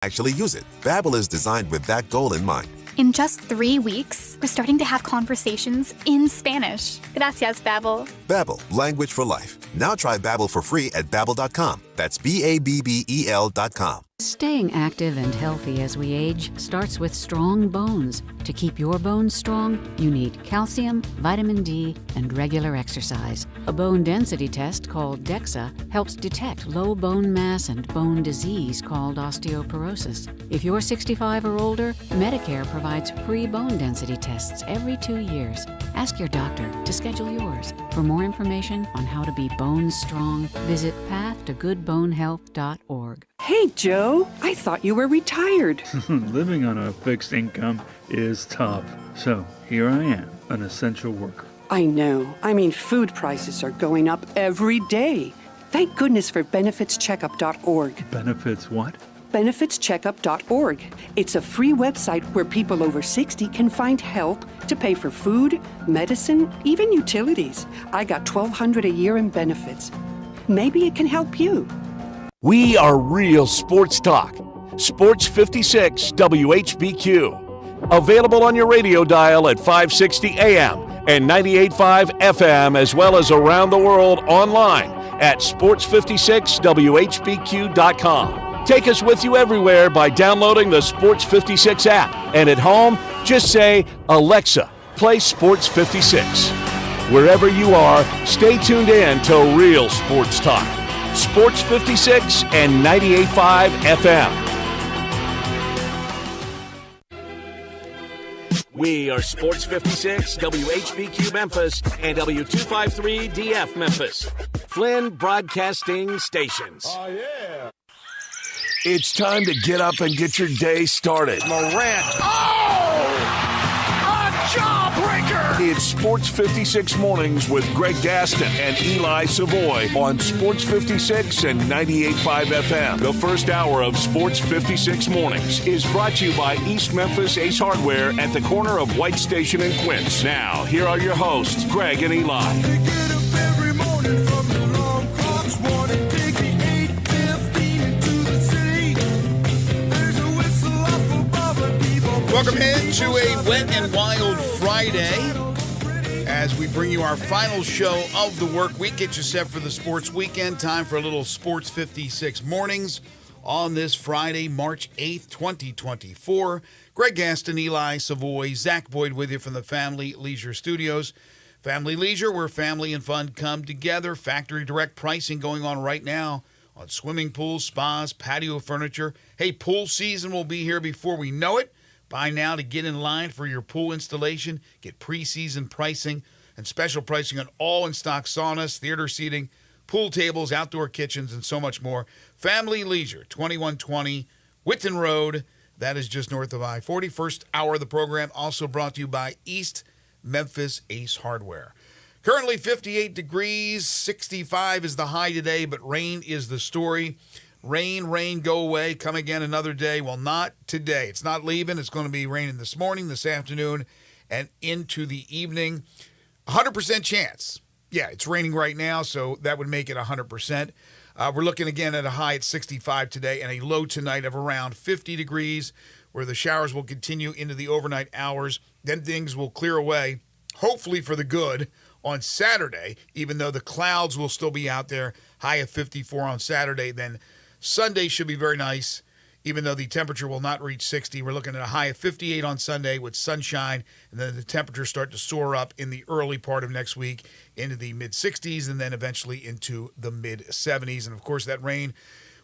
actually use it. Babbel is designed with that goal in mind. In just 3 weeks, we're starting to have conversations in Spanish. Gracias, Babbel. Babbel, language for life. Now try Babbel for free at babbel.com. That's BABBEL.com. Staying active and healthy as we age starts with strong bones. To keep your bones strong, you need calcium, vitamin D, and regular exercise. A bone density test called DEXA helps detect low bone mass and bone disease called osteoporosis. If you're 65 or older, Medicare provides free bone density tests every 2 years. Ask your doctor to schedule yours. For more information on how to be bone strong, visit pathtogoodbonehealth.org. Hey, Joe, I thought you were retired. Living on a fixed income is tough. So here I am, an essential worker. I know. I mean, food prices are going up every day. Thank goodness for benefitscheckup.org. Benefits what? benefitscheckup.org. It's a free website where people over 60 can find help to pay for food, medicine, even utilities. I got $1,200 a year in benefits. Maybe it can help you. We are real sports talk. Sports 56 WHBQ. Available on your radio dial at 560 AM and 98.5 FM, as well as around the world online at sports56whbq.com. Take us with you everywhere by downloading the Sports 56 app. And at home, just say, Alexa, play Sports 56. Wherever you are, stay tuned in to Real Sports Talk. Sports 56 and 98.5 FM. We are Sports 56, WHBQ Memphis, and W253 DF Memphis. Flynn Broadcasting Stations. Oh, yeah. It's time to get up and get your day started. Morant. Oh! A jawbreaker! It's Sports 56 Mornings with Greg Gaston and Eli Savoy on Sports 56 and 98.5 FM. The first hour of Sports 56 Mornings is brought to you by East Memphis Ace Hardware at the corner of White Station and Quince. Now, here are your hosts, Greg and Eli. They get up every morning from the long clocks, warning, take the 8:15 into the city. There's a whistle up above and people. Welcome into a wet and wild Friday as we bring you our final show of the work week. Get you set for the sports weekend. Time for a little Sports 56 Mornings on this Friday, March 8th, 2024. Greg Gaston, Eli Savoy, Zach Boyd with you from the Family Leisure Studios. Family Leisure, where family and fun come together. Factory direct pricing going on right now on swimming pools, spas, patio furniture. Hey, pool season will be here before we know it. Buy now to get in line for your pool installation. Get preseason pricing and special pricing on all in-stock saunas, theater seating, pool tables, outdoor kitchens, and so much more. Family Leisure, 2120 Whitten Road. That is just north of I-40. First hour of the program also brought to you by East Memphis Ace Hardware. Currently 58 degrees, 65 is the high today, but rain is the story. Rain, go away, come again another day. Well, not today. It's not leaving. It's going to be raining this morning, this afternoon, and into the evening. 100% chance. Yeah, it's raining right now, so that would make it 100%. We're looking again at a high at 65 today and a low tonight of around 50 degrees, where the showers will continue into the overnight hours. Then things will clear away, hopefully for the good, on Saturday, even though the clouds will still be out there. High of 54 on Saturday. Then Sunday should be very nice, even though the temperature will not reach 60. We're looking at a high of 58 on Sunday with sunshine, and then the temperatures start to soar up in the early part of next week into the mid-60s and then eventually into the mid-70s. And, of course, that rain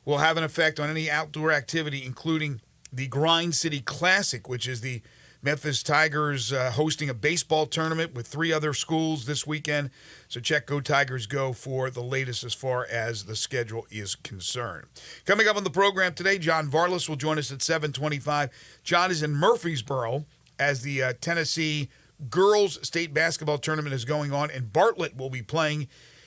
will have an effect on any outdoor activity, including the Grind City Classic, which is the Memphis Tigers hosting a baseball tournament with 3 other schools this weekend. So check Go Tigers Go for the latest as far as the schedule is concerned. Coming up on the program today, John Varlas will join us at 7:25. John is in Murfreesboro as the Tennessee Girls State Basketball Tournament is going on, and Bartlett will be playing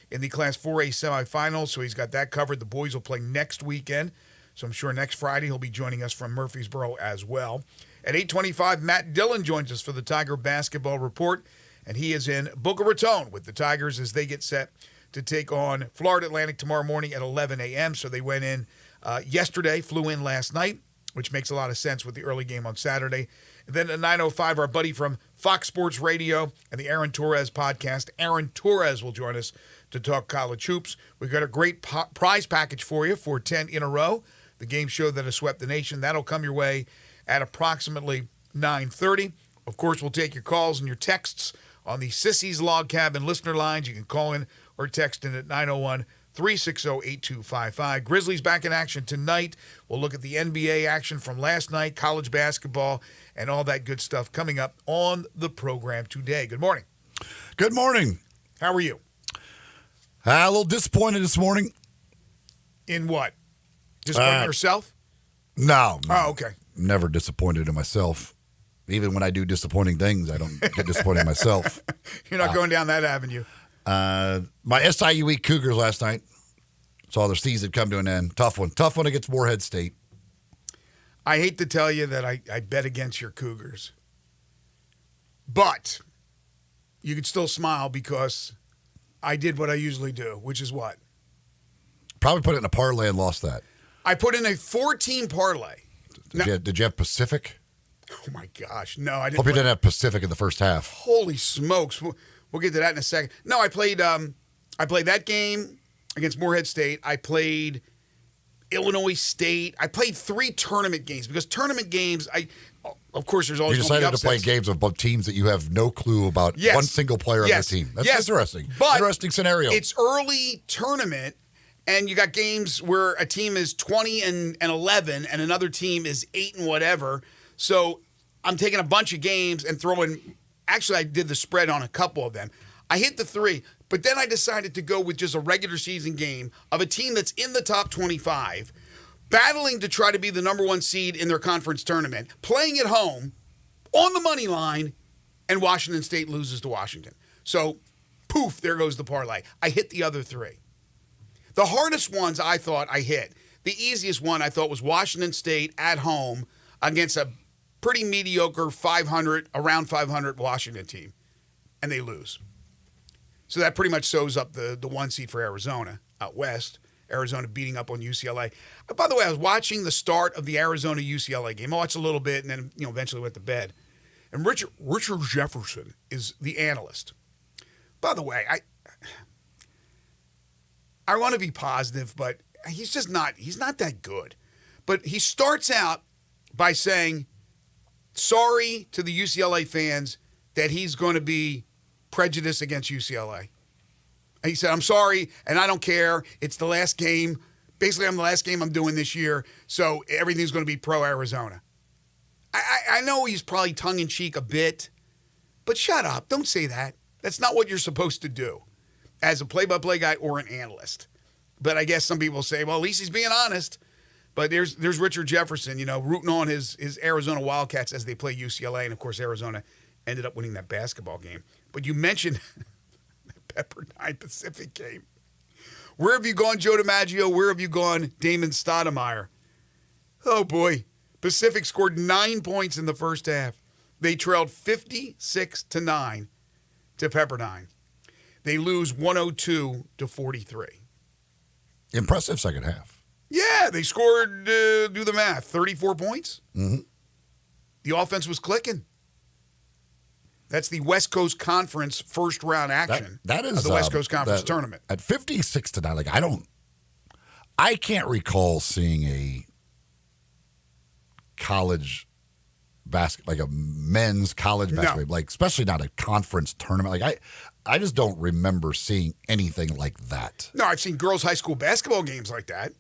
in the Class 4A semifinals, so he's got that covered. The boys will play next weekend, so I'm sure next Friday he'll be joining us from Murfreesboro as well. At 8:25, Matt Dillon joins us for the Tiger Basketball Report, and he is in Boca Raton with the Tigers as they get set to take on Florida Atlantic tomorrow morning at 11 a.m. So they went in yesterday, flew in last night, which makes a lot of sense with the early game on Saturday. And then at 9:05, our buddy from Fox Sports Radio and the Aaron Torres podcast, Aaron Torres, will join us to talk college hoops. We've got a great prize package for you for 10 in a row, the game show that has swept the nation. That'll come your way at approximately 9:30. Of course, we'll take your calls and your texts on the Sissy's Log Cabin listener lines. You can call in or text in at 901-360-8255. Grizzlies back in action tonight. We'll look at the NBA action from last night, college basketball, and all that good stuff coming up on the program today. Good morning. Good morning. How are you? A little disappointed this morning. In what? Disappointed yourself? No. Oh, okay. Never disappointed in myself. Even when I do disappointing things, I don't get disappointed in myself. You're not going down that avenue. My SIUE Cougars last night saw their season come to an end. Tough one. Tough one against Morehead State. I hate to tell you that I bet against your Cougars. But you can still smile because I did what I usually do, which is what? Probably put it in a parlay and lost that. I put in a 4-team parlay. Did you have Pacific? Oh, my gosh. No, I didn't. Hope you didn't have Pacific in the first half. Holy smokes. We'll get to that in a second. No, I played that game against Morehead State. I played Illinois State. I played 3 tournament games because tournament games, of course, there's always You going to be decided to play upsets. games of both teams that you have no clue about one single player on the team. That's interesting. But interesting scenario. It's early tournament, and you got games where a team is 20 and 11, and another team is 8 and whatever. So I'm taking a bunch of games and throwing. Actually, I did the spread on a couple of them. I hit the 3, but then I decided to go with just a regular season game of a team that's in the top 25, battling to try to be the number 1 seed in their conference tournament, playing at home on the money line, and Washington State loses to Washington. So, poof, there goes the parlay. I hit the other 3. The hardest ones I thought I hit. The easiest one I thought was Washington State at home against a pretty mediocre around 500 Washington team, and they lose. So that pretty much sews up the 1 seed for Arizona out west. Arizona beating up on UCLA. By the way, I was watching the start of the Arizona-UCLA game. I watched a little bit and then eventually went to bed. And Richard Jefferson is the analyst. By the way, I want to be positive, but he's not that good. But he starts out by saying, sorry to the UCLA fans that he's going to be prejudiced against UCLA. He said, I'm sorry, and I don't care. It's the last game. Basically, I'm the last game I'm doing this year, so everything's going to be pro-Arizona. I know he's probably tongue-in-cheek a bit, but shut up. Don't say that. That's not what you're supposed to do as a play-by-play guy or an analyst. But I guess some people say, well, at least he's being honest. But there's Richard Jefferson, rooting on his Arizona Wildcats as they play UCLA. And, of course, Arizona ended up winning that basketball game. But you mentioned the Pepperdine Pacific game. Where have you gone, Joe DiMaggio? Where have you gone, Damon Stoudemire? Oh, boy. Pacific scored 9 points in the first half. They trailed 56-9 to Pepperdine. They lose 102-43. Impressive second half. Yeah, they scored, do the math, 34 points. Mm-hmm. The offense was clicking. That's the West Coast Conference first round action. That is of the West Coast Conference tournament. At 56-9, I can't recall seeing a college basketball, like a men's college basketball, like especially not a conference tournament. Like I just don't remember seeing anything like that. No, I've seen girls' high school basketball games like that.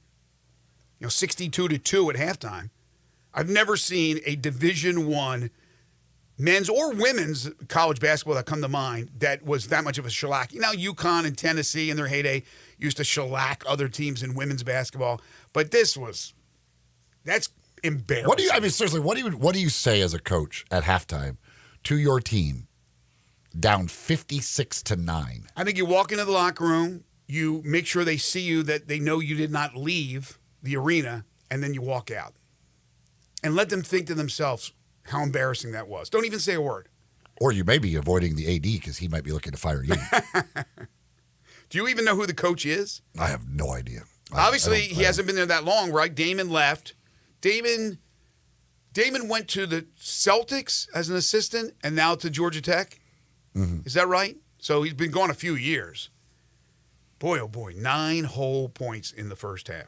62-2 at halftime. I've never seen a Division I men's or women's college basketball that come to mind that was that much of a shellac. UConn and Tennessee in their heyday used to shellac other teams in women's basketball, but that's embarrassing. Seriously, what do you say as a coach at halftime to your team down 56-9? I think you walk into the locker room, you make sure they see you, that they know you did not leave the arena, and then you walk out. And let them think to themselves how embarrassing that was. Don't even say a word. Or you may be avoiding the AD because he might be looking to fire you. Do you even know who the coach is? I have no idea. Obviously, he hasn't been there that long, right? Damon left. Damon Damon went to the Celtics as an assistant and now to Georgia Tech. Is that right? So he's been gone a few years. Boy, oh boy, 9 whole points in the first half.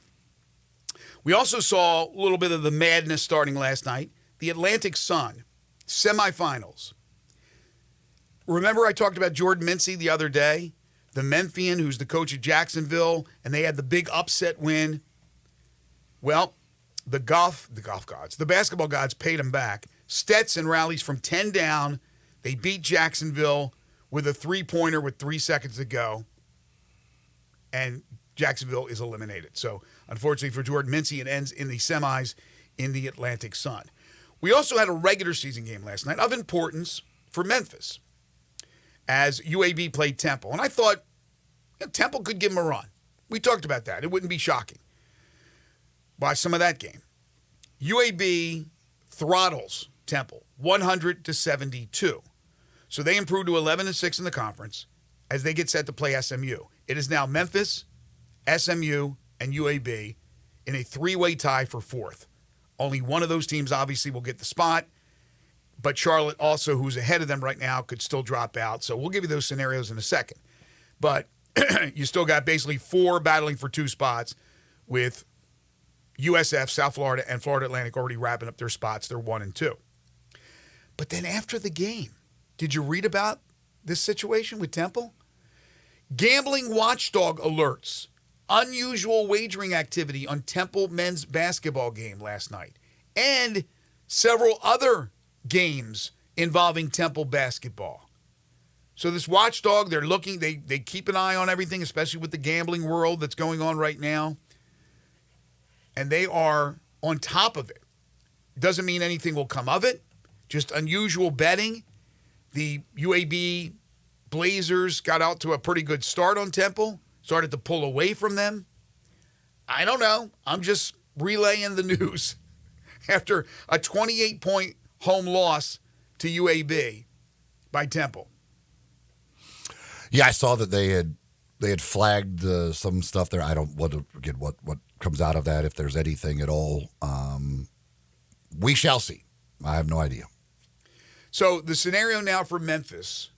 We also saw a little bit of the madness starting last night. The Atlantic Sun, semifinals. Remember I talked about Jordan Mincy the other day? The Memphian, who's the coach of Jacksonville, and they had the big upset win. Well, the basketball gods paid him back. Stetson rallies from 10 down. They beat Jacksonville with a three-pointer with 3 seconds to go. And Jacksonville is eliminated. So, unfortunately for Jordan Mincy, it ends in the semis in the Atlantic Sun. We also had a regular season game last night of importance for Memphis as UAB played Temple. And I thought Temple could give them a run. We talked about that. It wouldn't be shocking. By some of that game. UAB throttles Temple 100-72. So they improved to 11-6 in the conference as they get set to play SMU. It is now Memphis, SMU, and UAB in a three-way tie for fourth. Only one of those teams obviously will get the spot, but Charlotte also, who's ahead of them right now, could still drop out. So we'll give you those scenarios in a second. But you still got basically 4 battling for 2 spots with USF, South Florida, and Florida Atlantic already wrapping up their spots. They're 1 and 2. But then after the game, did you read about this situation with Temple? Gambling watchdog alerts. Unusual wagering activity on Temple men's basketball game last night. And several other games involving Temple basketball. So this watchdog, they're looking, they keep an eye on everything, especially with the gambling world that's going on right now. And they are on top of it. Doesn't mean anything will come of it. Just unusual betting. The UAB Blazers got out to a pretty good start on Temple. Started to pull away from them. I don't know. I'm just relaying the news. After a 28-point home loss to UAB by Temple. Yeah, I saw that they had flagged some stuff there. I don't want to get what comes out of that, if there's anything at all. We shall see. I have no idea. So the scenario now for Memphis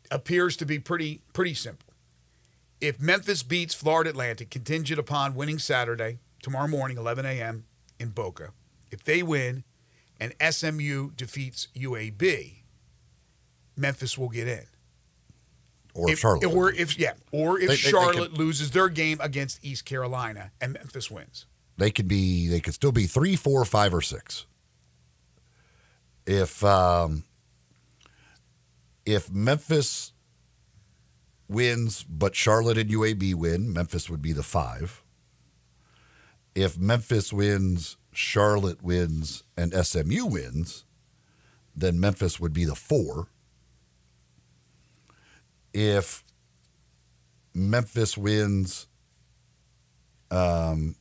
appears to be pretty simple. If Memphis beats Florida Atlantic, contingent upon winning Saturday, tomorrow morning, 11 a.m. in Boca, if they win and SMU defeats UAB, Memphis will get in. Or if Charlotte. Or if Charlotte loses their game against East Carolina and Memphis wins. They could still be 3, 4, 5, or 6. If Memphis wins but Charlotte and UAB win, Memphis would be the 5. If Memphis wins, Charlotte wins, and SMU wins, then Memphis would be the 4. If Memphis wins, the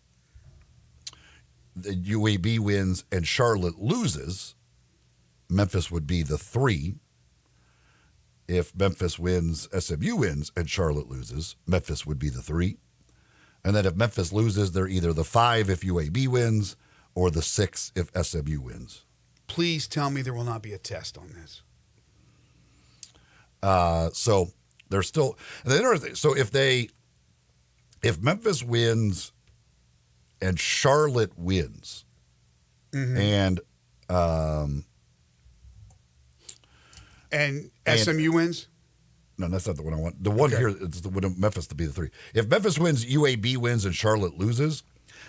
UAB wins, and Charlotte loses, Memphis would be the 3. If Memphis wins, SMU wins, and Charlotte loses, Memphis would be the 3. And then if Memphis loses, they're either the 5 if UAB wins or the 6 if SMU wins. Please tell me there will not be a test on this. So they're still. So if Memphis wins and Charlotte wins, and SMU wins? No, that's not the one I want. The one here is the one of Memphis to be the 3. If Memphis wins, UAB wins, and Charlotte loses,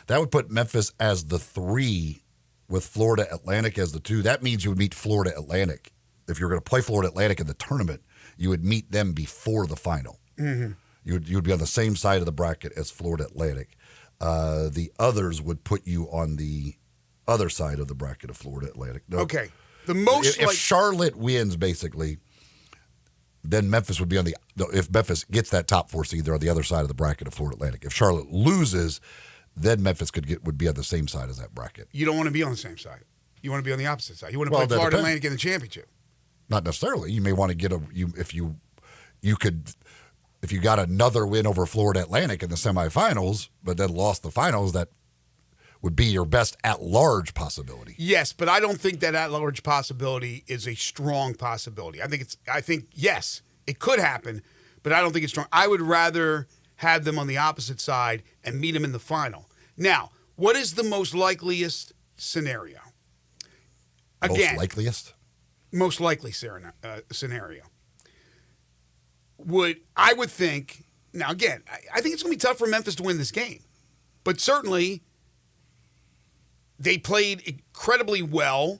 that would put Memphis as the 3 with Florida Atlantic as the 2. That means you would meet Florida Atlantic. If you're going to play Florida Atlantic in the tournament, you would meet them before the final. You would be on the same side of the bracket as Florida Atlantic. The others would put you on the other side of the bracket of Florida Atlantic. No, okay. If Charlotte wins, basically, then Memphis would be on if Memphis gets that top 4 seed, they're on the other side of the bracket of Florida Atlantic. If Charlotte loses, then Memphis would be on the same side as that bracket. You don't want to be on the same side. You want to be on the opposite side. You want to play Florida Atlantic in the championship. Not necessarily. You may want to get if you got another win over Florida Atlantic in the semifinals, but then lost the finals, that would be your best at-large possibility. Yes, but I don't think that at-large possibility is a strong possibility. I think yes, it could happen, but I don't think it's strong. I would rather have them on the opposite side and meet them in the final. Now, what is the most likeliest scenario? Again, most likely scenario. I would think, now again, I think it's going to be tough for Memphis to win this game, but certainly they played incredibly well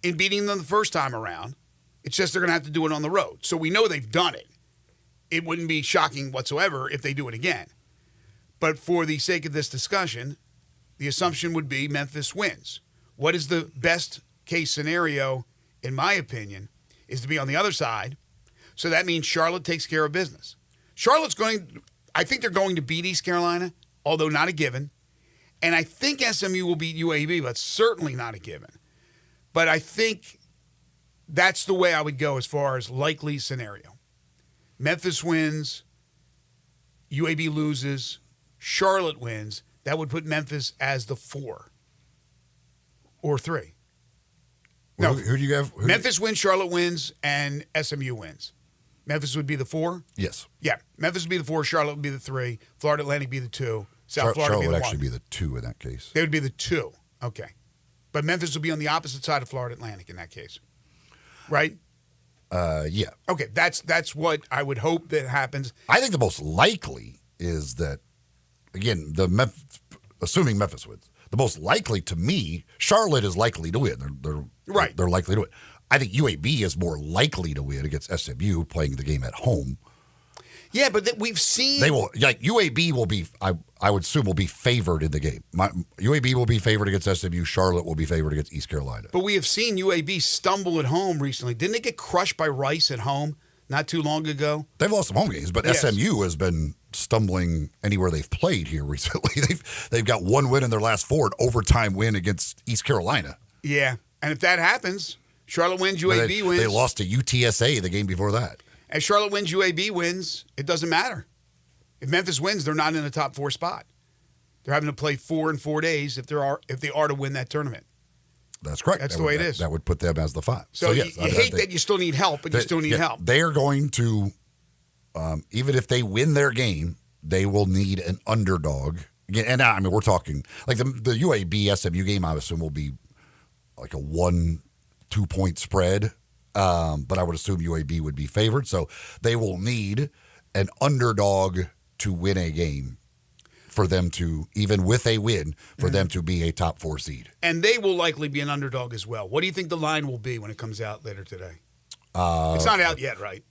in beating them the first time around. It's just they're going to have to do it on the road. So we know they've done it. It wouldn't be shocking whatsoever if they do it again. But for the sake of this discussion, the assumption would be Memphis wins. What is the best case scenario, in my opinion, is to be on the other side. So that means Charlotte takes care of business. I think they're going to beat East Carolina, although not a given. And I think SMU will beat UAB, but certainly not a given. But I think that's the way I would go as far as likely scenario. Memphis wins, UAB loses, Charlotte wins. That would put Memphis as the 4 or 3. No, who do you have? Memphis wins, Charlotte wins, and SMU wins. Memphis would be the 4? Yes. Yeah, Memphis would be the 4, Charlotte would be the 3, Florida Atlantic would be the 2, South Florida Charlotte would be the 1. would actually be the 2 in that case. They would be the 2. Okay. But Memphis would be on the opposite side of Florida Atlantic in that case. Right? Yeah. Okay, that's what I would hope that happens. I think the most likely is that, again, assuming Memphis wins, the most likely to me, Charlotte is likely to win. They're likely to win. I think UAB is more likely to win against SMU playing the game at home. Yeah, but we've seen they will UAB will be. I would assume will be favored in the game. UAB will be favored against SMU. Charlotte will be favored against East Carolina. But we have seen UAB stumble at home recently. Didn't they get crushed by Rice at home not too long ago? They've lost some home games, but Yes. SMU has been stumbling anywhere they've played here recently. They've got one win in their last 4, an overtime win against East Carolina. Yeah, and if that happens, Charlotte wins, UAB wins. They lost to UTSA the game before that. As Charlotte wins, UAB wins, it doesn't matter. If Memphis wins, they're not in the top 4 spot. They're having to play 4 in 4 days if they are to win that tournament. That's correct. That's the way it is. That would put them as the 5. So yes, you hate that you still need help, but you still need help. They are going to, even if they win their game, they will need an underdog. Again, and I mean, we're talking like the UAB SMU game. I assume will be like a 1-2 point spread. But I would assume UAB would be favored. So they will need an underdog to win a game for them to, even with a win, for them to be a top 4 seed. And they will likely be an underdog as well. What do you think the line will be when it comes out later today? It's not out yet, right?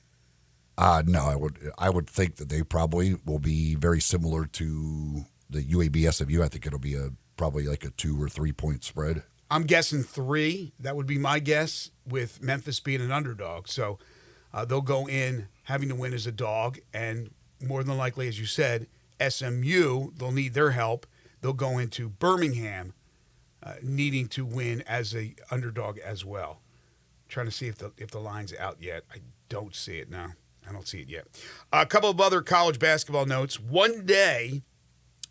No, I would think that they probably will be very similar to the UAB SMU. I think it'll be probably like a 2 or 3 point spread. I'm guessing 3. That would be my guess, with Memphis being an underdog. So they'll go in having to win as a dog, and more than likely, as you said, SMU, they'll need their help. They'll go into Birmingham needing to win as a underdog as well. Trying to see if the line's out yet. I don't see it now. I don't see it yet. A couple of other college basketball notes. One day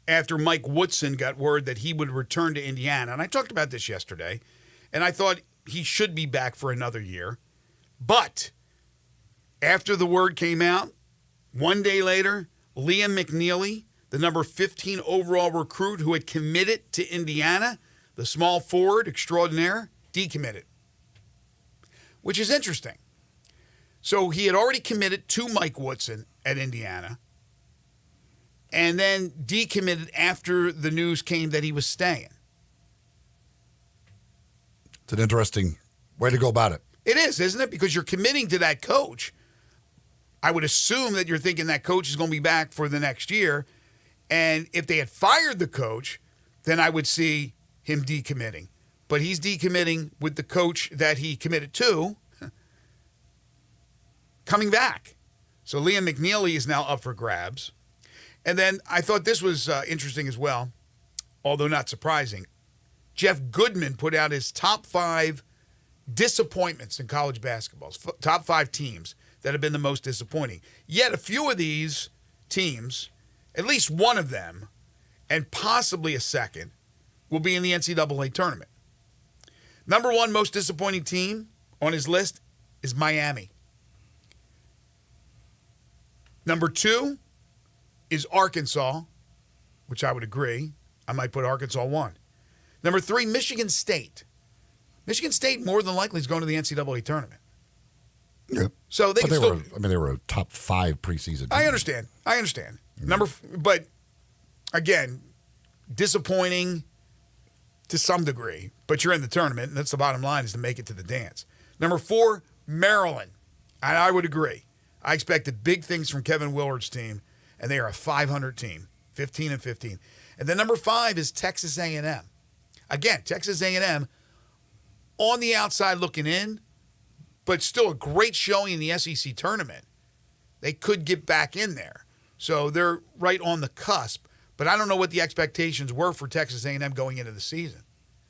after Mike Woodson got word that he would return to Indiana, and I talked about this yesterday, and I thought he should be back for another year. But after the word came out, one day later, Liam McNeely, the number 15 overall recruit who had committed to Indiana, the small forward extraordinaire, decommitted, which is interesting. So he had already committed to Mike Woodson at Indiana, and then decommitted after the news came that he was staying. It's an interesting way to go about it. It is, isn't it? Because you're committing to that coach. I would assume that you're thinking that coach is going to be back for the next year. And if they had fired the coach, then I would see him decommitting. But he's decommitting with the coach that he committed to coming back. So Liam McNeely is now up for grabs. And then I thought this was interesting as well, although not surprising. Jeff Goodman put out his top 5 disappointments in college basketball, top 5 teams that have been the most disappointing. Yet a few of these teams, at least one of them, and possibly a second, will be in the NCAA tournament. Number one most disappointing team on his list is Miami. Number two is Arkansas, which I would agree. I might put Arkansas 1. Number 3, Michigan State. Michigan State more than likely is going to the NCAA tournament. Yeah. So they they were a top 5 preseason team. I understand. But again, disappointing to some degree, but you're in the tournament, and that's the bottom line, is to make it to the dance. Number 4, Maryland. And I would agree. I expected big things from Kevin Willard's team, and they are a 500 team, 15-15. And then number 5 is Texas A&M. Again, Texas A&M on the outside looking in, but still a great showing in the SEC tournament. They could get back in there. So they're right on the cusp. But I don't know what the expectations were for Texas A&M going into the season.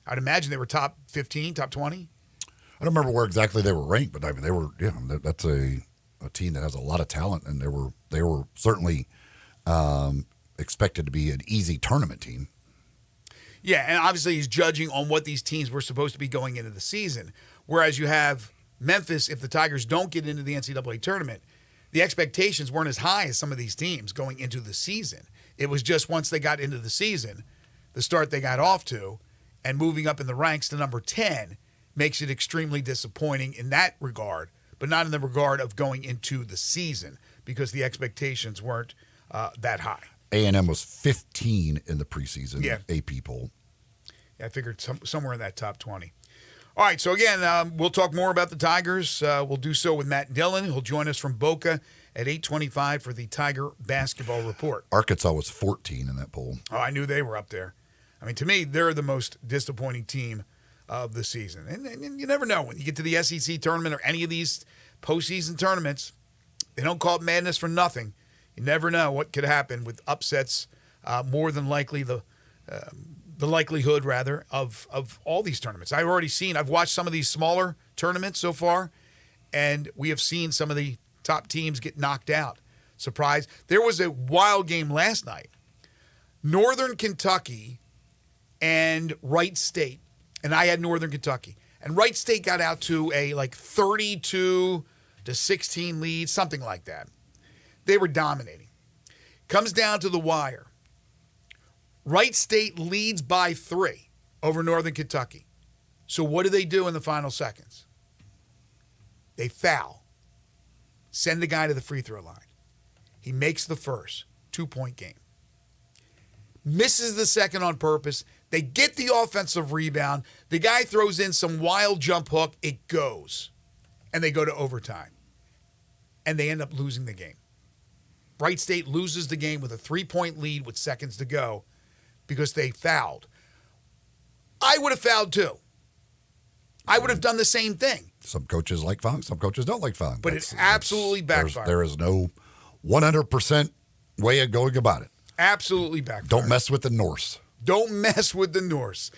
I'd imagine they were top 15, top 20. I don't remember where exactly they were ranked, but I mean, they were, that's a team that has a lot of talent, and they were certainly expected to be an easy tournament team. Yeah, and obviously he's judging on what these teams were supposed to be going into the season. Whereas you have Memphis, if the Tigers don't get into the NCAA tournament, the expectations weren't as high as some of these teams going into the season. It was just once they got into the season, the start they got off to, and moving up in the ranks to number 10 makes it extremely disappointing in that regard, but not in the regard of going into the season because the expectations weren't that high. A&M was 15 in the preseason AP poll. Yeah, I figured somewhere in that top 20. All right, so again, we'll talk more about the Tigers. We'll do so with Matt Dillon. He'll join us from Boca at 8:25 for the Tiger Basketball Report. Arkansas was 14 in that poll. Oh, I knew they were up there. I mean, to me, they're the most disappointing team of the season. And you never know. When you get to the SEC tournament or any of these postseason tournaments, they don't call it madness for nothing. You never know what could happen with upsets. More than likely, the likelihood, rather, of all these tournaments. I've watched some of these smaller tournaments so far, and we have seen some of the top teams get knocked out. Surprise. There was a wild game last night. Northern Kentucky and Wright State, and I had Northern Kentucky. And Wright State got out to a 32-16 lead, something like that. They were dominating. Comes down to the wire. Wright State leads by 3 over Northern Kentucky. So what do they do in the final seconds? They foul. Send the guy to the free throw line. He makes the first 2-point game. Misses the second on purpose. They get the offensive rebound. The guy throws in some wild jump hook. It goes. And they go to overtime. And they end up losing the game. Wright State loses the game with a 3-point lead with seconds to go because they fouled. I would have fouled too. I would have done the same thing. Some coaches like fouling, some coaches don't like fouling. But it absolutely backfired. There is no 100% way of going about it. Absolutely backfired. Don't mess with the Norse. Don't mess with the Norse.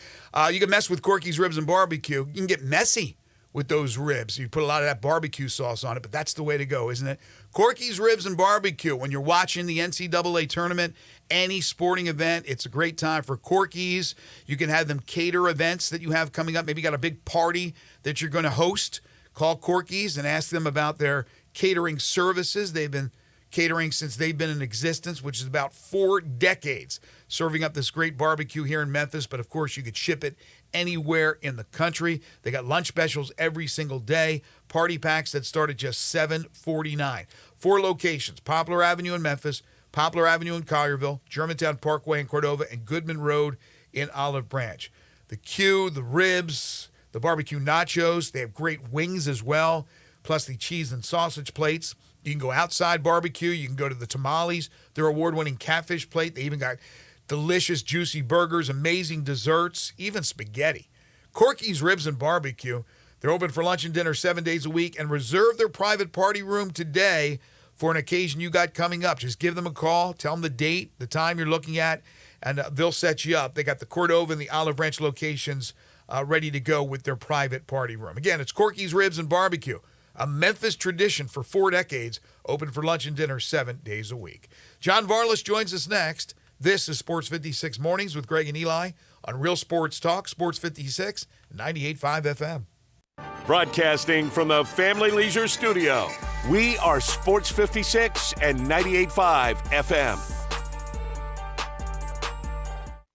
You can mess with Corky's Ribs and Barbecue. You can get messy with those ribs. You put a lot of that barbecue sauce on it, but that's the way to go, isn't it? Corky's Ribs and Barbecue. When you're watching the NCAA tournament, any sporting event, it's a great time for Corky's. You can have them cater events that you have coming up. Maybe you got a big party that you're going to host. Call Corky's and ask them about their catering services. They've been catering since they've been in existence, which is about 4 decades, serving up this great barbecue here in Memphis. But, of course, you could ship it anywhere in the country. They got lunch specials every single day, party packs that start at just $7.49. 4 locations: Poplar Avenue in Memphis, Poplar Avenue in Collierville, Germantown Parkway in Cordova, and Goodman Road in Olive Branch. The Q, the ribs, the barbecue nachos. They have great wings as well, plus the cheese and sausage plates. You can go outside barbecue. You can go to the tamales, their award-winning catfish plate. They even got delicious, juicy burgers, amazing desserts, even spaghetti. Corky's Ribs and Barbecue. They're open for lunch and dinner 7 days a week, and reserve their private party room today for an occasion you got coming up. Just give them a call. Tell them the date, the time you're looking at, and they'll set you up. They got the Cordova and the Olive Branch locations ready to go with their private party room. Again, it's Corky's Ribs and Barbecue, a Memphis tradition for 4 decades, open for lunch and dinner 7 days a week. John Varlas joins us next. This is Sports 56 Mornings with Greg and Eli on Real Sports Talk, Sports 56, 98.5 FM. Broadcasting from the Family Leisure Studio, we are Sports 56 and 98.5 FM.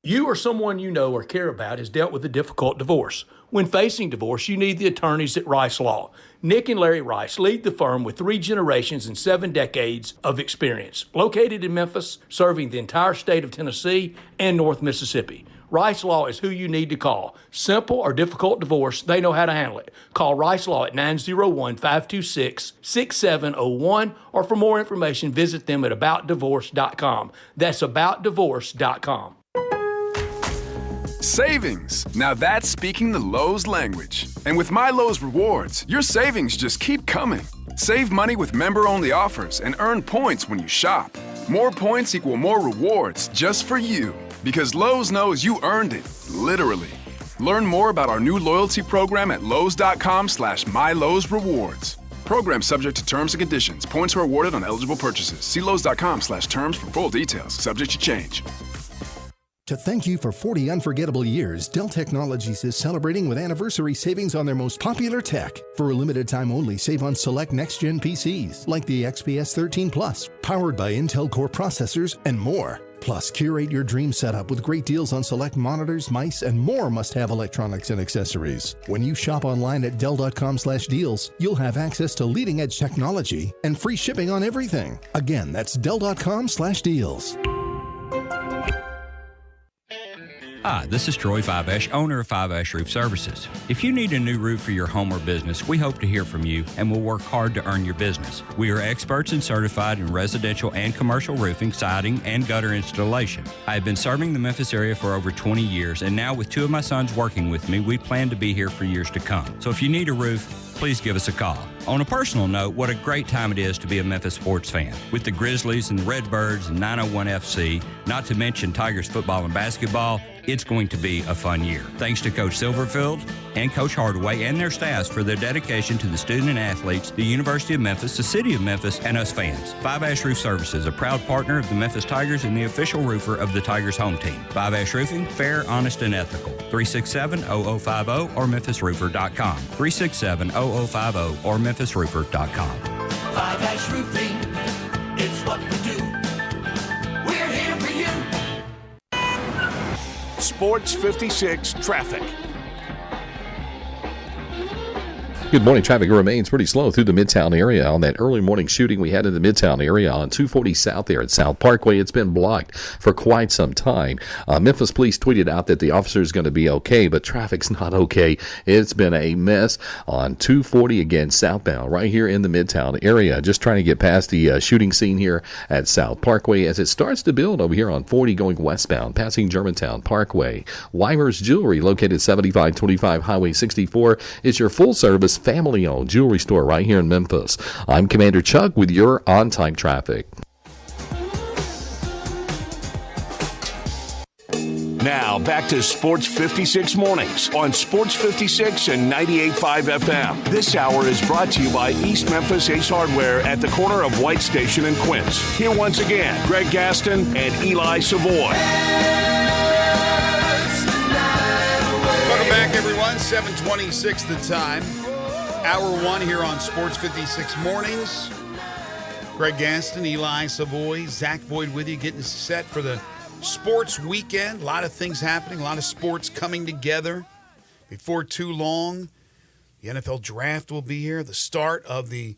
You or someone you know or care about has dealt with a difficult divorce. When facing divorce, you need the attorneys at Rice Law. Nick and Larry Rice lead the firm with 3 generations and 7 decades of experience. Located in Memphis, serving the entire state of Tennessee and North Mississippi. Rice Law is who you need to call. Simple or difficult divorce, they know how to handle it. Call Rice Law at 901-526-6701, or for more information, visit them at aboutdivorce.com. That's aboutdivorce.com. Savings. Now that's speaking the Lowe's language. And with My Lowe's Rewards, your savings just keep coming. Save money with member-only offers and earn points when you shop. More points equal more rewards just for you. Because Lowe's knows you earned it, literally. Learn more about our new loyalty program at lowes.com/MyLowe'sRewards. Program subject to terms and conditions. Points are awarded on eligible purchases. See lowes.com/terms for full details. Subject to change. To thank you for 40 unforgettable years, Dell Technologies is celebrating with anniversary savings on their most popular tech. For a limited time only, save on select next-gen PCs like the XPS 13 Plus, powered by Intel Core processors, and more. Plus, curate your dream setup with great deals on select monitors, mice, and more must-have electronics and accessories. When you shop online at Dell.com/deals, you'll have access to leading-edge technology and free shipping on everything. Again, that's Dell.com/deals. Hi, this is Troy Fiveash, owner of Fiveash Roof Services. If you need a new roof for your home or business, we hope to hear from you and will work hard to earn your business. We are experts and certified in residential and commercial roofing, siding, and gutter installation. I have been serving the Memphis area for over 20 years, and now with 2 of my sons working with me, we plan to be here for years to come. So if you need a roof, please give us a call. On a personal note, what a great time it is to be a Memphis sports fan. With the Grizzlies and the Redbirds and 901 FC, not to mention Tigers football and basketball, it's going to be a fun year. Thanks to Coach Silverfield and Coach Hardaway and their staffs for their dedication to the student and athletes, the University of Memphis, the City of Memphis, and us fans. Fiveash Roof Services, a proud partner of the Memphis Tigers and the official roofer of the Tigers home team. Fiveash Roofing, fair, honest, and ethical. 367-0050 or memphisroofer.com. 367-0050 or memphisroofer.com. Fiveash Roofing, it's what we do. We're here for you. Sports 56 traffic. Good morning. Traffic remains pretty slow through the Midtown area. On that early morning shooting we had in the Midtown area on 240 South there at South Parkway, it's been blocked for quite some time. Memphis police tweeted out that the officer is going to be okay, but traffic's not okay. It's been a mess on 240 again southbound right here in the Midtown area. Just trying to get past the shooting scene here at South Parkway as it starts to build over here on 40 going westbound, passing Germantown Parkway. Weimer's Jewelry, located 7525 Highway 64, is your full-service family-owned jewelry store right here in Memphis. I'm Commander Chuck with your on-time traffic. Now, back to Sports 56 Mornings on Sports 56 and 98.5 FM. This hour is brought to you by East Memphis Ace Hardware at the corner of White Station and Quince. Here once again, Greg Gaston and Eli Savoy. Welcome back, everyone. 7:26 the time. Hour 1 here on Sports 56 Mornings. Greg Gaston, Eli Savoy, Zach Boyd with you, getting set for the sports weekend. A lot of things happening, a lot of sports coming together. Before too long, the NFL draft will be here, the start of the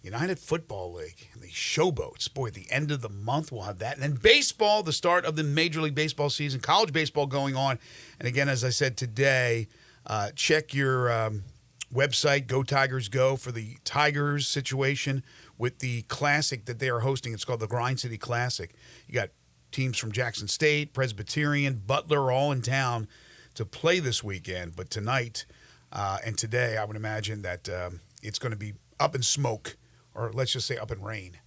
United Football League, and the Showboats. Boy, at the end of the month, we'll have that. And then baseball, the start of the Major League Baseball season, college baseball going on. And again, as I said today, check your website, Go Tigers Go, for the Tigers situation with the Classic that they are hosting. It's called the Grind City Classic. You got teams from Jackson State, Presbyterian, Butler, all in town to play this weekend. But tonight and today, I would imagine that it's going to be up in smoke, or let's just say up in rain.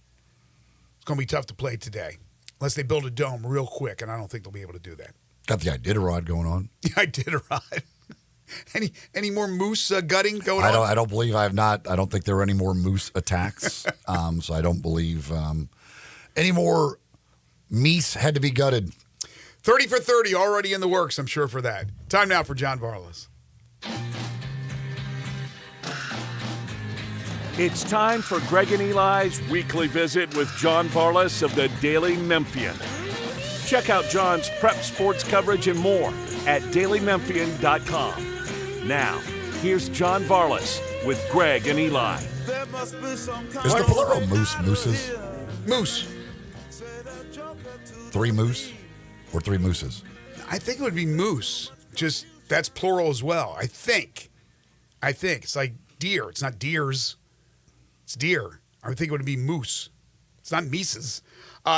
It's going to be tough to play today, unless they build a dome real quick, and I don't think they'll be able to do that. Got the Iditarod going on. The Iditarod. Any more moose gutting going on? I don't believe I don't think there are any more moose attacks. So I don't believe any more meese had to be gutted. 30 for 30 already in the works, I'm sure, for that. Time now for John Varlas. It's time for Greg and Eli's weekly visit with John Varlas of the Daily Memphian. Check out John's prep sports coverage and more at dailymemphian.com. Now, here's John Varlas with Greg and Eli. Is the plural mooses? Moose. 3 moose or 3 mooses? I think it would be moose. Just that's plural as well. I think. It's like deer. It's not deers. It's deer. I would think it would be moose. It's not Mises.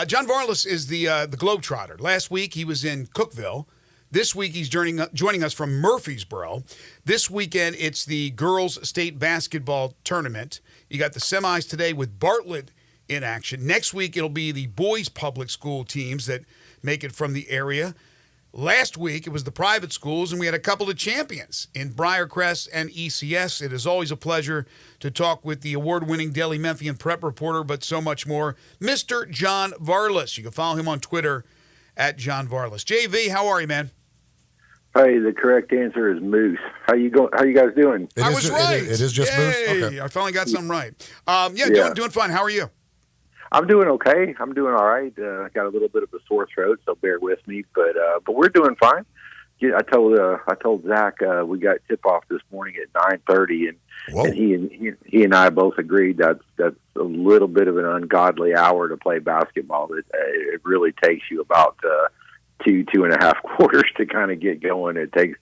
John Varlas is the Globetrotter. Last week he was in Cookeville. This week he's joining us from Murfreesboro. This weekend it's the girls' state basketball tournament. You got the semis today with Bartlett in action. Next week it'll be the boys' public school teams that make it from the area. Last week, it was the private schools, and we had a couple of champions in Briarcrest and ECS. It is always a pleasure to talk with the award-winning Daily Memphian prep reporter, but so much more, Mr. John Varlas. You can follow him on Twitter at John Varlas. JV, how are you, man? Hey, the correct answer is moose. How you guys doing? I was right. It is just moose? Okay. I finally got something right. Yeah. Doing fine. How are you? I'm doing okay. I'm doing all right. Got a little bit of a sore throat, so bear with me. But we're doing fine. Yeah, I told Zach we got tip off this morning at 9:30, and he and I both agreed that's a little bit of an ungodly hour to play basketball. It really takes you about 2.5 quarters to kind of get going. It takes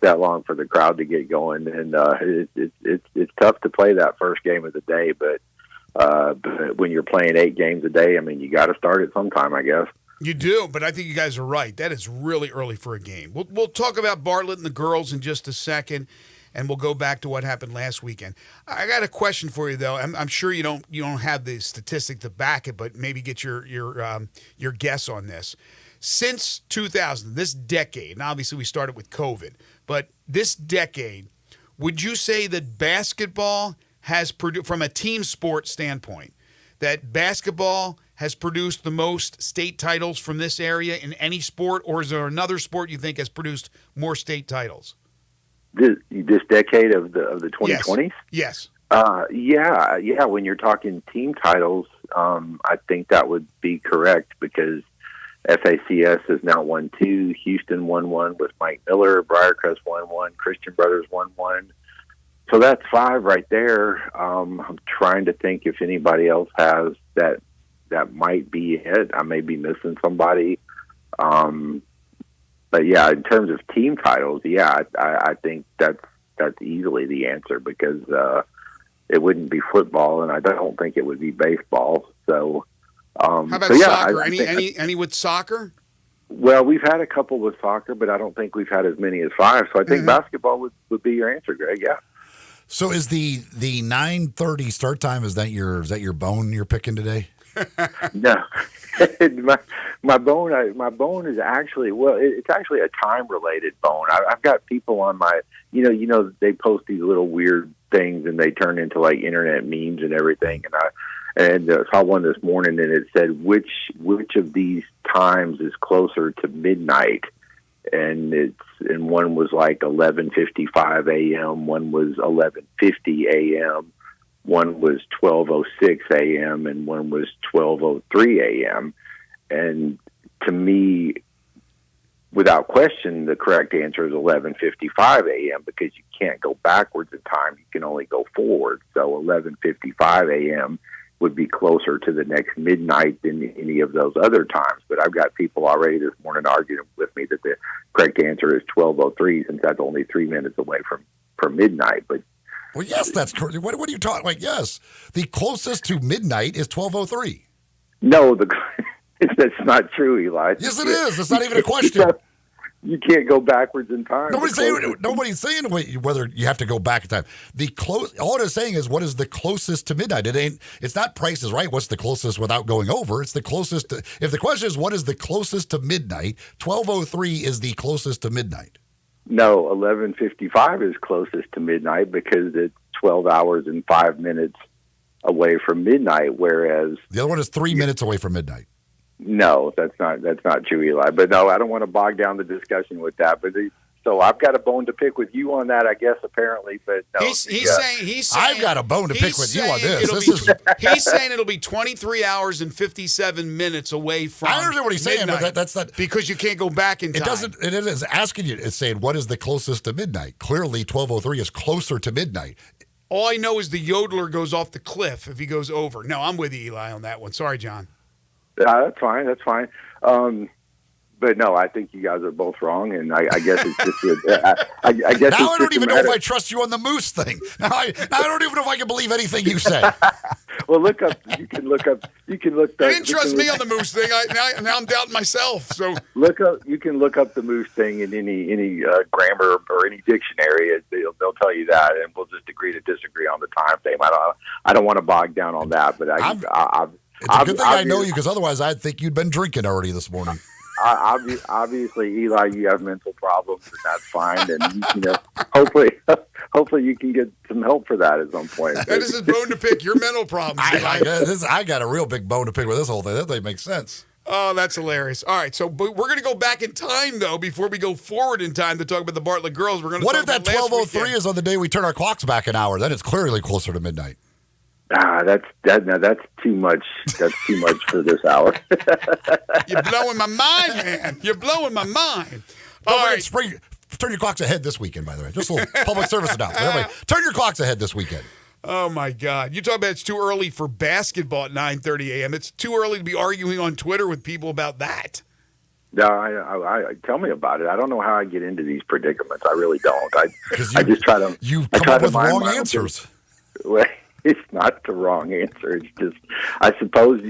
that long for the crowd to get going, and it's tough to play that first game of the day, but when you're playing 8 games a day, I mean, you got to start at some time, I guess. You do, but I think you guys are right. That is really early for a game. We'll talk about Bartlett and the girls in just a second, and we'll go back to what happened last weekend. I got a question for you, though. I'm sure you don't have the statistic to back it, but maybe get your guess on this. Since 2000, this decade, and obviously we started with COVID, but this decade, would you say that basketball has produced, from a team sport standpoint, that basketball has produced the most state titles from this area in any sport, or is there another sport you think has produced more state titles? This decade of the 2020s? Yes. Yeah. When you're talking team titles, I think that would be correct because FACS has now won 2. Houston won 1 with Mike Miller. Briarcrest won 1. Christian Brothers won 1. So that's 5 right there. I'm trying to think if anybody else has that. That might be it. I may be missing somebody. But yeah, in terms of team titles, yeah, I think that's easily the answer because it wouldn't be football, and I don't think it would be baseball. So, how about soccer? Any with soccer? Well, we've had a couple with soccer, but I don't think we've had as many as 5. So I think basketball would be your answer, Greg. Yeah. So is the 9:30 start time? Is that your bone you're picking today? No, my bone is actually it's actually a time related bone. I've got people on my they post these little weird things and they turn into like internet memes and everything. And I saw one this morning and it said which of these times is closer to midnight. And one was like 11:55 a.m., one was 11:50 a.m., one was 12:06 a.m., and one was 12:03 a.m. And to me, without question, the correct answer is 11:55 a.m. because you can't go backwards in time; you can only go forward. So 11:55 a.m. would be closer to the next midnight than any of those other times. But I've got people already this morning arguing with me that the correct answer is 12:03 since that's only 3 minutes away from midnight. But well, yes, that's correct. What are you talking? Like, yes, the closest to midnight is 12:03. No, that's not true, Eli. Yes, it is. It's not even a question. You can't go backwards in time. Nobody's saying whether you have to go back in time. All it is saying is what is the closest to midnight. It's not Price is Right. What's the closest without going over? It's the closest. If the question is what is the closest to midnight, 12:03 is the closest to midnight. No, 11:55 is closest to midnight because it's 12 hours and 5 minutes away from midnight. Whereas the other one is 3 minutes away from midnight. No, that's not true, Eli. But no, I don't want to bog down the discussion with that. But so I've got a bone to pick with you on that, I guess. Apparently, but no. He's saying I've got a bone to pick with you on this. He's saying it'll be 23 hours and 57 minutes away from. I understand what he's saying, but that's not because you can't go back in time. It doesn't. It is asking you. It's saying what is the closest to midnight. Clearly, 12:03 is closer to midnight. All I know is the yodeler goes off the cliff if he goes over. No, I'm with you, Eli, on that one. Sorry, John. That's fine. That's fine. But no, I think you guys are both wrong, and I guess it's just. I guess now I don't even know if I trust you on the moose thing. Now I don't even know if I can believe anything you say. Well, look up. You can look. You didn't trust me on the moose thing. Now I'm doubting myself. So look up. You can look up the moose thing in any grammar or any dictionary. They'll tell you that, and we'll just agree to disagree on the time frame. I don't want to bog down on that, but it's a good thing I know you, because otherwise I'd think you'd been drinking already this morning. Obviously, Eli, you have mental problems, and that's fine. And hopefully, you can get some help for that at some point. That is a bone to pick. Your mental problems. I got a real big bone to pick with this whole thing. That thing makes sense. Oh, that's hilarious. All right, so but we're going to go back in time though before we go forward in time to talk about the Bartlett girls. We're going to. What if that 12:03 is on the day we turn our clocks back an hour? Then it's clearly closer to midnight. That's too much. That's too much for this hour. You're blowing my mind, man. You're blowing my mind. All right, turn your clocks ahead this weekend, by the way. Just a little public service announcement. Everybody, turn your clocks ahead this weekend. Oh, my God. You talk about it's too early for basketball at 9:30 a.m. It's too early to be arguing on Twitter with people about that. No, I tell me about it. I don't know how I get into these predicaments. I really don't. I just try to. You come up with wrong answers. It's not the wrong answer. It's just, I suppose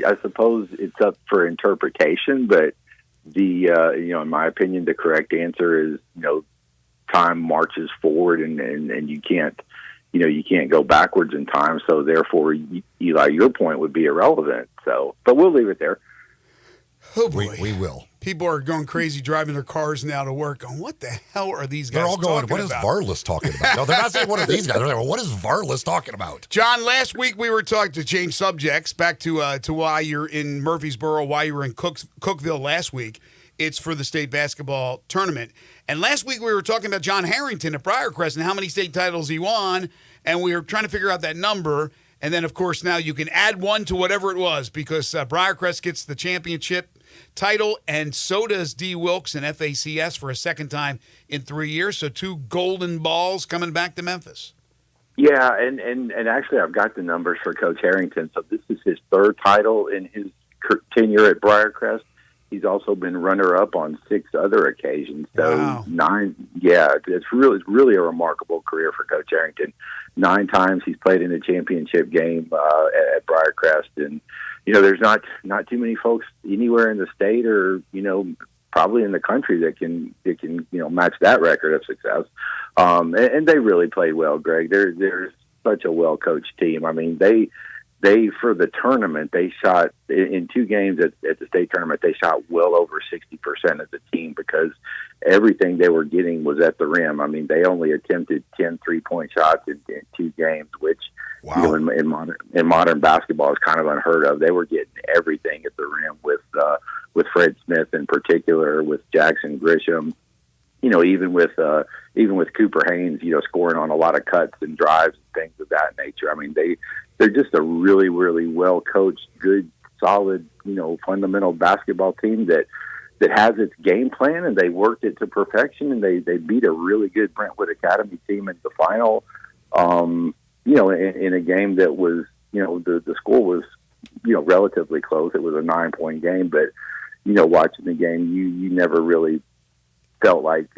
it's up for interpretation, but in my opinion, the correct answer is, time marches forward and you can't go backwards in time. So therefore, Eli, your point would be irrelevant. So, but we'll leave it there. Oh boy. We will. People are going crazy driving their cars now to work. Going, what the hell are these guys? They're all going, what is Varlas talking about? No, they're not saying what are these guys. They're like, well, what is Varlas talking about? John, last week we were talking to change subjects back to why you're in Murfreesboro, why you were in Cookville last week. It's for the state basketball tournament. And last week we were talking about John Harrington at Briarcrest and how many state titles he won, and we were trying to figure out that number. And then, of course, now you can add one to whatever it was because Briarcrest gets the championship title, and so does D. Wilkes and FACS for a second time in 3 years. So 2 golden balls coming back to Memphis. Yeah, and actually I've got the numbers for Coach Harrington. So this is his 3rd title in his tenure at Briarcrest. He's also been runner-up on 6 other occasions. So wow. 9, yeah, it's really a remarkable career for Coach Harrington. 9 times he's played in a championship game at Briarcrest, and there's not too many folks anywhere in the state or probably in the country that can match that record of success. And they really played well, Greg. They're such a well-coached team. I mean, they for the tournament, they shot in 2 games at the state tournament. They shot well over 60% as a team because everything they were getting was at the rim. I mean, they only attempted 10 3-point shots in 2 games, which wow. In modern basketball is kind of unheard of. They were getting everything at the rim with Fred Smith in particular, with Jackson Grisham. Even with Cooper Haynes, scoring on a lot of cuts and drives and things of that nature. I mean, they're just a really, really well coached, good, solid, fundamental basketball team that has its game plan, and they worked it to perfection, and they beat a really good Brentwood Academy team in the final. In a game that was, the score was, relatively close. It was a 9-point game, but watching the game, you never really felt like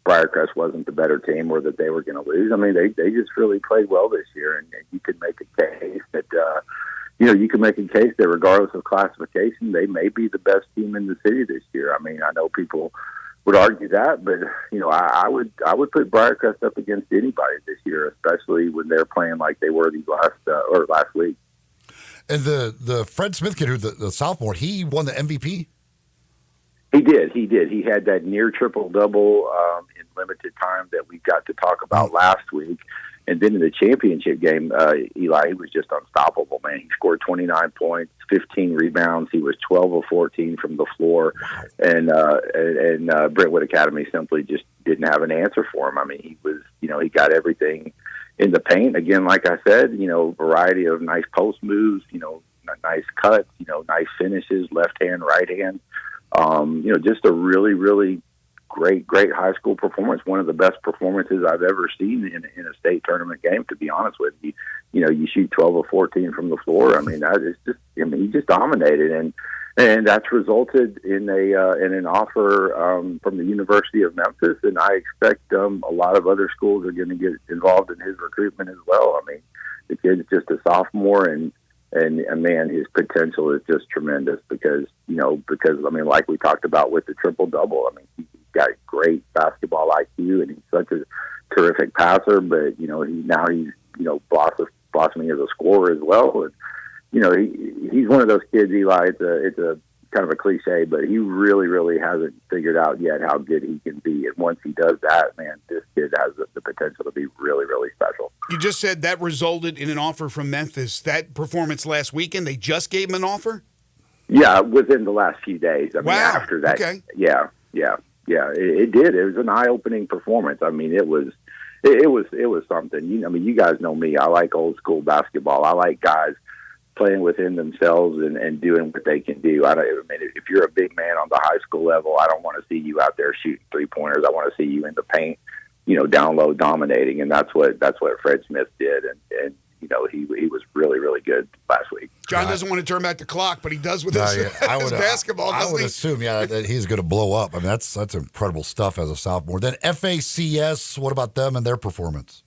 Briarcrest wasn't the better team or that they were going to lose. I mean, they just really played well this year, and you could make a case that regardless of classification, they may be the best team in the city this year. I mean, I know people would argue that, but I would put Briarcrest up against anybody this year, especially when they're playing like they were these last week. And the Fred Smith kid, who the sophomore, he won the MVP. He did. He had that near triple-double in limited time that we got to talk about last week. And then in the championship game, Eli, he was just unstoppable, man. He scored 29 points, 15 rebounds. He was 12 of 14 from the floor. And Brentwood Academy simply just didn't have an answer for him. I mean, he was, he got everything in the paint. Again, like I said, variety of nice post moves, nice cuts, nice finishes, left hand, right hand. Just a really, really great high school performance. One of the best performances I've ever seen in a state tournament game, to be honest with you. You shoot 12 of 14 from the floor. I mean, he just dominated, and that's resulted in an offer from the University of Memphis, and I expect a lot of other schools are going to get involved in his recruitment as well. I mean, the kid's just a sophomore, and man, his potential is just tremendous because I mean, like we talked about with the triple double. I mean, he's got great basketball IQ, and he's such a terrific passer. But he's blossoming as a scorer as well. And he's one of those kids, Eli. It's a kind of a cliche, but he really, really hasn't figured out yet how good he can be. And once he does that, man, this kid has the potential to be really, really special. You just said that resulted in an offer from Memphis. That performance last weekend, they just gave him an offer? Yeah, within the last few days. I mean, wow. After that. Okay. Yeah. It did. It was an eye-opening performance. I mean, it was something. You guys know me. I like old school basketball. I like guys playing within themselves and doing what they can do. I mean, if you're a big man on the high school level, I don't want to see you out there shooting 3-pointers. I want to see you in the paint, down low dominating, and that's what Fred Smith did, and he was really, really good last week. John doesn't want to turn back the clock, but he does with his basketball. I would assume, that he's going to blow up. I mean, that's incredible stuff as a sophomore. Then FACS, what about them and their performance?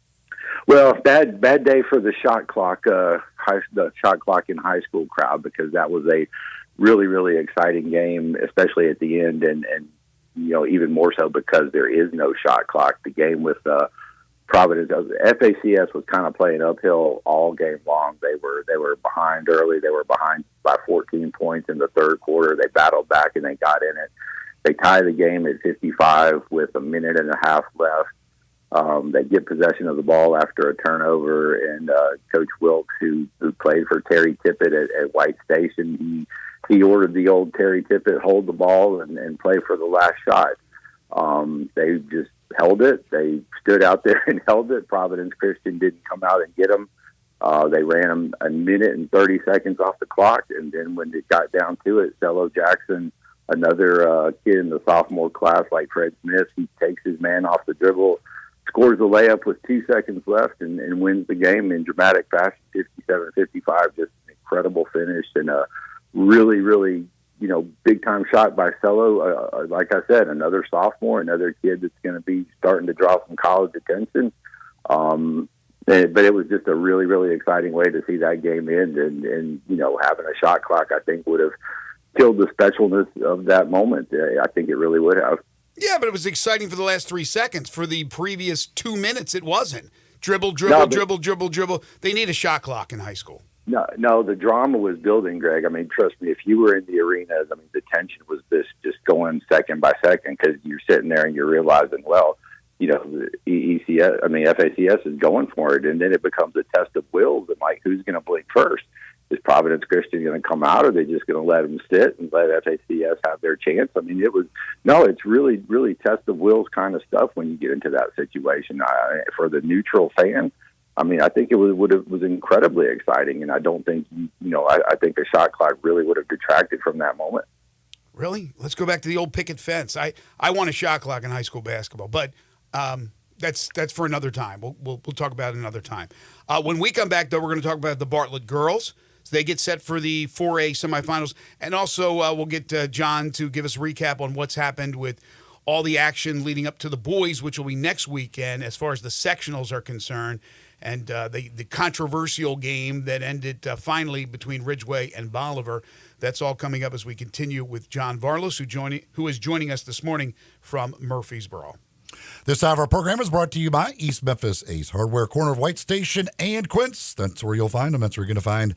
Well, bad day for the shot clock, the shot clock in high school crowd, because that was a really, really exciting game, especially at the end, and even more so because there is no shot clock. The game with Providence, FACS was kind of playing uphill all game long. They were behind early. They were behind by 14 points in the third quarter. They battled back and they got in it. They tie the game at 55 with a minute and a half left. They get possession of the ball after a turnover, and Coach Wilkes, who played for Terry Tippett at White Station, he ordered the old Terry Tippett hold the ball and play for the last shot. They just held it. They stood out there and held it. Providence Christian didn't come out and get them. They ran them a minute and 30 seconds off the clock, and then when it got down to it, Cello Jackson, another kid in the sophomore class like Fred Smith, he takes his man off the dribble, scores the layup with 2 seconds left, and wins the game in dramatic fashion, 57-55. Just an incredible finish and a really, really, big-time shot by Cello. Like I said, another sophomore, another kid that's going to be starting to draw some college attention. But it was just a really, really exciting way to see that game end. And having a shot clock, I think, would have killed the specialness of that moment. I think it really would have. Yeah, but it was exciting for the last 3 seconds. For the previous 2 minutes, it wasn't. Dribble. They need a shot clock in high school. No, the drama was building, Greg. I mean, trust me, if you were in the arenas, I mean, the tension was just going second by second, because you're sitting there and you're realizing, well, FACS is going for it, and then it becomes a test of wills, and like, who's going to blink first? Is Providence Christian going to come out, or are they just going to let them sit and let FACS have their chance? I mean, it's really, really test of wills kind of stuff when you get into that situation. For the neutral fan, I mean, I think it was incredibly exciting, and I don't think, I think a shot clock really would have detracted from that moment. Really? Let's go back to the old picket fence. I want a shot clock in high school basketball, but that's for another time. We'll talk about it another time. When we come back, though, we're going to talk about the Bartlett girls. So they get set for the 4A semifinals, and also we'll get John to give us a recap on what's happened with all the action leading up to the boys, which will be next weekend as far as the sectionals are concerned, and the controversial game that ended finally between Ridgeway and Bolivar. That's all coming up as we continue with John Varlos, who is joining us this morning from Murfreesboro. This hour of our program is brought to you by East Memphis Ace Hardware, corner of White Station and Quince. That's where you'll find them. That's where you're going to find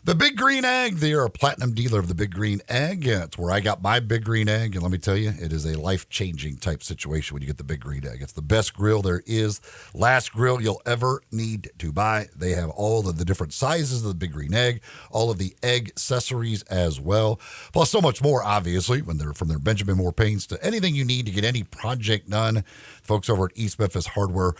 The Big Green Egg, they are a platinum dealer of the Big Green Egg. It's where I got my Big Green Egg, and let me tell you, it is a life-changing type situation when you get the Big Green Egg. It's the best grill there is, last grill you'll ever need to buy. They have all of the different sizes of the Big Green Egg, all of the egg accessories as well, plus so much more, obviously, when they're from their Benjamin Moore paints to anything you need to get any project done. Folks over at East Memphis Hardware,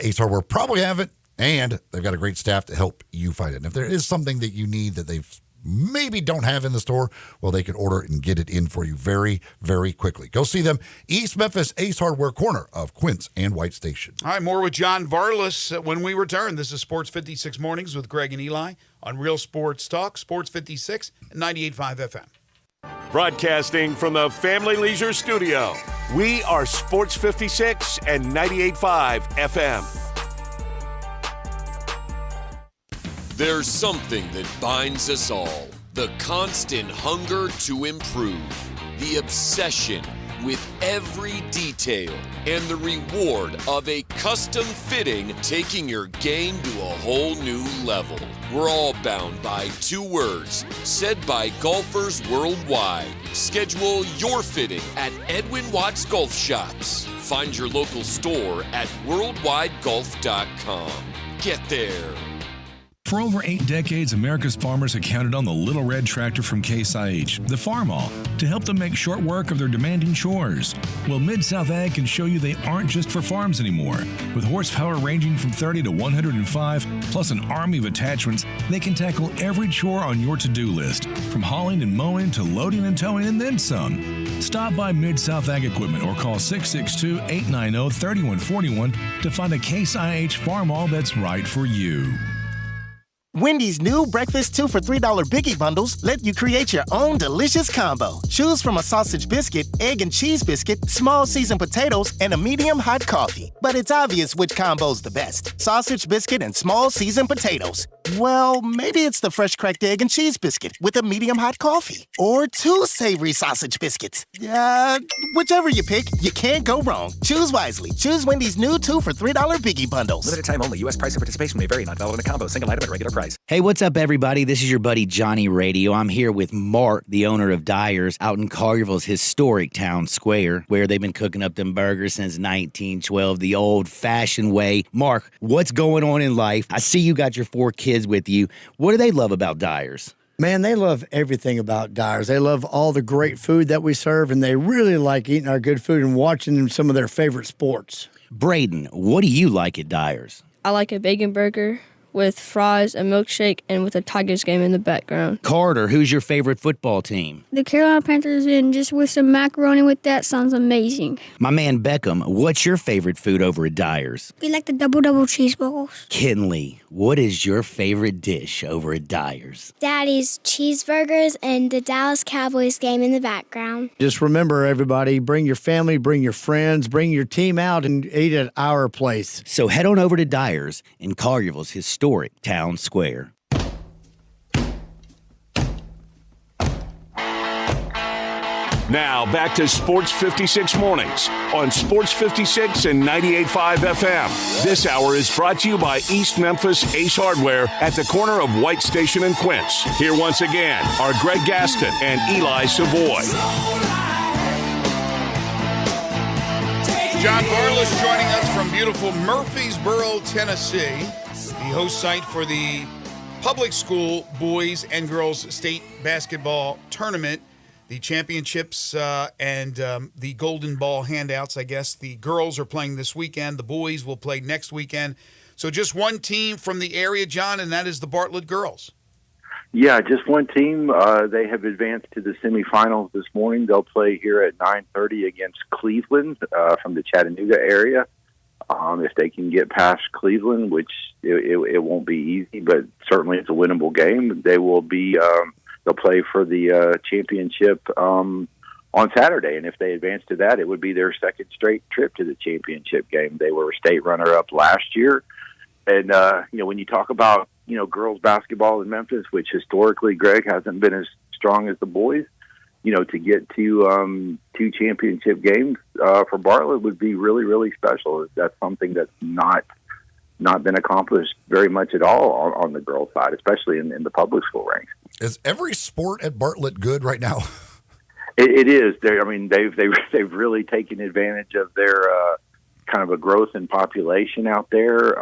Ace Hardware, probably have it. And they've got a great staff to help you find it. And if there is something that you need that they maybe don't have in the store, well, they can order it and get it in for you very, very quickly. Go see them, East Memphis Ace Hardware, corner of Quince and White Station. All right, more with John Varlas when we return. This is Sports 56 Mornings with Greg and Eli on Real Sports Talk, Sports 56 and 98.5 FM. Broadcasting from the Family Leisure Studio, we are Sports 56 and 98.5 FM. There's something that binds us all. The constant hunger to improve. The obsession with every detail. And the reward of a custom fitting taking your game to a whole new level. We're all bound by two words said by golfers worldwide. Schedule your fitting at Edwin Watts Golf Shops. Find your local store at worldwidegolf.com. Get there. For over 8 decades, America's farmers have counted on the Little Red Tractor from Case IH, the Farmall, to help them make short work of their demanding chores. Well, Mid-South Ag can show you they aren't just for farms anymore. With horsepower ranging from 30 to 105, plus an army of attachments, they can tackle every chore on your to-do list, from hauling and mowing to loading and towing and then some. Stop by Mid-South Ag Equipment or call 662-890-3141 to find a Case IH Farmall that's right for you. Wendy's new breakfast 2 for $3 Biggie Bundles let you create your own delicious combo. Choose from a sausage biscuit, egg and cheese biscuit, small seasoned potatoes, and a medium hot coffee. But it's obvious which combo's the best. Sausage biscuit and small seasoned potatoes. Well, maybe it's the fresh cracked egg and cheese biscuit with a medium hot coffee. Or 2 savory sausage biscuits. Whichever you pick, you can't go wrong. Choose wisely. Choose Wendy's new 2 for $3 Biggie Bundles. Limited time only. U.S. price and participation may vary. Not valid in a combo. Single item at regular price. Hey, what's up, everybody? This is your buddy Johnny Radio. I'm here with Mark, the owner of Dyer's, out in Collierville's historic town square, where they've been cooking up them burgers since 1912, the old-fashioned way. Mark, what's going on in life? I see you got your 4 kids with you. What do they love about Dyer's? Man, they love everything about Dyer's. They love all the great food that we serve, and they really like eating our good food and watching some of their favorite sports. Braden, what do you like at Dyer's? I like a bacon burger with fries, a milkshake, and with a Tigers game in the background. Carter, who's your favorite football team? The Carolina Panthers, and just with some macaroni with that sounds amazing. My man Beckham, what's your favorite food over at Dyer's? We like the double cheeseballs. Kinley, what is your favorite dish over at Dyer's? Daddy's cheeseburgers and the Dallas Cowboys game in the background. Just remember, everybody, bring your family, bring your friends, bring your team out and eat at our place. So head on over to Dyer's in Collierville's historic town square. Now back to Sports 56 Mornings on Sports 56 and 98.5 FM. This hour is brought to you by East Memphis Ace Hardware at the corner of White Station and Quince. Here once again are Greg Gaston and Eli Savoy. John Varlas joining us from beautiful Murfreesboro, Tennessee, the host site for the public school boys and girls state basketball tournament. The championships and the golden ball handouts, I guess. The girls are playing this weekend. The boys will play next weekend. So just one team from the area, John, and that is the Bartlett girls. Yeah, just one team. They have advanced to the semifinals this morning. They'll play here at 9:30 against Cleveland from the Chattanooga area. If they can get past Cleveland, which it won't be easy, but certainly it's a winnable game, they will be... They'll play for the championship on Saturday, and if they advance to that, it would be their second straight trip to the championship game. They were a state runner-up last year, and when you talk about girls basketball in Memphis, which historically, Greg, hasn't been as strong as the boys, to get to 2 championship games for Bartlett would be really, really special. That's something that's not not been accomplished very much at all on the girls' side, especially in the public school ranks. Is every sport at Bartlett good right now? It is. They've really taken advantage of their kind of a growth in population out there.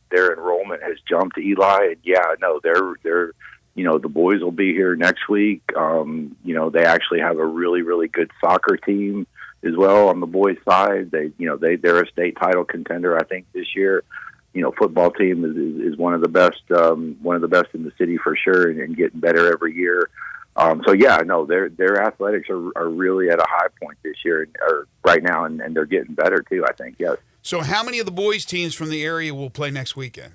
Their enrollment has jumped, Eli. And they're the boys will be here next week. They actually have a really, really good soccer team as well on the boys' side. They're a state title contender, I think, this year. Football team is one of the best in the city for sure, and getting better every year. Their athletics are really at a high point this year, or right now, and they're getting better too, I think. Yes. So, how many of the boys' teams from the area will play next weekend?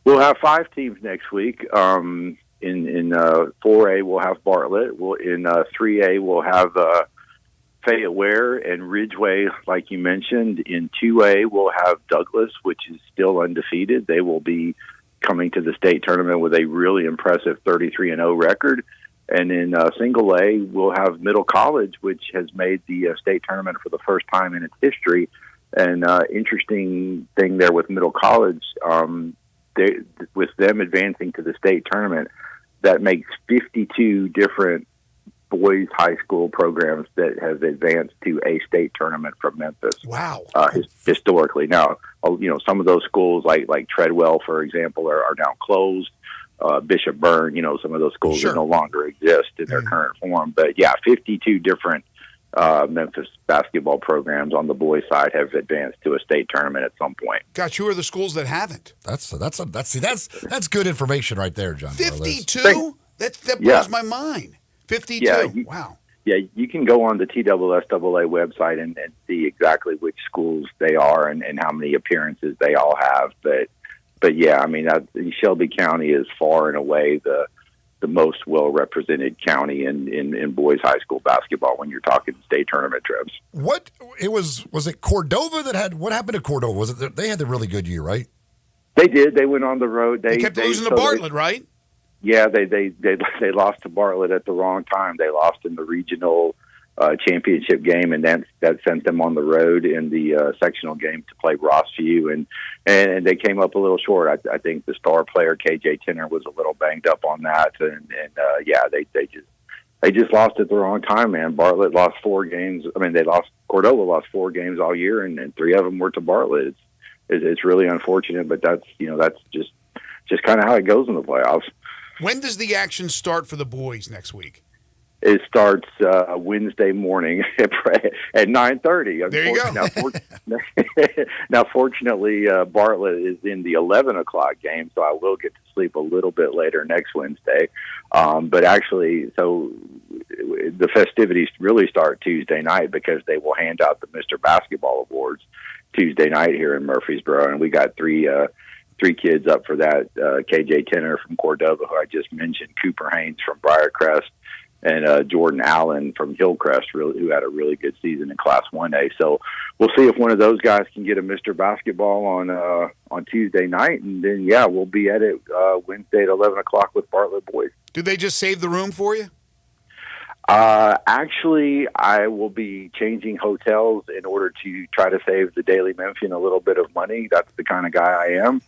We'll have 5 teams next week. In 4A, we'll have Bartlett. In 3A, we'll have Fayette Ware and Ridgeway, like you mentioned. In 2A, we'll have Douglas, which is still undefeated. They will be coming to the state tournament with a really impressive 33-0 record. And in single A, we'll have Middle College, which has made the state tournament for the first time in its history. And interesting thing there with Middle College, with them advancing to the state tournament, that makes 52 different boys high school programs that have advanced to a state tournament from Memphis. Wow! Historically, now some of those schools like Treadwell, for example, are now closed. Bishop Byrne, some of those schools that no longer exist in their current form. But 52 different Memphis basketball programs on the boys' side have advanced to a state tournament at some point. Gosh, who are the schools that haven't? That's good information right there, John. 52? That blows my mind. 52. Wow. Yeah, you can go on the TSSAA website and see exactly which schools they are and how many appearances they all have. But Shelby County is far and away the most well-represented county in boys high school basketball when you're talking state tournament trips. Was it Cordova that had, what happened to Cordova? Was it, they had a really good year, right? They did. They went on the road. They kept losing to Bartlett, right? Yeah, they lost to Bartlett at the wrong time. They lost in the regional championship game, and that sent them on the road in the sectional game to play Rossview, and they came up a little short. I think the star player KJ Tenner was a little banged up on that, and they just lost at the wrong time, man. Bartlett lost 4 games. Cordova lost 4 games all year, and 3 of them were to Bartlett. It's really unfortunate, but that's just kind of how it goes in the playoffs. When does the action start for the boys next week? It starts Wednesday morning at 9:30. There you go. Now, fortunately, Bartlett is in the 11 o'clock game, so I will get to sleep a little bit later next Wednesday. But actually, so the festivities really start Tuesday night because they will hand out the Mr. Basketball Awards Tuesday night here in Murfreesboro, and we got three kids up for that. KJ Tenner from Cordova, who I just mentioned, Cooper Haynes from Briarcrest, and Jordan Allen from Hillcrest, who had a really good season in Class 1A. So we'll see if one of those guys can get a Mr. Basketball on Tuesday night, and then we'll be at it Wednesday at 11 o'clock with Bartlett boys. Did they just save the room for you? Actually, I will be changing hotels in order to try to save the Daily Memphian a little bit of money. That's the kind of guy I am.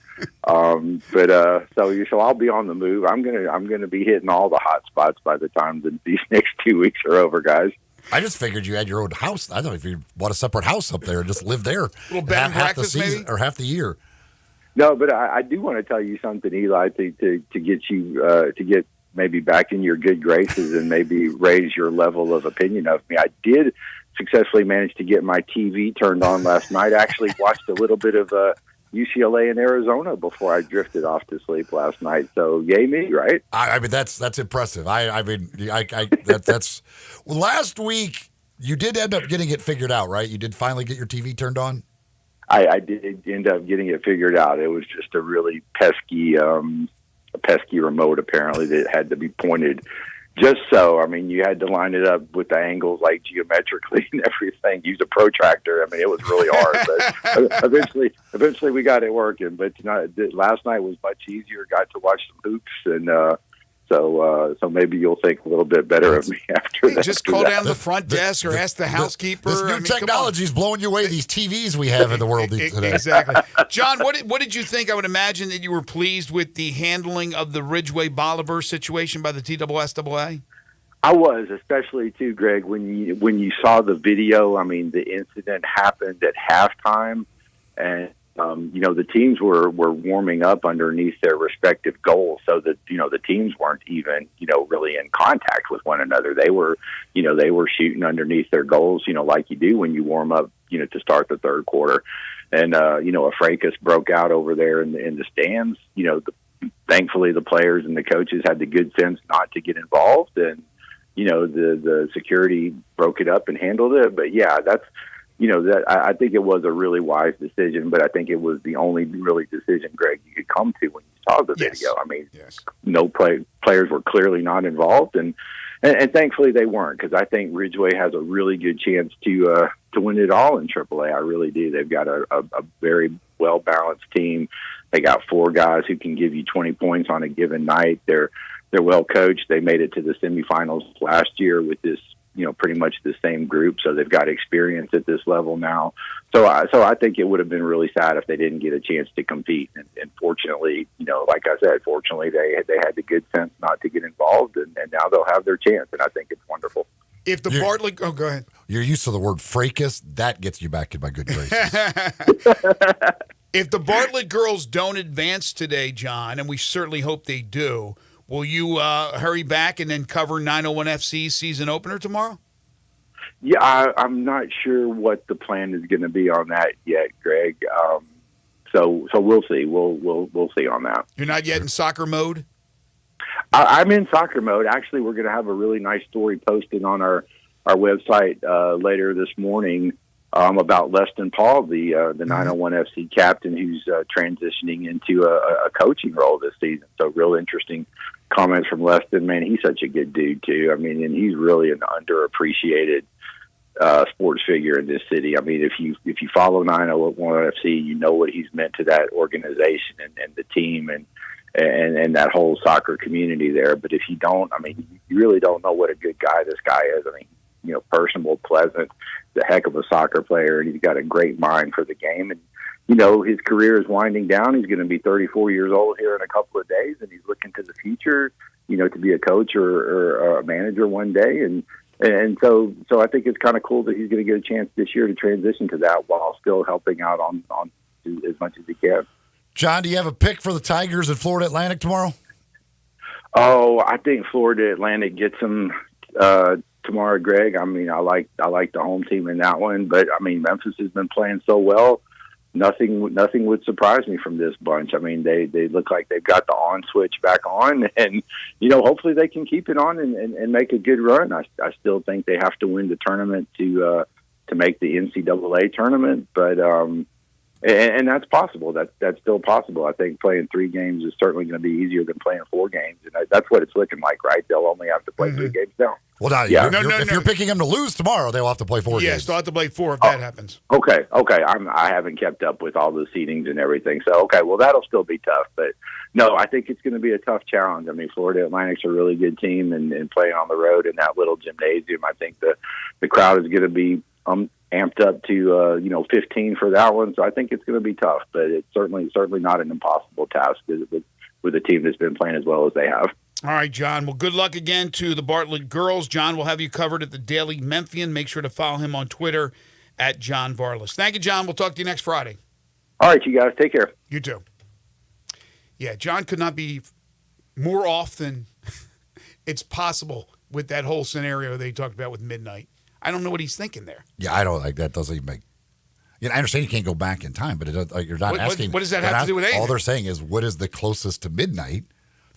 So I'll be on the move. I'm gonna be hitting all the hot spots by the time these next 2 weeks are over, guys. I just figured you had your own house. I don't know if you bought a separate house up there and just live there. A little bed and breakfast, the season, maybe? or half the year. No, but I do want to tell you something, Eli, to get you to get maybe back in your good graces and maybe raise your level of opinion of me. I did successfully manage to get my TV turned on last night. I actually watched a little bit of UCLA and Arizona before I drifted off to sleep last night. So yay me, right? I mean, that's impressive. That's well, last week you did end up getting it figured out, right? You did finally get your TV turned on? I did end up getting it figured out. It was just a really pesky remote, apparently, that had to be pointed just so. I mean, you had to line it up with the angles, like geometrically and everything. Use a protractor. I mean, it was really hard, but eventually we got it working. But last night was much easier. Got to watch some hoops, and So maybe you'll think a little bit better of me after that. Just call down the front desk or ask the housekeeper. This new technology is blowing you away. These TVs we have in the world today. Exactly. John, what did you think? I would imagine that you were pleased with the handling of the Ridgeway Bolivar situation by the TSSAA. I was, especially too, Greg, when you saw the video. I mean, the incident happened at halftime, and the teams were warming up underneath their respective goals, so that the teams weren't even really in contact with one another. They were shooting underneath their goals, like you do when you warm up, to start the third quarter, and a fracas broke out over there in the stands. Thankfully, the players and the coaches had the good sense not to get involved, and the security broke it up and handled it. But yeah, that's. I think it was a really wise decision, but I think it was the only really decision, Greg, you could come to when you saw the video. I mean, no players were clearly not involved, and thankfully they weren't, because I think Ridgeway has a really good chance to win it all in AAA. I really do. They've got a very well-balanced team. They got 4 guys who can give you 20 points on a given night. They're well coached. They made it to the semifinals last year with this, pretty much the same group. So they've got experience at this level now. So I think it would have been really sad if they didn't get a chance to compete. And fortunately, like I said, they had the good sense not to get involved, and now they'll have their chance. And I think it's wonderful. If the Bartlett, go ahead. You're used to the word fracas. That gets you back in my good graces. If the Bartlett girls don't advance today, John, and we certainly hope they do, will you hurry back and then cover 901 FC's season opener tomorrow? Yeah, I'm not sure what the plan is going to be on that yet, Greg. So we'll see. We'll see on that. You're not yet in soccer mode? I'm in soccer mode. Actually, we're going to have a really nice story posted on our website later this morning about Leston Paul, the 901 FC captain, who's transitioning into a coaching role this season. So real interesting comments from Leston. Man, he's such a good dude too. I mean, and he's really an underappreciated sports figure in this city. I mean, if you follow 901 FC, you know what he's meant to that organization and the team and that whole soccer community there. But if you don't, I mean, you really don't know what a good guy this guy is. I mean, personable, pleasant, the heck of a soccer player, and he's got a great mind for the game. And, his career is winding down. He's going to be 34 years old here in a couple of days, and he's looking to the future, to be a coach or a manager one day. And so I think it's kind of cool that he's going to get a chance this year to transition to that while still helping out on as much as he can. John, do you have a pick for the Tigers at Florida Atlantic tomorrow? Oh, I think Florida Atlantic gets them tomorrow, Greg. I mean, I like the home team in that one, but I mean, Memphis has been playing so well. Nothing would surprise me from this bunch. I mean, they look like they've got the on switch back on, and hopefully they can keep it on and make a good run. I still think they have to win the tournament to make the NCAA tournament, but and that's possible. That's still possible. I think playing 3 games is certainly going to be easier than playing 4 games, and that's what it's looking like, right? They'll only have to play 3 games now. Well, if you're picking them to lose tomorrow, they'll have to play 4 games. Yes, they'll have to play 4 if that happens. Okay. I haven't kept up with all the seedings and everything, so okay. Well, that'll still be tough, but no, I think it's going to be a tough challenge. I mean, Florida Atlantic's a really good team, and playing on the road in that little gymnasium, I think the crowd is going to be amped up to 15 for that one. So I think it's going to be tough, but it's certainly not an impossible task with a team that's been playing as well as they have. All right, John. Well, good luck again to the Bartlett girls. John will have you covered at the Daily Memphian. Make sure to follow him on Twitter at John Varlas. Thank you, John. We'll talk to you next Friday. All right, you guys. Take care. You too. Yeah, John could not be more off than it's possible with that whole scenario they talked about with Midnight. I don't know what he's thinking there. Yeah, I don't like that. Doesn't even make. I understand you can't go back in time, but you're not asking. What does that have to do with anything? All they're saying is, what is the closest to midnight?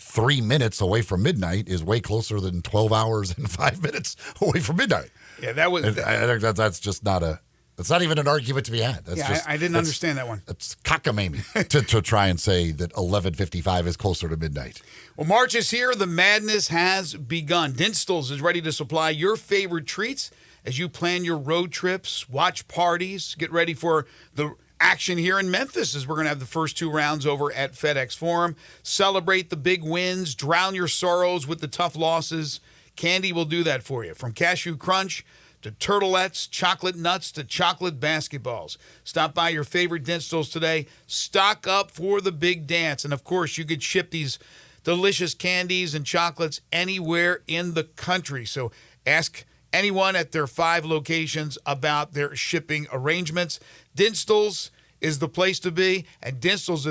3 minutes away from midnight is way closer than 12 hours and 5 minutes away from midnight. Yeah, that was. I think that's just not a. It's not even an argument to be had. That's I didn't understand that one. It's cockamamie to try and say that 11:55 is closer to midnight. Well, March is here. The madness has begun. Dinstall's is ready to supply your favorite treats as you plan your road trips, watch parties, get ready for the action here in Memphis as we're going to have the first 2 rounds over at FedEx Forum. Celebrate the big wins, drown your sorrows with the tough losses. Candy will do that for you. From Cashew Crunch to Turtlettes, chocolate nuts to chocolate basketballs. Stop by your favorite Dinstall's today. Stock up for the big dance. And, of course, you could ship these delicious candies and chocolates anywhere in the country. So ask anyone at their 5 locations about their shipping arrangements. Dinstall's is the place to be, and Dinstall's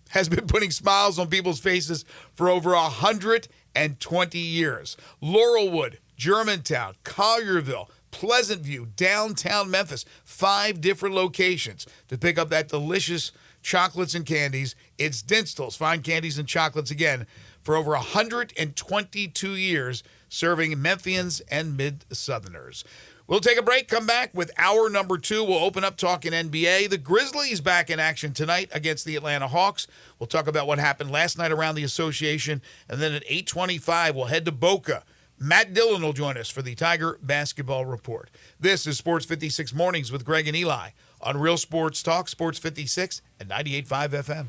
has been putting smiles on people's faces for over 120 years. Laurelwood, Germantown, Collierville, Pleasant View, downtown Memphis, 5 different locations to pick up that delicious chocolates and candies. It's Dinstall's Fine Candies and Chocolates again for over 122 years, serving Memphians and Mid-Southerners. We'll take a break, come back with hour number 2. We'll open up talking NBA. The Grizzlies back in action tonight against the Atlanta Hawks. We'll talk about what happened last night around the association. And then at 8:25, we'll head to Boca. Matt Dillon will join us for the Tiger Basketball Report. This is Sports 56 Mornings with Greg and Eli on Real Sports Talk, Sports 56 and 98.5 FM.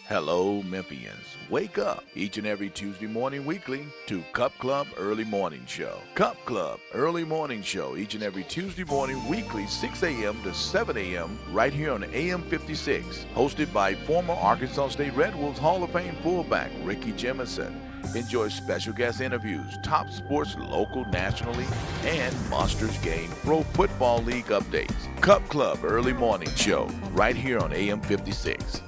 Hello, Memphians. Wake up each and every Tuesday morning weekly to Cup Club Early Morning Show. Cup Club Early Morning Show each and every Tuesday morning weekly, 6 a.m. to 7 a.m. right here on AM 56. Hosted by former Arkansas State Red Wolves Hall of Fame fullback Ricky Jemison. Enjoy special guest interviews, top sports local, nationally, and Monsters Game Pro Football League updates. Cup Club Early Morning Show right here on AM 56.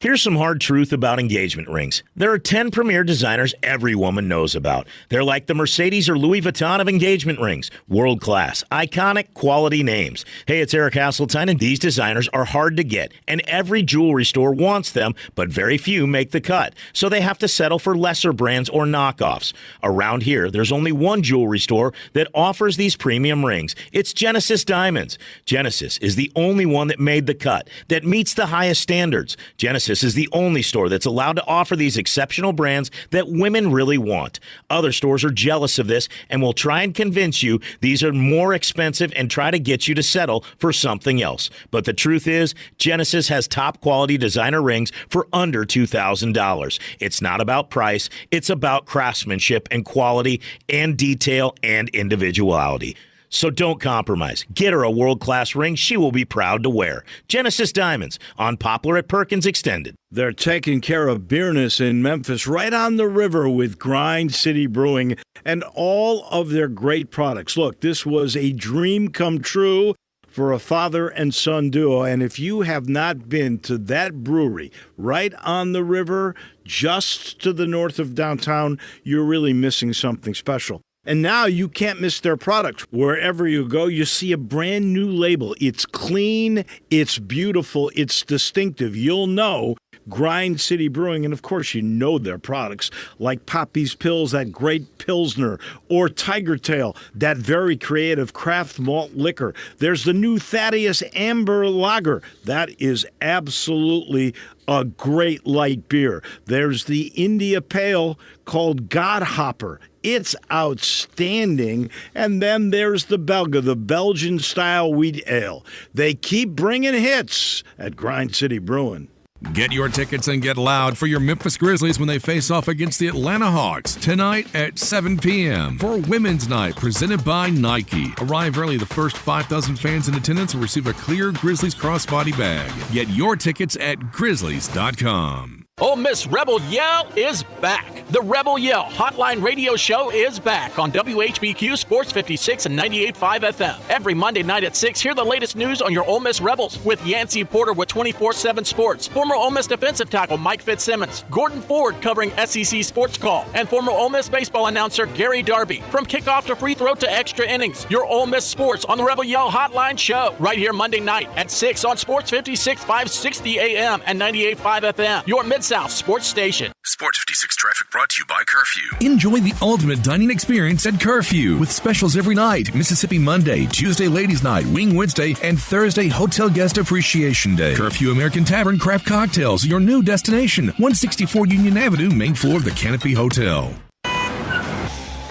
Here's some hard truth about engagement rings. There are 10 premier designers every woman knows about. They're like the Mercedes or Louis Vuitton of engagement rings. World-class, iconic, quality names. Hey, it's Eric Hasseltine, and these designers are hard to get. And every jewelry store wants them, but very few make the cut. So they have to settle for lesser brands or knockoffs. Around here, there's only one jewelry store that offers these premium rings. It's Genesis Diamonds. Genesis is the only one that made the cut, that meets the highest standards. Genesis is the only store that's allowed to offer these exceptional brands that women really want. Other stores are jealous of this and will try and convince you these are more expensive and try to get you to settle for something else. But the truth is, Genesis has top quality designer rings for under $2,000. It's not about price, it's about craftsmanship and quality and detail and individuality. So don't compromise. Get her a world-class ring she will be proud to wear. Genesis Diamonds on Poplar at Perkins Extended. They're taking care of beerness in Memphis right on the river with Grind City Brewing and all of their great products. Look, this was a dream come true for a father and son duo. And if you have not been to that brewery right on the river, just to the north of downtown, you're really missing something special. And now you can't miss their products. Wherever you go, you see a brand new label. It's clean, it's beautiful, it's distinctive. You'll know Grind City Brewing, and of course you know their products like Poppy's Pills, that great Pilsner, or Tiger Tail, that very creative craft malt liquor. There's the new Thaddeus Amber Lager. That is absolutely a great light beer. There's the India Pale called Godhopper. It's outstanding. And then there's the Belga, the Belgian-style wheat ale. They keep bringing hits at Grind City Brewing. Get your tickets and get loud for your Memphis Grizzlies when they face off against the Atlanta Hawks tonight at 7 p.m. for Women's Night presented by Nike. Arrive early. The first 5,000 fans in attendance will receive a clear Grizzlies crossbody bag. Get your tickets at Grizzlies.com. Ole Miss Rebel Yell is back. The Rebel Yell Hotline Radio Show is back on WHBQ Sports 56 and 98.5 FM. Every Monday night at 6, hear the latest news on your Ole Miss Rebels with Yancey Porter with 24/7 Sports, former Ole Miss defensive tackle Mike Fitzsimmons, Gordon Ford covering SEC Sports Call, and former Ole Miss baseball announcer Gary Darby. From kickoff to free throw to extra innings, your Ole Miss Sports on the Rebel Yell Hotline Show right here Monday night at 6 on Sports 56 560 AM and 98.5 FM. Your mid Mid-South Sports Station. Sports 56 traffic brought to you by Curfew. Enjoy the ultimate dining experience at Curfew with specials every night. Mississippi Monday, Tuesday Ladies Night, Wing Wednesday, and Thursday Hotel Guest Appreciation Day. Curfew American Tavern Craft Cocktails, your new destination. 164 Union Avenue, main floor of the Canopy Hotel.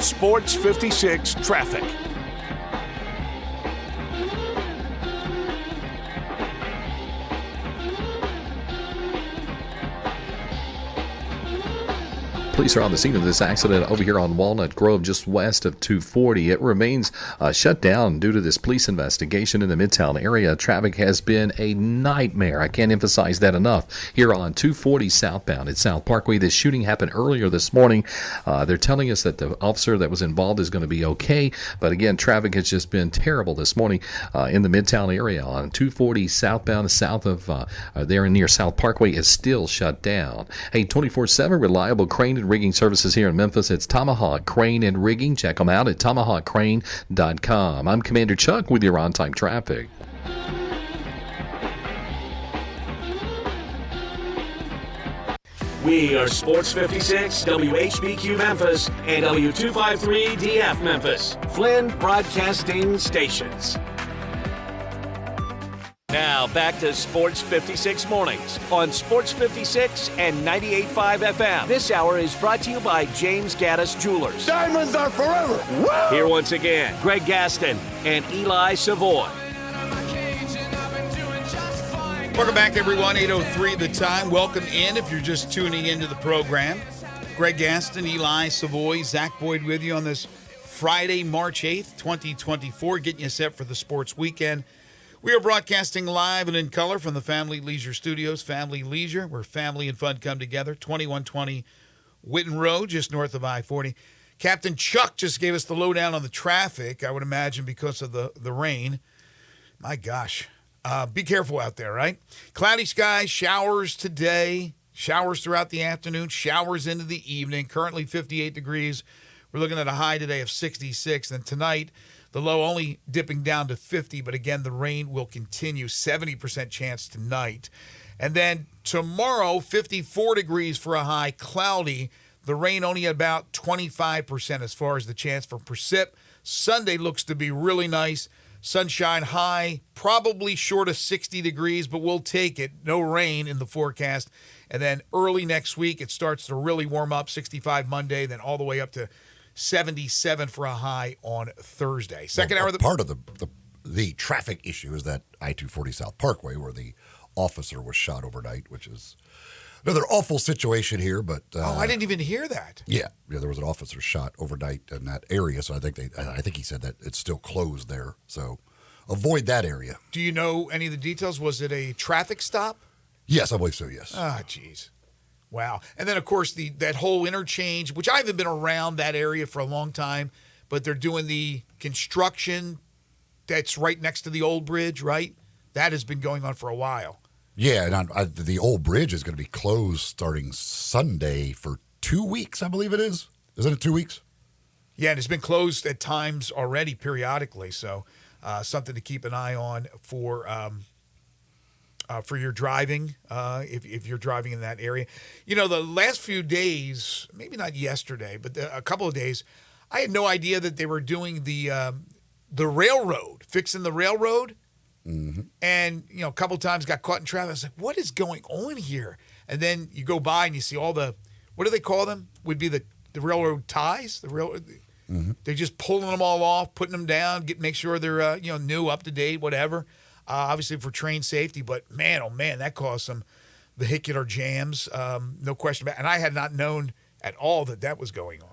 Sports 56 traffic. Police are on the scene of this accident over here on Walnut Grove, just west of 240. It remains shut down due to this police investigation in the Midtown area. Traffic has been a nightmare. I can't emphasize that enough. Here on 240 southbound at South Parkway, this shooting happened earlier this morning. They're telling us that the officer that was involved is going to be okay. But again, traffic has just been terrible this morning in the Midtown area on 240 southbound, south of there near South Parkway is still shut down. Hey, 24/7 reliable crane and rigging services here in Memphis. It's Tomahawk Crane and Rigging. Check them out at tomahawkcrane.com. I'm Commander Chuck with your on-time traffic. We are Sports 56, WHBQ Memphis, and W253DF Memphis, Flynn Broadcasting Stations. Now back to Sports 56 mornings on Sports 56 and 98.5 FM. This hour is brought to you by James Gaddis Jewelers. Diamonds are forever. Woo! Here once again, Greg Gaston and Eli Savoy. Welcome back, everyone. 8:03 the time. Welcome in if you're just tuning into the program. Greg Gaston, Eli Savoy, Zach Boyd with you on this Friday, March 8th, 2024, getting you set for the sports weekend. We are broadcasting live and in color from the Family Leisure Studios. Family Leisure, where family and fun come together. 2120 Whitten Road, just north of I-40. Captain Chuck just gave us the lowdown on the traffic, I would imagine because of the rain. My gosh. Be careful out there, right? Cloudy skies, showers today, showers throughout the afternoon, showers into the evening. Currently 58 degrees. We're looking at a high today of 66. And tonight, the low only dipping down to 50, but again, the rain will continue. 70% chance tonight. And then tomorrow, 54 degrees for a high, cloudy. The rain only about 25% as far as the chance for precip. Sunday looks to be really nice. Sunshine high, probably short of 60 degrees, but we'll take it. No rain in the forecast. And then early next week, it starts to really warm up. 65 Monday, then all the way up to 77 for a high on Thursday. Second hour of the part of the traffic issue is that I-240 South Parkway, where the officer was shot overnight, which is another awful situation here. But I didn't even hear that. Yeah, there was an officer shot overnight in that area, so I think he said that it's still closed there. So avoid that area. Do you know any of the details? Was it a traffic stop? Yes, I believe so. Yes. Ah, jeez. Wow. And then, of course, that whole interchange, which I haven't been around that area for a long time, but they're doing the construction that's right next to the old bridge, right? That has been going on for a while. Yeah, and the old bridge is going to be closed starting Sunday for 2 weeks, I believe it is. Isn't it 2 weeks? Yeah, and it's been closed at times already periodically, so something to keep an eye on for your driving, if you're driving in that area. You know, the last few days, maybe not yesterday, but a couple of days, I had no idea that they were doing the railroad, fixing the railroad. Mm-hmm. And, a couple of times got caught in traffic. I was like, what is going on here? And then you go by and you see all the, what do they call them? Would be the railroad ties? Mm-hmm. They're just pulling them all off, putting them down, make sure they're, new, up to date, whatever. Obviously for train safety, but man, oh man, that caused some vehicular jams, no question about it. And I had not known at all that was going on.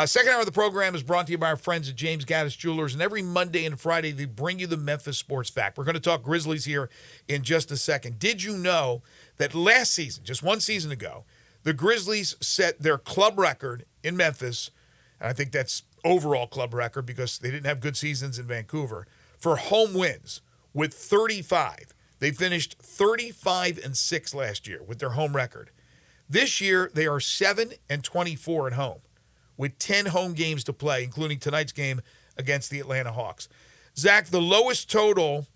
Second hour of the program is brought to you by our friends at James Gaddis Jewelers, and every Monday and Friday they bring you the Memphis Sports Fact. We're going to talk Grizzlies here in just a second. Did you know that last season, just one season ago, the Grizzlies set their club record in Memphis, and I think that's overall club record because they didn't have good seasons in Vancouver, for home wins with 35. They finished 35-6 last year with their home record. This year, they are 7-24 at home with 10 home games to play, including tonight's game against the Atlanta Hawks. Zach, the lowest total,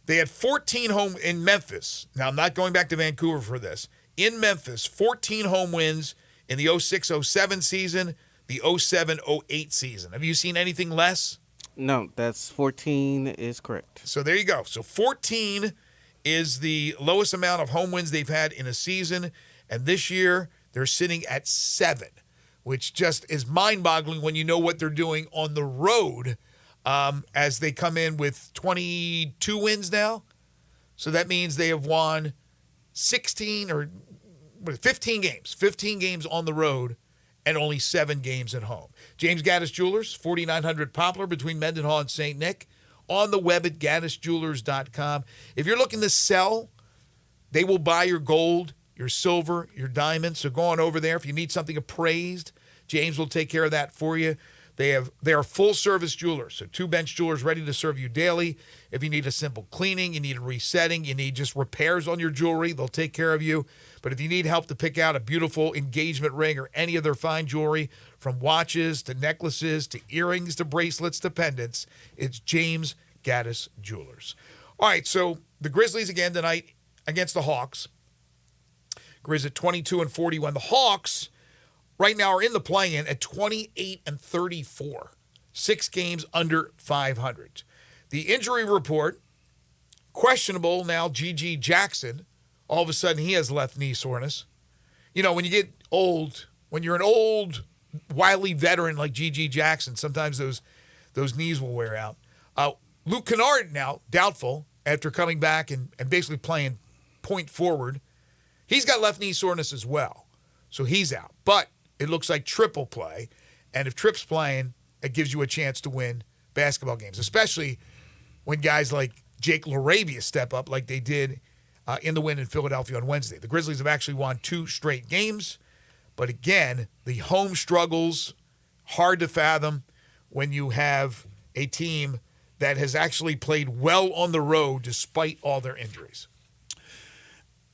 they had 14 home in Memphis. Now, I'm not going back to Vancouver for this. in Memphis, 14 home wins in the 06-07 season, the 07-08 season. Have you seen anything less? No, that's 14 is correct. So there you go. So 14 is the lowest amount of home wins they've had in a season, and this year they're sitting at 7, which just is mind-boggling when you know what they're doing on the road as they come in with 22 wins now. So that means they have won 15 games on the road and only 7 games at home. James Gaddis Jewelers, 4900 Poplar between Mendenhall and St. Nick. On the web at gaddisjewelers.com. If you're looking to sell, they will buy your gold, your silver, your diamonds. So go on over there. If you need something appraised, James will take care of that for you. They are full-service jewelers, so 2-bench jewelers ready to serve you daily. If you need a simple cleaning, you need a resetting, you need just repairs on your jewelry, they'll take care of you. But if you need help to pick out a beautiful engagement ring or any of their fine jewelry, from watches to necklaces to earrings to bracelets to pendants, it's James Gaddis Jewelers. All right, so the Grizzlies again tonight against the Hawks. Grizz at 22-41. The Hawks right now are in the play-in at 28-34, 6 games under 500. The injury report, questionable now, G.G. Jackson. All of a sudden, he has left knee soreness. You know, when you get old, when you're an old, wily veteran like G.G. Jackson, sometimes those knees will wear out. Luke Kennard now, doubtful, after coming back and basically playing point forward. He's got left knee soreness as well, so he's out. But it looks like Tripp will play, and if Tripp's playing, it gives you a chance to win basketball games, especially when guys like Jake LaRavia step up like they did in the win in Philadelphia on Wednesday. The Grizzlies have actually won 2 straight games, but again, the home struggles, hard to fathom when you have a team that has actually played well on the road despite all their injuries.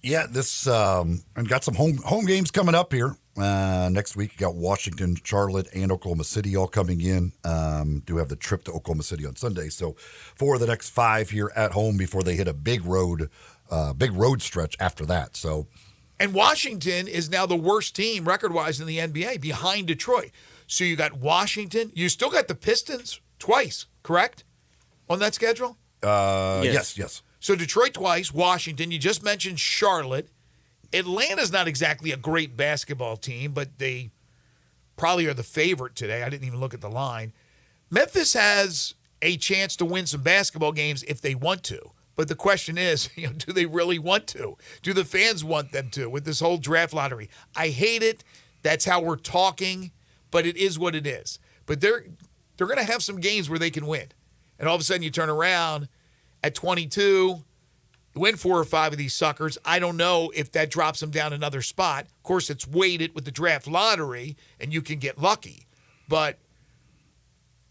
Yeah, this and got some home games coming up here. Next week, you got Washington, Charlotte, and Oklahoma City all coming in. Do have the trip to Oklahoma City on Sunday. So for the next 5 here at home before they hit a big road stretch after that. So, and Washington is now the worst team record-wise in the NBA behind Detroit. So you got Washington. You still got the Pistons twice, correct, on that schedule? Yes. So Detroit twice, Washington. You just mentioned Charlotte. Atlanta's not exactly a great basketball team, but they probably are the favorite today. I didn't even look at the line. Memphis has a chance to win some basketball games if they want to. But the question is, do they really want to? Do the fans want them to with this whole draft lottery? I hate it. That's how we're talking, but it is what it is. But they're going to have some games where they can win. And all of a sudden you turn around at 22, win 4 or 5 of these suckers. I don't know if that drops them down another spot. Of course, it's weighted with the draft lottery, and you can get lucky. But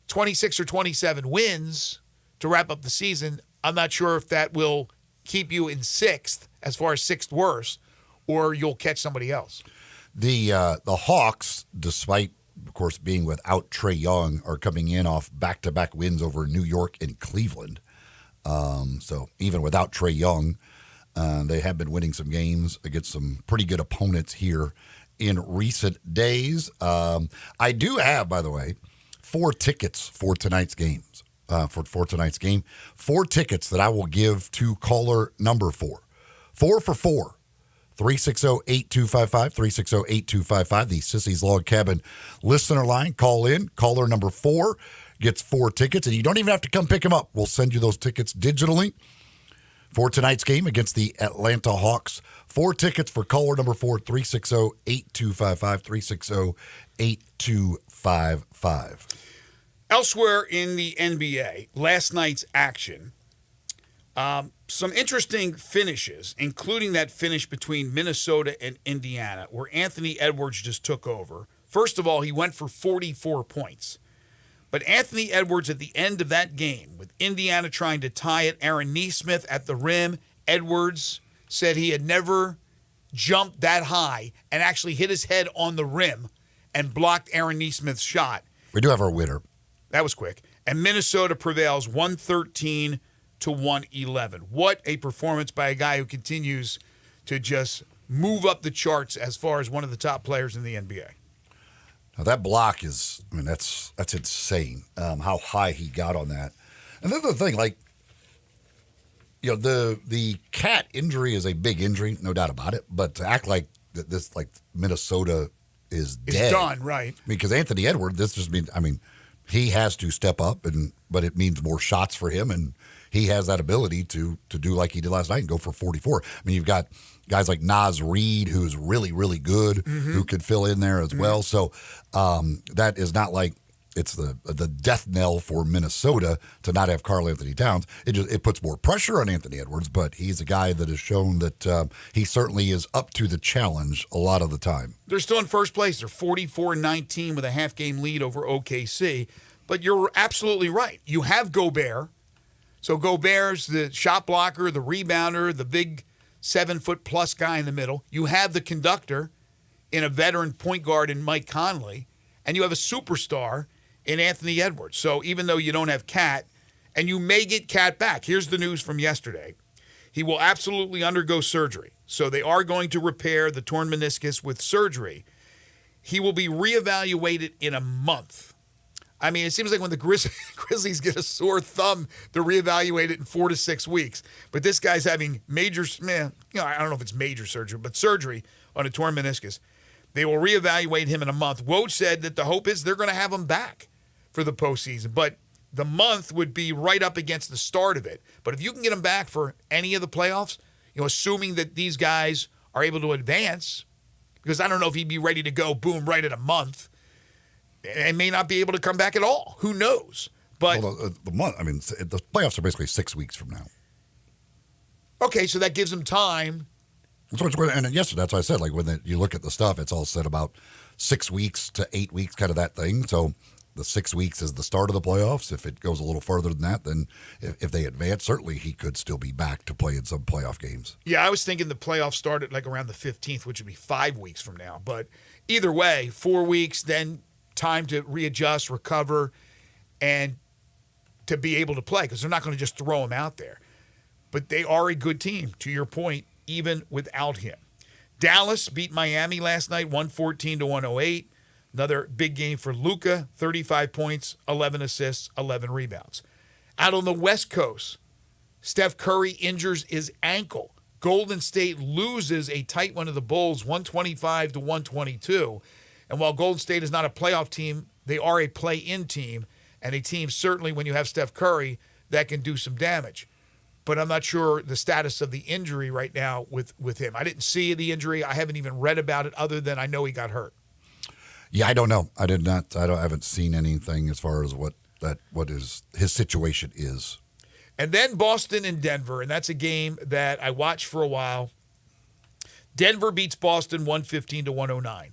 26 or 27 wins to wrap up the season, I'm not sure if that will keep you in 6th, as far as 6th worst, or you'll catch somebody else. The Hawks, despite, of course, being without Trae Young, are coming in off back-to-back wins over New York and Cleveland. So even without Trae Young, they have been winning some games against some pretty good opponents here in recent days. I do have, by the way, 4 tickets for tonight's games. For tonight's game, 4 tickets that I will give to caller number 4. 4 for 4. 360-8255, 360-8255, the Sissy's Log Cabin listener line. Call in. Caller number 4 gets 4 tickets, and you don't even have to come pick them up. We'll send you those tickets digitally for tonight's game against the Atlanta Hawks. 4 tickets for caller number 4, 360-8255, 360-8255. Elsewhere in the NBA, last night's action, some interesting finishes, including that finish between Minnesota and Indiana, where Anthony Edwards just took over. First of all, he went for 44 points. But Anthony Edwards at the end of that game, with Indiana trying to tie it, Aaron Nesmith at the rim, Edwards said he had never jumped that high and actually hit his head on the rim and blocked Aaron Nesmith's shot. We do have our winner. That was quick. And Minnesota prevails 113-111. What a performance by a guy who continues to just move up the charts as far as one of the top players in the NBA. Now that block is, I mean, that's insane. How high he got on that. And then the thing, like, you know, the cat injury is a big injury, no doubt about it. But to act like this, like Minnesota is dead, It's done, right? Because Anthony Edwards, this just means, I mean, he has to step up, but it means more shots for him, and he has that ability to do like he did last night and go for 44. I mean, you've got guys like Naz Reid, who's really, really good, who could fill in there as well. So that is not like it's the death knell for Minnesota to not have Karl Anthony Towns. It puts more pressure on Anthony Edwards, but he's a guy that has shown that he certainly is up to the challenge a lot of the time. They're still in first place. They're 44-19 with a half-game lead over OKC. But you're absolutely right. You have Gobert. So Gobert's the shot blocker, the rebounder, the big 7-foot-plus guy in the middle. You have the conductor in a veteran point guard in Mike Conley. And you have a superstar in Anthony Edwards. So even though you don't have Cat, and you may get Cat back, here's the news from yesterday. He will absolutely undergo surgery. So they are going to repair the torn meniscus with surgery. He will be reevaluated in a month. I mean, it seems like when the Grizzlies get a sore thumb, they're reevaluated in 4 to 6 weeks. But this guy's having major, I don't know if it's major surgery, but surgery on a torn meniscus. They will reevaluate him in a month. Woj said that the hope is they're going to have him back for the postseason. But the month would be right up against the start of it. But if you can get him back for any of the playoffs, assuming that these guys are able to advance, because I don't know if he'd be ready to go, boom, right at a month, and may not be able to come back at all. Who knows? But the month, I mean, the playoffs are basically 6 weeks from now. Okay, so that gives them time. And yesterday, that's what I said. Like when you look at the stuff, it's all said about 6 weeks to 8 weeks, kind of that thing. So the 6 weeks is the start of the playoffs. If it goes a little further than that, then if they advance, certainly he could still be back to play in some playoff games. Yeah, I was thinking the playoffs started like around the 15th, which would be 5 weeks from now. But either way, 4 weeks, then time to readjust, recover, and to be able to play, because they're not going to just throw him out there. But they are a good team, to your point, even without him. Dallas beat Miami last night, 114-108. Another big game for Luka, 35 points, 11 assists, 11 rebounds. Out on the West Coast, Steph Curry injures his ankle. Golden State loses a tight one to the Bulls, 125-122. And while Golden State is not a playoff team, they are a play-in team, and a team certainly when you have Steph Curry that can do some damage. But I'm not sure the status of the injury right now with him. I didn't see the injury. I haven't even read about it other than I know he got hurt. Yeah, I don't know. I haven't seen anything as far as what his situation is. And then Boston and Denver, and that's a game that I watched for a while. Denver beats Boston 115-109.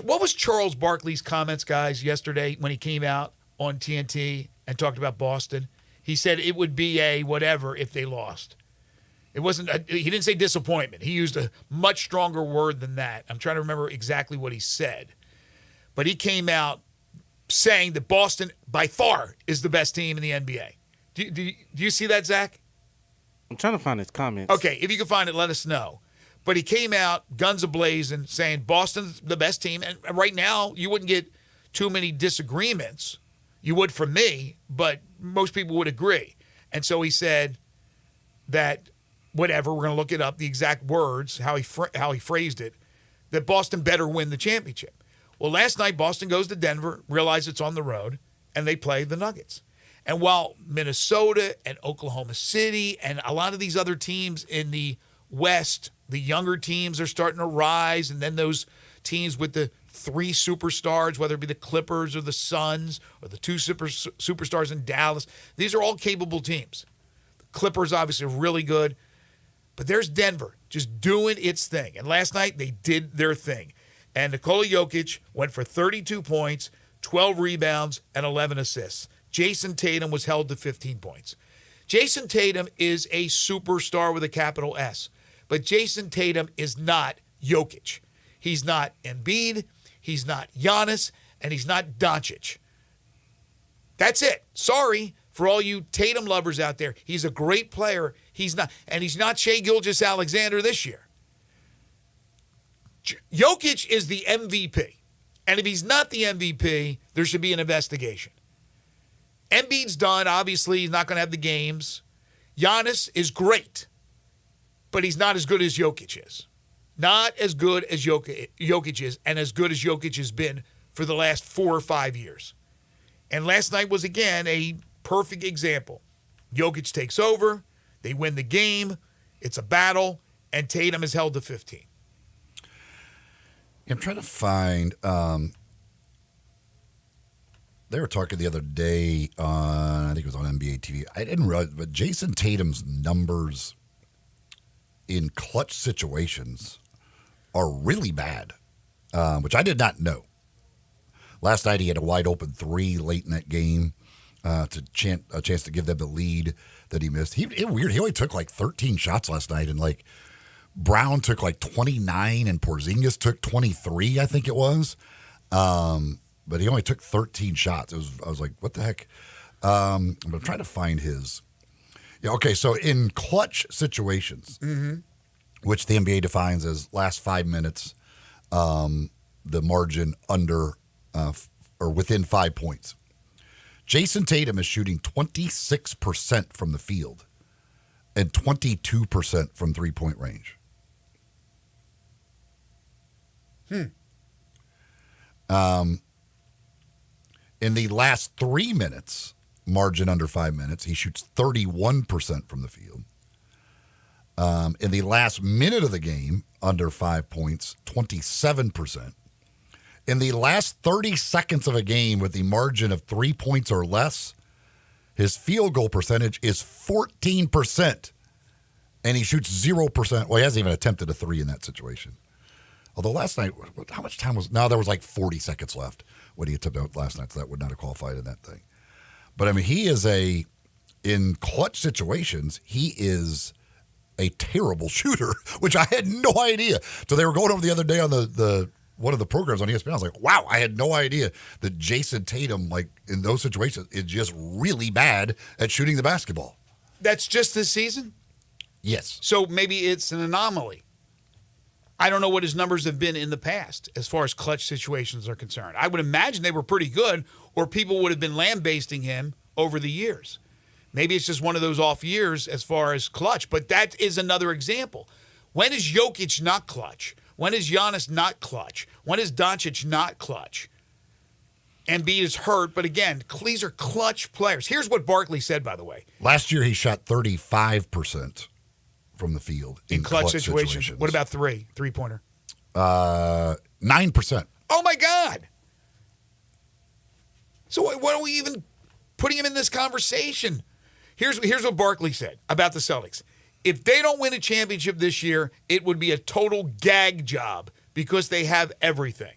What was Charles Barkley's comments, guys, yesterday when he came out on TNT and talked about Boston? He said it would be a whatever if they lost. It wasn't. He didn't say disappointment. He used a much stronger word than that. I'm trying to remember exactly what he said. But he came out saying that Boston, by far, is the best team in the NBA. Do you see that, Zach? I'm trying to find his comments. Okay, if you can find it, let us know. But he came out, guns a-blazing, saying Boston's the best team. And right now, you wouldn't get too many disagreements. You would from me, but most people would agree. And so he said that, whatever, we're going to look it up, the exact words, how he phrased it, that Boston better win the championship. Well, last night, Boston goes to Denver, realize it's on the road, and they play the Nuggets. And while Minnesota and Oklahoma City and a lot of these other teams in the West, the younger teams are starting to rise, and then those teams with the 3 superstars, whether it be the Clippers or the Suns or the 2 superstars in Dallas, these are all capable teams. The Clippers obviously are really good, but there's Denver just doing its thing. And last night they did their thing. And Nikola Jokic went for 32 points, 12 rebounds, and 11 assists. Jason Tatum was held to 15 points. Jason Tatum is a superstar with a capital S. But Jason Tatum is not Jokic. He's not Embiid, he's not Giannis, and he's not Doncic. That's it. Sorry for all you Tatum lovers out there. He's a great player. He's not Shai Gilgeous-Alexander this year. Jokic is the MVP. And if he's not the MVP, there should be an investigation. Embiid's done. Obviously, he's not going to have the games. Giannis is great, but he's not as good as Jokic is. Not as good as Jokic is, and as good as Jokic has been for the last 4 or 5 years. And last night was, again, a perfect example. Jokic takes over. They win the game. It's a battle, and Tatum is held to 15. I'm trying to find. They were talking the other day on, I think it was on NBA TV. I didn't realize, but Jason Tatum's numbers in clutch situations are really bad, which I did not know. Last night he had a wide open 3 late in that game a chance to give them the lead that he missed. Weird. He only took like 13 shots last night, and like Brown took like 29 and Porzingis took 23, I think it was. But he only took 13 shots. I was like, what the heck? I'm trying to find his. Yeah, okay, so in clutch situations, which the NBA defines as last 5 minutes, the margin under or within 5 points. Jason Tatum is shooting 26% from the field and 22% from three-point range. In the last 3 minutes, margin under 5 minutes, he shoots 31% from the field. In the last minute of the game, under 5 points, 27%. In the last 30 seconds of a game with the margin of 3 points or less, his field goal percentage is 14%. And he shoots 0%. Well, he hasn't even attempted a 3 in that situation. Although last night, how much time was... No, there was like 40 seconds left when he attempted out last night, so that would not have qualified in that thing. But, I mean, he is in clutch situations, he is a terrible shooter, which I had no idea. So they were going over the other day on the one of the programs on ESPN. I was like, wow, I had no idea that Jason Tatum, like, in those situations, is just really bad at shooting the basketball. That's just this season? Yes. So maybe it's an anomaly. I don't know what his numbers have been in the past as far as clutch situations are concerned. I would imagine they were pretty good, or people would have been lambasting him over the years. Maybe it's just one of those off years as far as clutch, but that is another example. When is Jokic not clutch? When is Giannis not clutch? When is Doncic not clutch? Embiid is hurt, but again, these are clutch players. Here's what Barkley said, by the way. Last year he shot 35% from the field in clutch situations. What about three-pointer? 9%. Oh, my God. So what are we even putting him in this conversation? Here's what Barkley said about the Celtics. If they don't win a championship this year, it would be a total gag job because they have everything.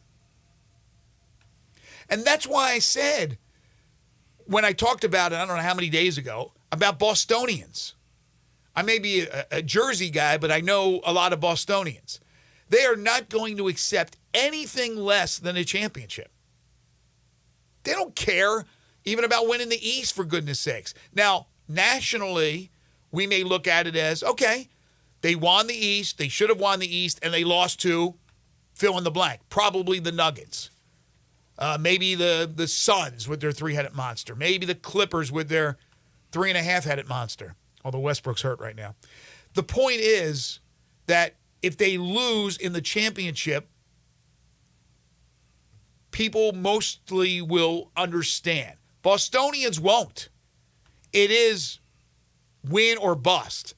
And that's why I said, when I talked about it, I don't know how many days ago, about Bostonians. I may be a Jersey guy, but I know a lot of Bostonians. They are not going to accept anything less than a championship. They don't care even about winning the East, for goodness sakes. Now, nationally, we may look at it as, okay, they won the East, they should have won the East, and they lost to fill in the blank, probably the Nuggets. Maybe the Suns with their 3-headed monster. Maybe the Clippers with their 3.5-headed monster. Although Westbrook's hurt right now. The point is that if they lose in the championship, people mostly will understand. Bostonians won't. It is win or bust.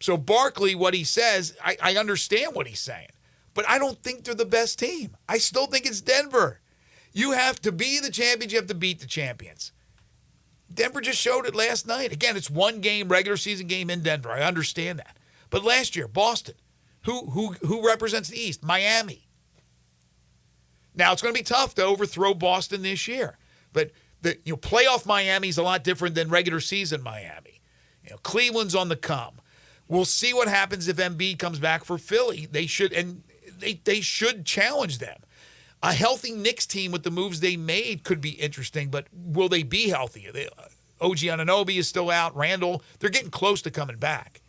So Barkley, what he says, I understand what he's saying. But I don't think they're the best team. I still think it's Denver. You have to be the champions. You have to beat the champions. Denver just showed it last night. Again, it's one game, regular season game in Denver. I understand that. But last year, Boston, who represents the East? Miami. Now, it's going to be tough to overthrow Boston this year. But playoff Miami is a lot different than regular season Miami. Cleveland's on the come. We'll see what happens if Embiid comes back for Philly. They should challenge them. A healthy Knicks team with the moves they made could be interesting, but will they be healthy? OG Anunoby is still out. Randall, they're getting close to coming back.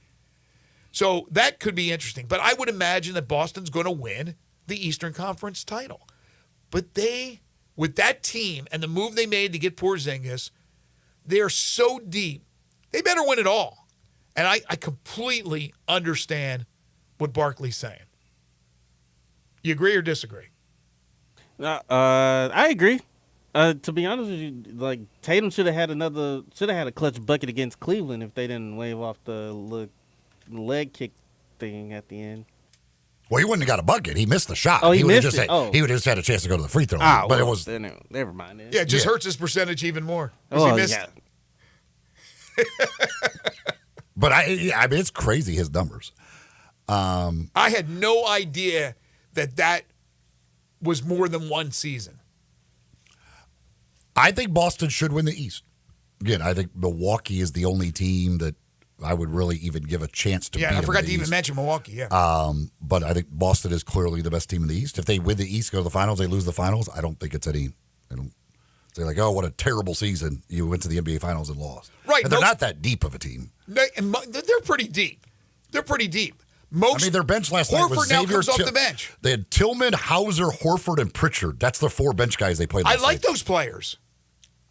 So that could be interesting. But I would imagine that Boston's going to win the Eastern Conference title. But they, with that team and the move they made to get Porzingis, they are so deep. They better win it all. And I completely understand what Barkley's saying. You agree or disagree? I agree. To be honest with you, like Tatum should have had a clutch bucket against Cleveland if they didn't wave off the leg kick thing at the end. Well, he wouldn't have got a bucket. He missed the shot. Oh, he would have missed just it? He would have just had a chance to go to the free throw line. But it was never mind. Then. Yeah, it just hurts his percentage even more. He missed it. But I mean, it's crazy, his numbers. I had no idea that was more than one season. I think Boston should win the East. Again, I think Milwaukee is the only team that I would really even give a chance to beat. Yeah, I forgot to even East. mention Milwaukee, yeah. But I think Boston is clearly the best team in the East. If they win the East, go to the finals, they lose the finals, I don't think it's any. I don't say like, oh, what a terrible season. You went to the NBA finals and lost. Right. And they're not that deep of a team. They're pretty deep. They're pretty deep. Their bench last night was Horford now Xavier comes off the bench. They had Tillman, Hauser, Horford, and Pritchard. That's the four bench guys they played last I like night. those players.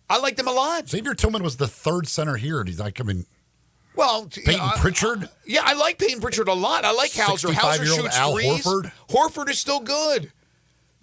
I like them a lot. Xavier Tillman was the third center here, and he's like, well, Peyton Pritchard? Yeah, I like Peyton Pritchard a lot. I like Hauser. Hauser shoots Al threes. Horford. Horford is still good.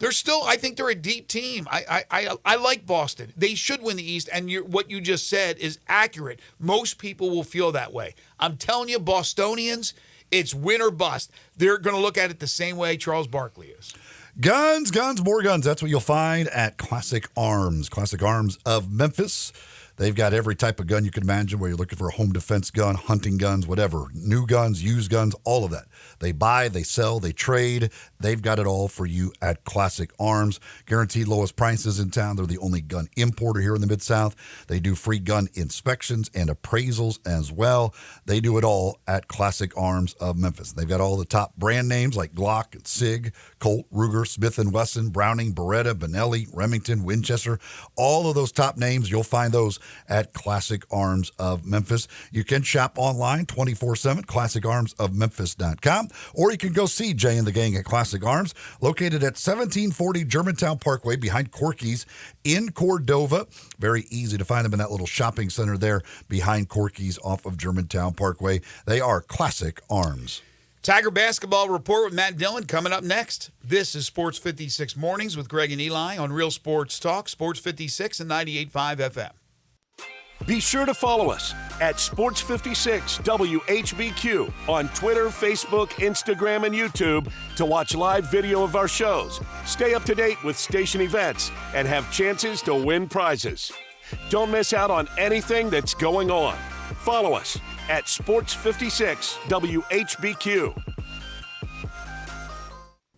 I think they're a deep team. I like Boston. They should win the East, and what you just said is accurate. Most people will feel that way. I'm telling you, Bostonians, it's win or bust. They're going to look at it the same way Charles Barkley is. Guns, more guns. That's what you'll find at Classic Arms. Classic Arms of Memphis. They've got every type of gun you can imagine, where you're looking for a home defense gun, hunting guns, whatever. New guns, used guns, all of that. They buy, they sell, they trade. They've got it all for you at Classic Arms. Guaranteed lowest prices in town. They're the only gun importer here in the Mid-South. They do free gun inspections and appraisals as well. They do it all at Classic Arms of Memphis. They've got all the top brand names like Glock and SIG, Colt, Ruger, Smith & Wesson, Browning, Beretta, Benelli, Remington, Winchester. All of those top names, you'll find those at Classic Arms of Memphis. You can shop online 24/7, classicarmsofmemphis.com, or you can go see Jay and the gang at Classic Arms, located at 1740 Germantown Parkway behind Corky's in Cordova. Very easy to find them in that little shopping center there behind Corky's off of Germantown Parkway. They are Classic Arms. Tiger Basketball Report with Matt Dillon coming up next. This is Sports 56 Mornings with Greg and Eli on Real Sports Talk, Sports 56 and 98.5 FM. Be sure to follow us at Sports 56 WHBQ on Twitter, Facebook, Instagram, and YouTube to watch live video of our shows. Stay up to date with station events and have chances to win prizes. Don't miss out on anything that's going on. Follow us at Sports 56 WHBQ.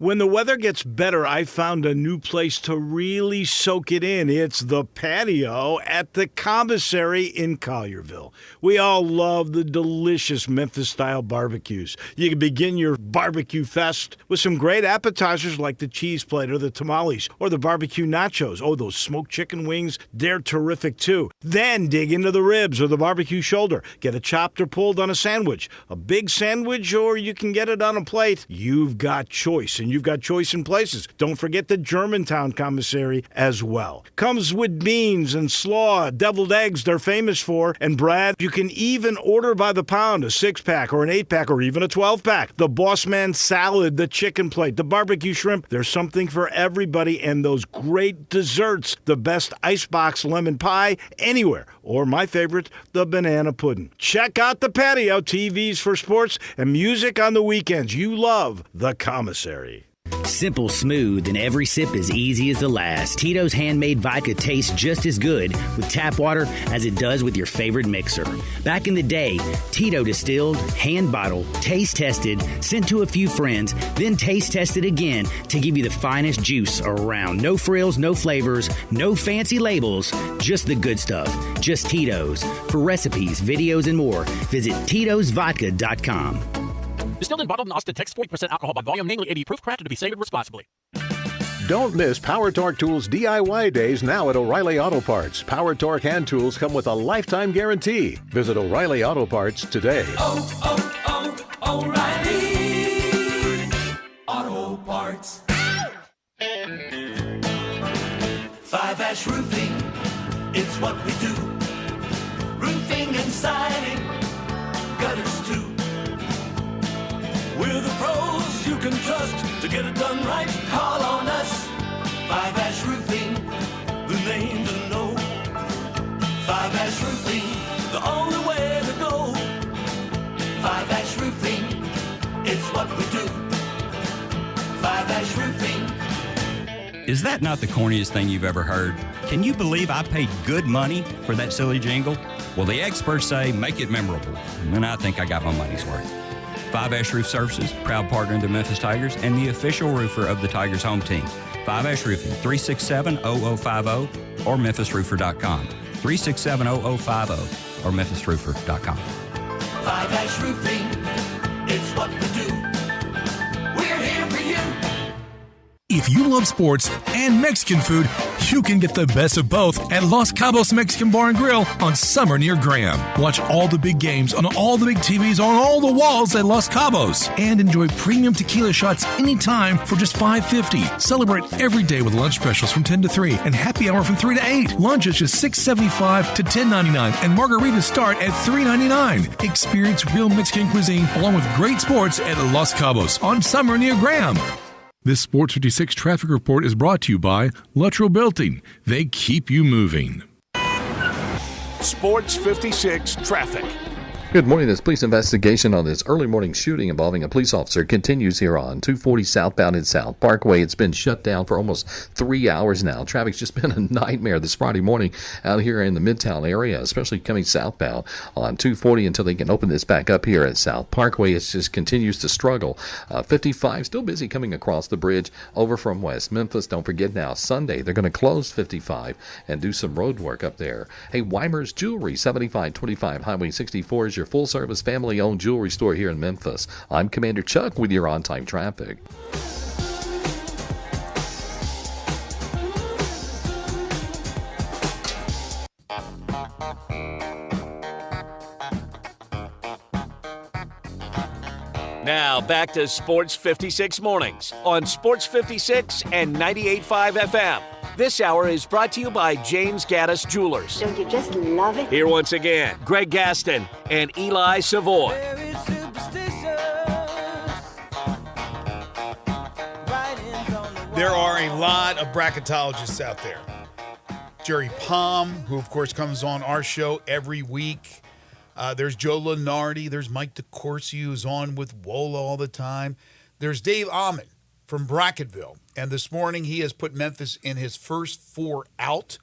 When the weather gets better, I found a new place to really soak it in. It's the patio at the Commissary in Collierville. We all love the delicious Memphis-style barbecues. You can begin your barbecue fest with some great appetizers like the cheese plate or the tamales or the barbecue nachos. Oh, those smoked chicken wings, they're terrific too. Then dig into the ribs or the barbecue shoulder. Get it chopped or pulled on a sandwich. A big sandwich, or you can get it on a plate. You've got choice, and you've got choice in places. Don't forget the Germantown Commissary as well. Comes with beans and slaw, deviled eggs they're famous for. And Brad, you can even order by the pound, a 6-pack or an 8-pack or even a 12-pack. The Boss Man salad, the chicken plate, the barbecue shrimp. There's something for everybody, and those great desserts. The best icebox lemon pie anywhere. Or my favorite, the banana pudding. Check out the patio, TVs for sports, and music on the weekends. You love the Commissary. Simple, smooth, and every sip as easy as the last. Tito's handmade vodka tastes just as good with tap water as it does with your favorite mixer. Back in the day, Tito distilled, hand bottled, taste tested, sent to a few friends, then taste tested again to give you the finest juice around. No frills, no flavors, no fancy labels, just the good stuff. Just Tito's. For recipes, videos, and more, visit Tito'sVodka.com. Distilled and bottled in Austin, Texas, 40% alcohol by volume, namely 80 proof, crafted to be savored responsibly. Don't miss Power Torque Tools DIY days now at O'Reilly Auto Parts. Power Torque hand tools come with a lifetime guarantee. Visit O'Reilly Auto Parts today. O'Reilly Auto Parts. Five Ash Roofing, it's what we do. Roofing and siding, gutters too. We're the pros you can trust to get it done right. Call on us. Five Ash Roofing, the name to know. Five Ash Roofing, the only way to go. Five Ash Roofing, it's what we do. Five Ash Roofing. Is that not the corniest thing you've ever heard? Can you believe I paid good money for that silly jingle? Well, the experts say make it memorable, and I think I got my money's worth. Five Ash Roof Services, proud partner of the Memphis Tigers and the official roofer of the Tigers home team. Five Ash Roofing, 367-0050 or memphisroofer.com. 367-0050 or memphisroofer.com. Five Ash Roofing, it's what we do. We're here for you. If you love sports and Mexican food, you can get the best of both at Los Cabos Mexican Bar and Grill on Summer near Graham. Watch all the big games on all the big TVs on all the walls at Los Cabos and enjoy premium tequila shots anytime for just $5.50. Celebrate every day with lunch specials from 10 to 3 and happy hour from 3 to 8. Lunch is just $6.75 to $10.99 and margaritas start at $3.99. Experience real Mexican cuisine along with great sports at Los Cabos on Summer near Graham. This Sports 56 traffic report is brought to you by Luttrell Building. They keep you moving. Sports 56 traffic. Good morning. This police investigation on this early morning shooting involving a police officer continues here on 240 southbound in South Parkway. It's been shut down for almost 3 hours now. Traffic's just been a nightmare this Friday morning out here in the Midtown area, especially coming southbound on 240 until they can open this back up here at South Parkway. It just continues to struggle. 55 still busy coming across the bridge over from West Memphis. Don't forget now, Sunday, they're going to close 55 and do some road work up there. Hey, Weimer's Jewelry, 7525 Highway 64 is your full-service, family-owned jewelry store here in Memphis. I'm Commander Chuck with your on-time traffic. Now back to Sports 56 mornings on Sports 56 and 98.5 FM. This hour is brought to you by James Gaddis Jewelers. Don't you just love it? Here once again, Greg Gaston and Eli Savoy. There are a lot of bracketologists out there. Jerry Palm, who of course comes on our show every week. There's Joe Lenardi. There's Mike DeCourcy, who's on with Wola all the time. There's Dave Ahman from Bracketville. And this morning he has put Memphis in his first 4 out.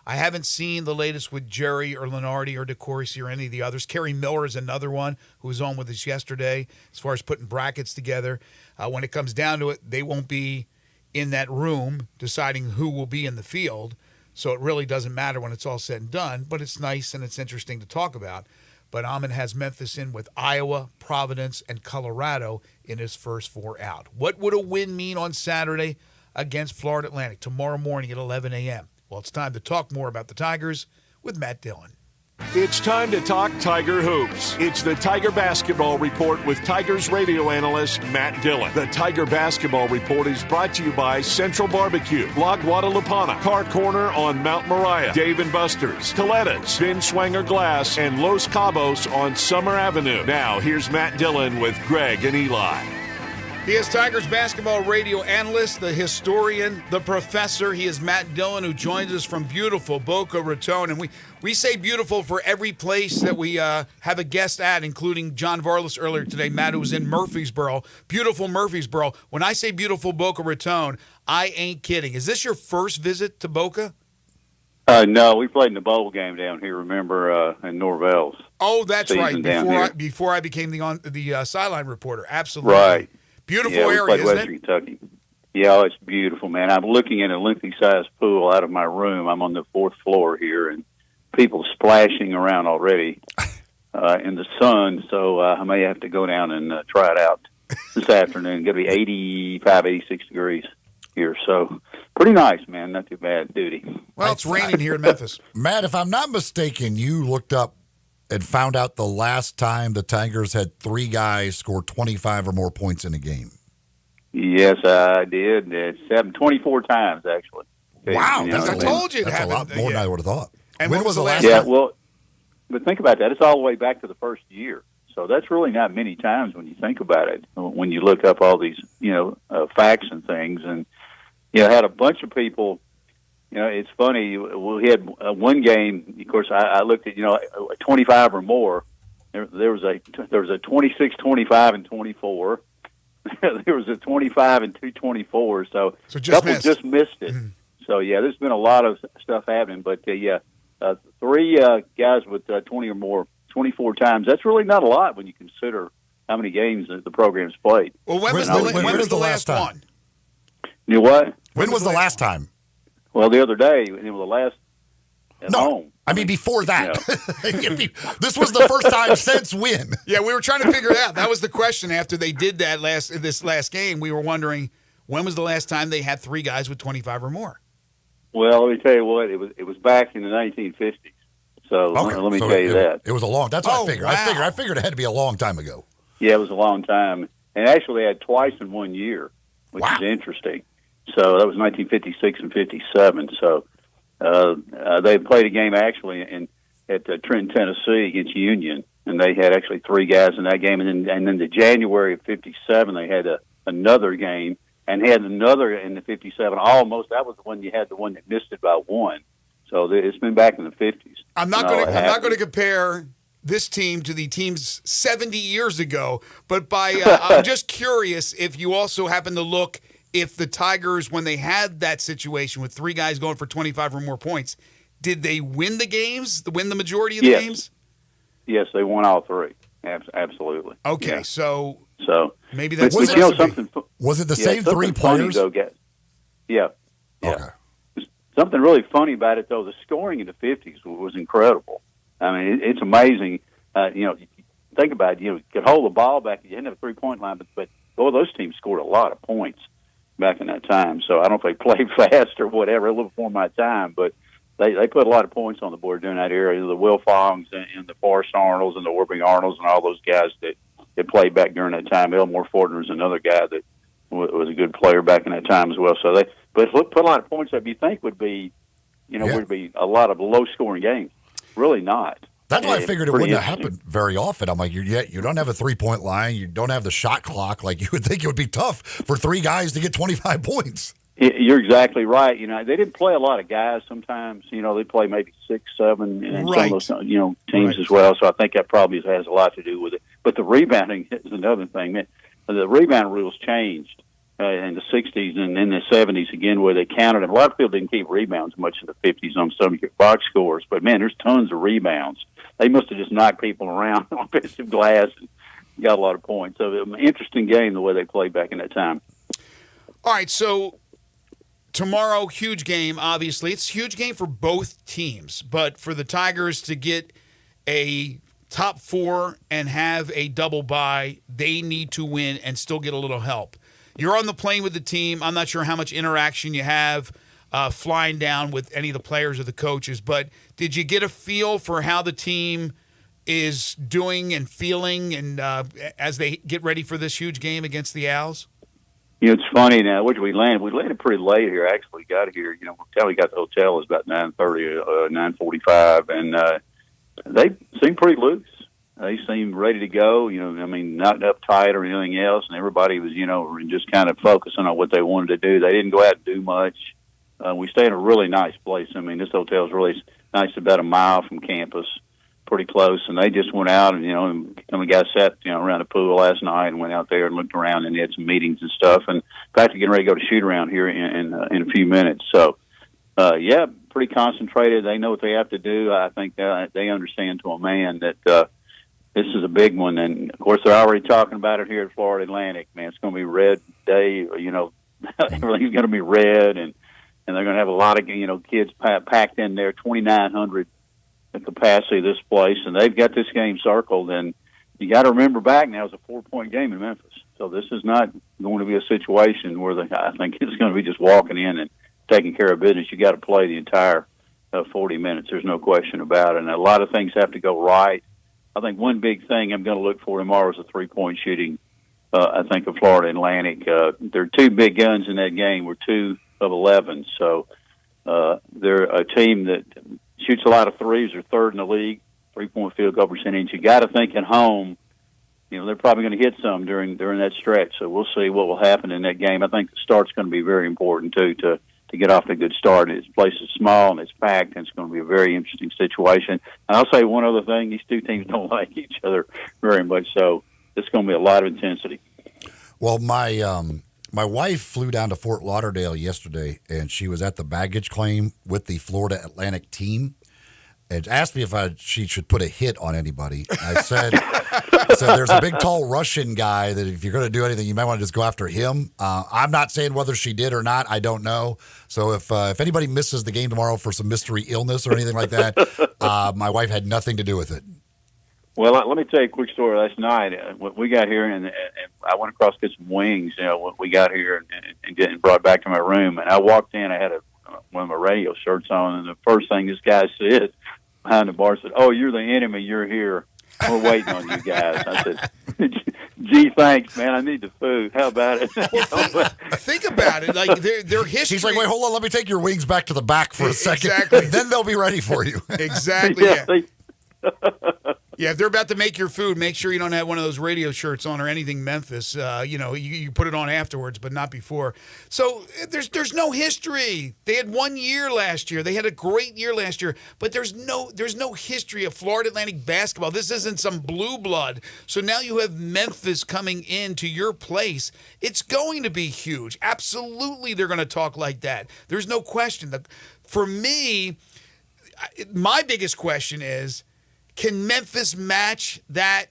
I haven't seen the latest with Jerry or Lenardi or DeCourcy or any of the others. Kerry Miller is another one who was on with us yesterday as far as putting brackets together. When it comes down to it, they won't be in that room deciding who will be in the field. So it really doesn't matter when it's all said and done. But it's nice and it's interesting to talk about. But Ahman has Memphis in with Iowa, Providence, and Colorado in his first 4 out. What would a win mean on Saturday against Florida Atlantic tomorrow morning at 11 a.m.? Well, it's time to talk more about the Tigers with Matt Dillon. It's time to talk Tiger hoops. It's the Tiger Basketball Report with Tigers radio analyst Matt Dillon. The Tiger Basketball Report is brought to you by Central Barbecue, La Guadalupana, Car Corner on Mount Moriah, Dave & Buster's, Colettas, Vin Schwanger Glass, and Los Cabos on Summer Avenue. Now, here's Matt Dillon with Greg and Eli. He is Tigers basketball radio analyst, the historian, the professor. He is Matt Dillon, who joins us from beautiful Boca Raton. And we say beautiful for every place that we have a guest at, including John Varlas earlier today. Matt, who was in Murfreesboro. Beautiful Murfreesboro. When I say beautiful Boca Raton, I ain't kidding. Is this your first visit to Boca? No, we played in the bowl game down here, remember, in Norvell's. Oh, that's right. Before I became the sideline reporter. Absolutely. Right. Beautiful area, isn't Western it? Kentucky. Yeah, it's beautiful, man. I'm looking at an Olympic-sized pool out of my room. I'm on the 4th floor here, and people splashing around already in the sun, so I may have to go down and try it out this afternoon. It's going to be 85, 86 degrees here, so pretty nice, man. Not too bad duty. Well, it's raining here in Memphis. Matt, if I'm not mistaken, you looked up and found out the last time the Tigers had 3 guys score 25 or more points in a game. Yes, I did. 24 times, actually. Wow, You know, that's I told you it that's a lot happened. more than I would have thought. And when was the last Yeah, time? well, but think about that. It's all the way back to the first year. So that's really not many times when you think about it. When you look up all these, facts and things, and had a bunch of people. It's funny. We had one game. Of course, I looked at 25 or more. There was a 26, 25, and 24. There was a 25 and 224. So a couple just missed it. Mm-hmm. So there's been a lot of stuff happening. But three guys with 20 or more, 24 times. That's really not a lot when you consider how many games the program's played. Well, when was the last one? You know what? When was the last time? Well, the other day, the last at home. I mean, before that. This was the first time since when? Yeah, we were trying to figure it out. That was the question after they did that this last game. We were wondering when was the last time they had three guys with 25 or more. Well, let me tell you what, it was back in the 1950s. So let me tell you that. It was a long. That's what I figured. Wow. I figured it had to be a long time ago. Yeah, it was a long time, and actually they had twice in 1 year, which is interesting. So that was 1956 and 57. So they played a game actually at Trenton, Tennessee against Union, and they had actually three guys in that game. And then the January of 57, they had another game and had another in the 57. Almost that was the one that missed it by one. So it's been back in the 50s. I'm not going to compare this team to the teams 70 years ago, but I'm just curious if you also happen to look if the Tigers, when they had that situation with three guys going for 25 or more points, did they win the games? Win the majority of the games? Yes, they won all three. Absolutely. Okay, so maybe that's something. Was it the same three players? Yeah. Okay. Something really funny about it, though, the scoring in the 50s was incredible. I mean, it's amazing. Think about it. You could hold the ball back. You didn't have a three-point line, but those teams scored a lot of points back in that time. So I don't know if they played fast or whatever, a little before my time, but they put a lot of points on the board during that era. The Will Fongs and the Forrest Arnolds and the Orbing Arnolds and all those guys that played back during that time. Elmore Fortner is another guy that was a good player back in that time as well. So they put a lot of points that you think would be, would be a lot of low-scoring games. Really not. That's why I figured it wouldn't have happened very often. I'm like, you don't have a three-point line. You don't have the shot clock. Like, you would think it would be tough for three guys to get 25 points. You're exactly right. They didn't play a lot of guys. Sometimes, they play maybe 6, 7, and some of those, teams as well. So I think that probably has a lot to do with it. But the rebounding is another thing. Man, the rebound rules changed in the 60s and in the 70s again, where they counted them. A lot of people didn't keep rebounds much in the 50s on some of your box scores. But, man, there's tons of rebounds. They must have just knocked people around on offensive glass and got a lot of points. So an interesting game the way they played back in that time. All right, so tomorrow, huge game, obviously. It's a huge game for both teams. But for the Tigers to get a top four and have a double bye, they need to win and still get a little help. You're on the plane with the team. I'm not sure how much interaction you have flying down with any of the players or the coaches, but did you get a feel for how the team is doing and feeling and as they get ready for this huge game against the Owls? It's funny now. Where did we land? We landed pretty late here. Actually, got here. Until we got to the hotel, it was about 9:30, 9:45, and they seemed pretty loose. They seemed ready to go. Not uptight or anything else, and everybody was, just kind of focusing on what they wanted to do. They didn't go out and do much. We stayed in a really nice place. This hotel is really nice, about a mile from campus, pretty close. And they just went out and, some of the guys sat, around the pool last night and went out there and looked around and had some meetings and stuff. And in fact, they're getting ready to go to shoot around here in a few minutes. So, pretty concentrated. They know what they have to do. I think they understand to a man that this is a big one. And, of course, they're already talking about it here at Florida Atlantic. Man, it's going to be red day. Everything's going to be red. And they're going to have a lot of, kids packed in there, 2,900 the capacity of this place. And they've got this game circled. And you got to remember back now, it's a 4-point game in Memphis. So this is not going to be a situation where I think it's going to be just walking in and taking care of business. You got to play the entire 40 minutes. There's no question about it. And a lot of things have to go right. I think one big thing I'm going to look for tomorrow is a 3-point shooting. I think of Florida Atlantic. There are two big guns in that game. We're 2 of 11. So They're a team that shoots a lot of threes. They're third in the league, 3-point field goal percentage. You got to think at home, they're probably going to hit some during that stretch. So we'll see what will happen in that game. I think the start's going to be very important too to get off to a good start. This place is small and it's packed, and it's going to be a very interesting situation. And I'll say one other thing: these two teams don't like each other very much, so it's going to be a lot of intensity. Well, my wife flew down to Fort Lauderdale yesterday, and she was at the baggage claim with the Florida Atlantic team, and asked me if she should put a hit on anybody. I said, there's a big, tall Russian guy that if you're going to do anything, you might want to just go after him. I'm not saying whether she did or not. I don't know. So if anybody misses the game tomorrow for some mystery illness or anything like that, my wife had nothing to do with it. Well, let me tell you a quick story. Last night, we got here, and I went across to get some wings, when we got here and getting brought back to my room. And I walked in, I had one of my radio shirts on, and the first thing this guy said behind the bar said, "Oh, you're the enemy. You're here. We're waiting on you guys." I said, "Gee, thanks, man. I need the food. How about it?" Think about it. Like their history. She's like, "Wait, hold on. Let me take your wings back to the back for a second. Exactly. Then they'll be ready for you." Exactly. Yeah. Yeah, if they're about to make your food, make sure you don't have one of those radio shirts on or anything Memphis. You put it on afterwards, but not before. So there's no history. They had 1 year last year. They had a great year last year, but there's no history of Florida Atlantic basketball. This isn't some blue blood. So now you have Memphis coming into your place. It's going to be huge. Absolutely, they're going to talk like that. There's no question. For me, my biggest question is, can Memphis match that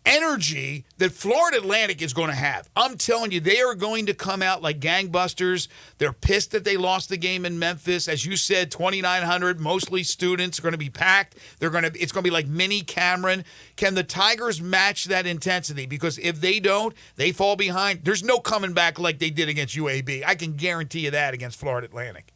energy that Florida Atlantic is going to have? I'm telling you, they are going to come out like gangbusters. They're pissed that they lost the game in Memphis. As you said, 2,900, mostly students, are going to be packed. It's going to be like mini Cameron. Can the Tigers match that intensity? Because if they don't, they fall behind. There's no coming back like they did against UAB. I can guarantee you that against Florida Atlantic.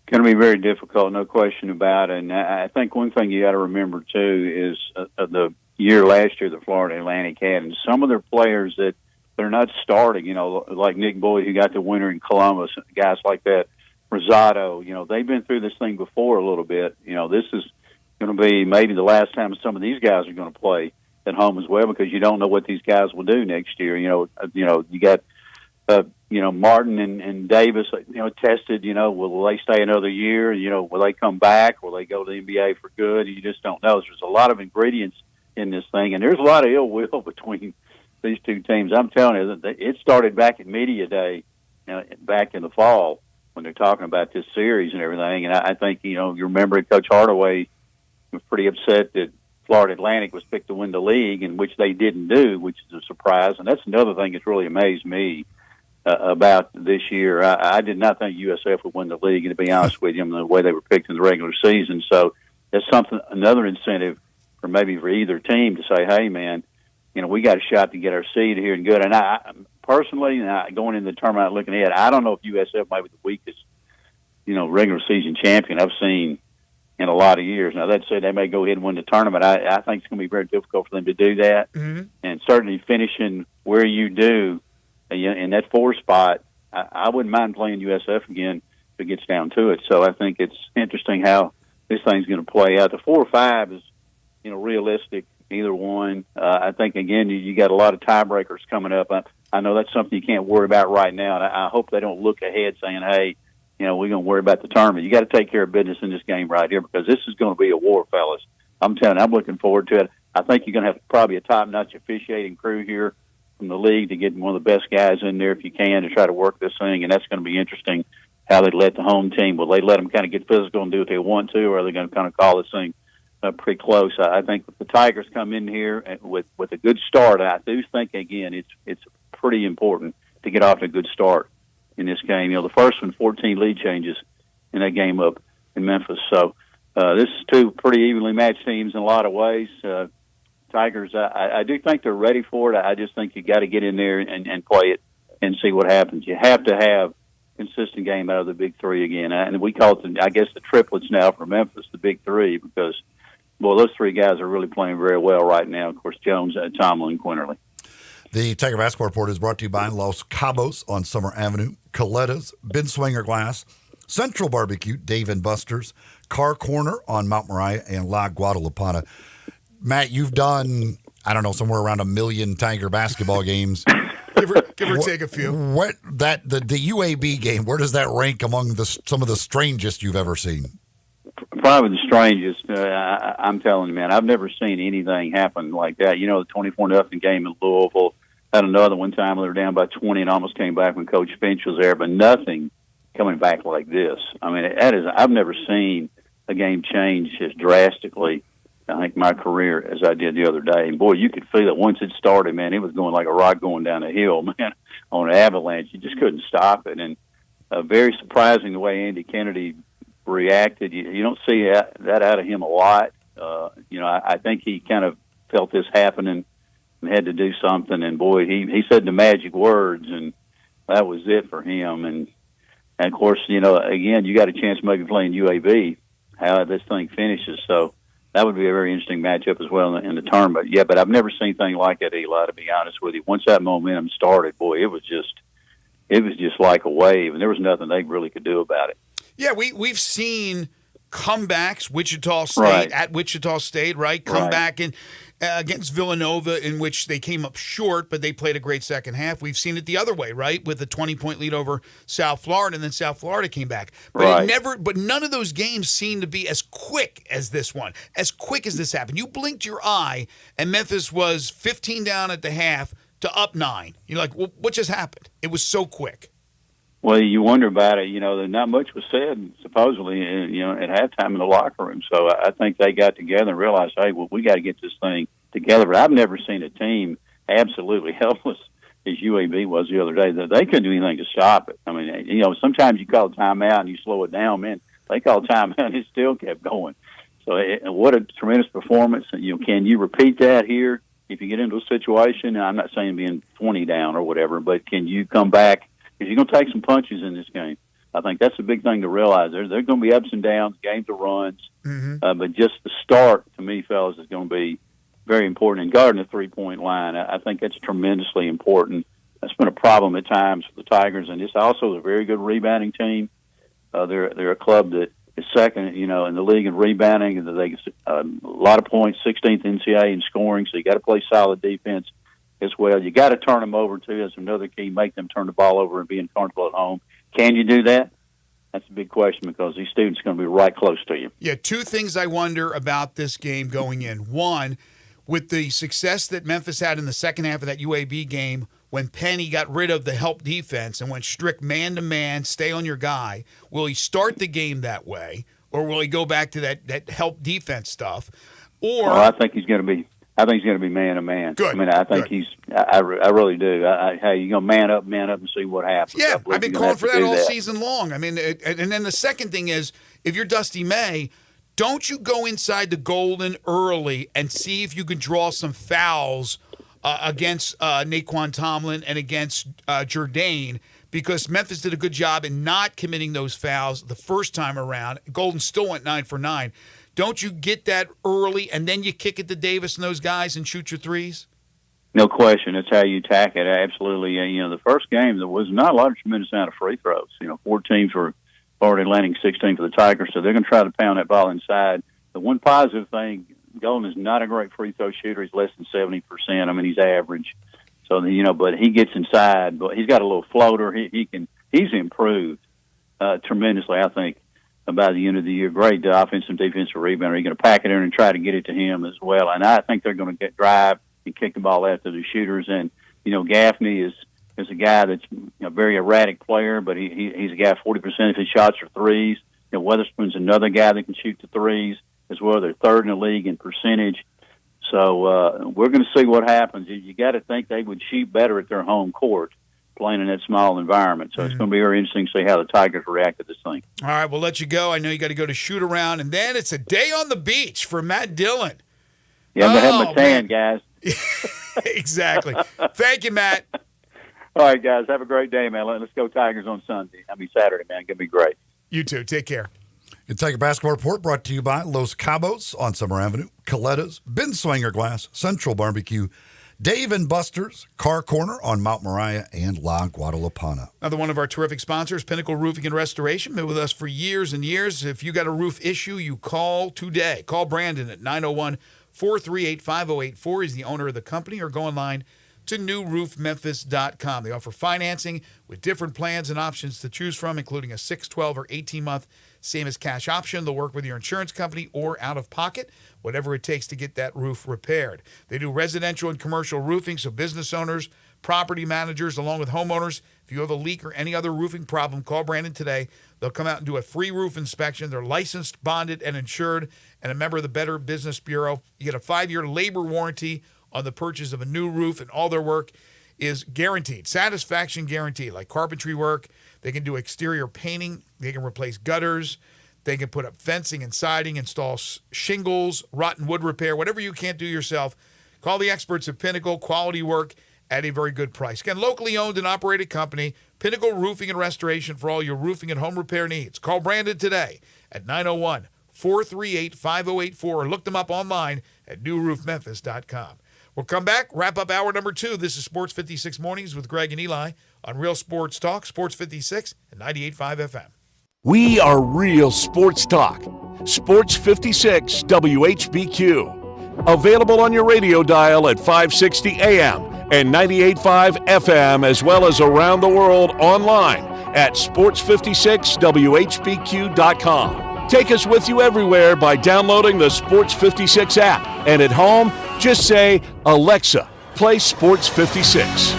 Going to be very difficult, no question about it. And I think one thing you got to remember, too, is the year last year that Florida Atlantic had, and some of their players that they're not starting, like Nick Boyd, who got the winner in Columbus, guys like that, Rosado, they've been through this thing before a little bit. This is going to be maybe the last time some of these guys are going to play at home as well, because you don't know what these guys will do next year. You got Martin and Davis, tested, will they stay another year? Will they come back? Will they go to the NBA for good? You just don't know. There's a lot of ingredients in this thing, and there's a lot of ill will between these two teams. I'm telling you, that it started back at Media Day, back in the fall, when they're talking about this series and everything. And I think, you remember Coach Hardaway was pretty upset that Florida Atlantic was picked to win the league, and which they didn't do, which is a surprise. And that's another thing that's really amazed me about this year. I did not think USF would win the league, and to be honest with you, the way they were picked in the regular season. So that's another incentive for either team to say, hey, man, we got a shot to get our seed here and good. And I personally, going into the tournament looking ahead, I don't know if USF might be the weakest, regular season champion I've seen in a lot of years. Now, that said, they may go ahead and win the tournament. I think it's going to be very difficult for them to do that. Mm-hmm. And certainly finishing where you do, in that 4 spot, I wouldn't mind playing USF again if it gets down to it. So I think it's interesting how this thing's going to play out. The 4 or 5 is, realistic, either one. I think, again, you got a lot of tiebreakers coming up. I know that's something you can't worry about right now, and I hope they don't look ahead saying, hey, we're going to worry about the tournament. You got to take care of business in this game right here, because this is going to be a war, fellas. I'm telling you, I'm looking forward to it. I think you're going to have probably a top-notch officiating crew here from the league to get one of the best guys in there if you can to try to work this thing, and that's going to be interesting how they let the home team. Will they let them kind of get physical and do what they want to, or are they going to kind of call this thing pretty close? I think if the Tigers come in here with a good start, I do think, again, it's pretty important to get off to a good start in this game. The first one, 14 lead changes in that game up in Memphis. So this is two pretty evenly matched teams in a lot of ways. Tigers, I do think they're ready for it. I just think you got to get in there and play it and see what happens. You have to have consistent game out of the big three again. And we call it, the triplets now for Memphis, the big three, because, those 3 guys are really playing very well right now. Of course, Jones, Tomlin, Quinterly. The Tiger Basketball Report is brought to you by Los Cabos on Summer Avenue, Coletta's, Bin Swinger Glass, Central Barbecue, Dave and Buster's, Car Corner on Mount Moriah and La Guadalupana. Matt, you've done, I don't know, somewhere around 1 million Tiger basketball games. Give or take a few. The UAB game, where does that rank among some of the strangest you've ever seen? Probably the strangest. I'm telling you, man, I've never seen anything happen like that. You know, the 24-0 game in Louisville. Had another one time they were down by 20 and almost came back when Coach Finch was there, but nothing coming back like this. I mean, I've never seen a game change as drastically, I think, my career as I did the other day. And boy, you could feel it once it started, man. It was going like a rock going down a hill, man, on an avalanche. You just couldn't stop it. And very surprising the way Andy Kennedy reacted. You don't see that out of him a lot. I think he kind of felt this happening and had to do something. And boy, he said the magic words, and that was it for him. And of course, again, you got a chance maybe playing UAB, how this thing finishes. So that would be a very interesting matchup as well in the tournament. Yeah, but I've never seen anything like that, Eli, to be honest with you. Once that momentum started, boy, it was just like a wave, and there was nothing they really could do about it. Yeah, we've seen comebacks, Wichita State at Wichita State, right? Comeback in against Villanova, in which they came up short, but they played a great second half. We've seen it the other way, right, with a 20-point lead over South Florida, and then South Florida came back. But but none of those games seem to be as quick as this one, as quick as this happened. You blinked your eye, and Memphis was 15 down at the half to up 9. You're like, well, what just happened? It was so quick. Well, you wonder about it. Not much was said, supposedly, at halftime in the locker room. So I think they got together and realized, hey, well, we got to get this thing together. But I've never seen a team absolutely helpless as UAB was the other day. They couldn't do anything to stop it. I mean, sometimes you call a timeout and you slow it down. Man, they called a timeout and it still kept going. So what a tremendous performance. Can you repeat that here if you get into a situation? And I'm not saying being 20 down or whatever, but can you come back? Because you're going to take some punches in this game. I think that's a big thing to realize. There's going to be ups and downs, games of runs, but just the start, to me, fellas, is going to be very important. And guarding the three-point line, I think that's tremendously important. That's been a problem at times for the Tigers, and it's also a very good rebounding team. They're a club that is second, in the league in rebounding, and they a lot of points, 16th NCAA in scoring. So you got to play solid defense as well. You got to turn them over too. That's another key. Make them turn the ball over and be comfortable at home. Can you do that? That's a big question because these students are going to be right close to you. Yeah, two things I wonder about this game going in. One, with the success that Memphis had in the second half of that UAB game, when Penny got rid of the help defense and went strict man-to-man, stay on your guy, will he start the game that way, or will he go back to that help defense stuff? Or I think he's going to be man-to-man. Good. I mean, I think I really do. Hey, you're going to man up and see what happens. Yeah, I've been calling for that all season long. I mean, and then the second thing is, if you're Dusty May, don't you go inside the Golden early and see if you can draw some fouls against Naquan Tomlin and against Jourdain, because Memphis did a good job in not committing those fouls the first time around. Golden still went 9 for 9. Don't you get that early and then you kick it to Davis and those guys and shoot your threes? No question. That's how you attack it. Absolutely. The first game, there was not a lot of tremendous amount of free throws. 4 teams were already landing 16 for the Tigers, so they're going to try to pound that ball inside. The one positive thing, Golden is not a great free throw shooter. He's less than 70%. I mean, he's average. So, but he gets inside. But he's got a little floater. He's improved tremendously, I think, by the end of the year. Great offensive and defensive rebounder. You're going to pack it in and try to get it to him as well. And I think they're going to drive and kick the ball after the shooters. And, Gaffney is a guy that's a very erratic player, but he's a guy 40% of his shots are threes. Weatherspoon's another guy that can shoot the threes as well. They're third in the league in percentage. So we're going to see what happens. You got to think they would shoot better at their home court, playing in that small environment. So it's going to be very interesting to see how the Tigers react to this thing. All right, we'll let you go. I know you got to go to shoot around, and then it's a day on the beach for Matt Dillon. Yeah, I'm going to have my tan, guys. Exactly. Thank you, Matt. All right, guys, have a great day, man. Let's go Tigers on Sunday. Saturday, man. It's going to be great. You too. Take care. The Tiger Basketball Report brought to you by Los Cabos on Summer Avenue, Coletta's, Ben Swanger Glass, Central Barbecue, Dave and Buster's Car Corner on Mount Moriah and La Guadalupana. Another one of our terrific sponsors, Pinnacle Roofing and Restoration, been with us for years and years. If you got a roof issue, you call today. Call Brandon at 901-438-5084. He's the owner of the company, or go online to newroofmemphis.com. They offer financing with different plans and options to choose from, including a 6, 12, or 18-month same as cash option. They'll work with your insurance company or out of pocket, whatever it takes to get that roof repaired. They do residential and commercial roofing, so business owners, property managers, along with homeowners, if you have a leak or any other roofing problem, call Brandon today. They'll come out and do a free roof inspection. They're licensed, bonded, and insured, and a member of the Better Business Bureau. You get a 5-year labor warranty on the purchase of a new roof, and all their work is guaranteed. Satisfaction guaranteed, like carpentry work. They can do exterior painting. They can replace gutters. They can put up fencing and siding, install shingles, rotten wood repair, whatever you can't do yourself. Call the experts at Pinnacle. Quality work at a very good price. Again, locally owned and operated company, Pinnacle Roofing and Restoration, for all your roofing and home repair needs. Call Brandon today at 901-438-5084 or look them up online at newroofmemphis.com. We'll come back, wrap up hour number 2. This is Sports 56 Mornings with Greg and Eli on Real Sports Talk, Sports 56 and 98.5 FM. We are Real Sports Talk. Sports 56 WHBQ. Available on your radio dial at 560 AM and 98.5 FM, as well as around the world online at sports56whbq.com. Take us with you everywhere by downloading the Sports 56 app. And at home, just say, Alexa, play Sports 56.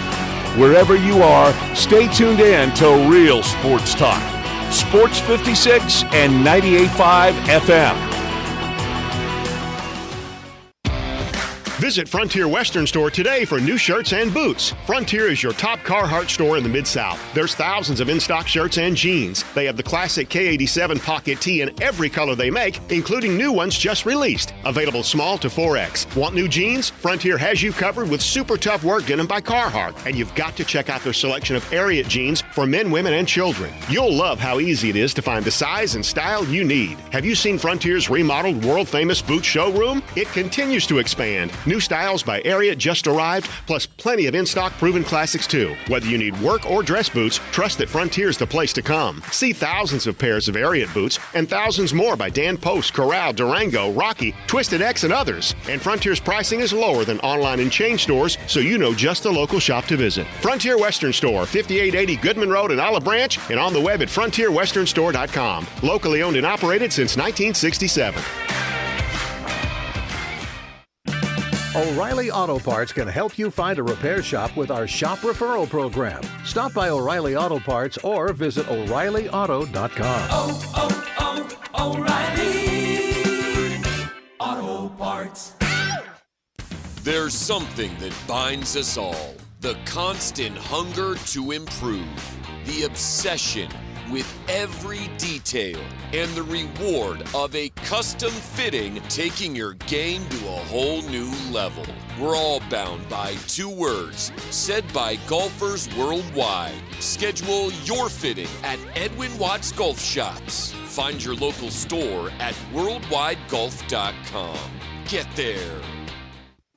Wherever you are, stay tuned in to Real Sports Talk. Sports 56 and 98.5 FM. Visit Frontier Western Store today for new shirts and boots. Frontier is your top Carhartt store in the Mid-South. There's thousands of in-stock shirts and jeans. They have the classic K87 pocket tee in every color they make, including new ones just released. Available small to 4X. Want new jeans? Frontier has you covered with super tough work denim by Carhartt. And you've got to check out their selection of Ariat jeans for men, women, and children. You'll love how easy it is to find the size and style you need. Have you seen Frontier's remodeled world-famous boot showroom? It continues to expand. New styles by Ariat just arrived, plus plenty of in-stock proven classics too. Whether you need work or dress boots, trust that Frontier's the place to come. See thousands of pairs of Ariat boots and thousands more by Dan Post, Corral, Durango, Rocky, Twisted X, and others. And Frontier's pricing is lower than online and chain stores, so you know just the local shop to visit. Frontier Western Store, 5880 Goodman Road in Olive Branch, and on the web at frontierwesternstore.com. Locally owned and operated since 1967. O'Reilly Auto Parts can help you find a repair shop with our shop referral program. Stop by O'Reilly Auto Parts or visit O'ReillyAuto.com. O'Reilly Auto Parts. There's something that binds us all. The constant hunger to improve. The obsession with every detail. And the reward of a custom fitting, taking your game to a whole new level. We're all bound by 2 words said by golfers worldwide. Schedule your fitting at Edwin Watts Golf Shops. Find your local store at worldwidegolf.com. Get there.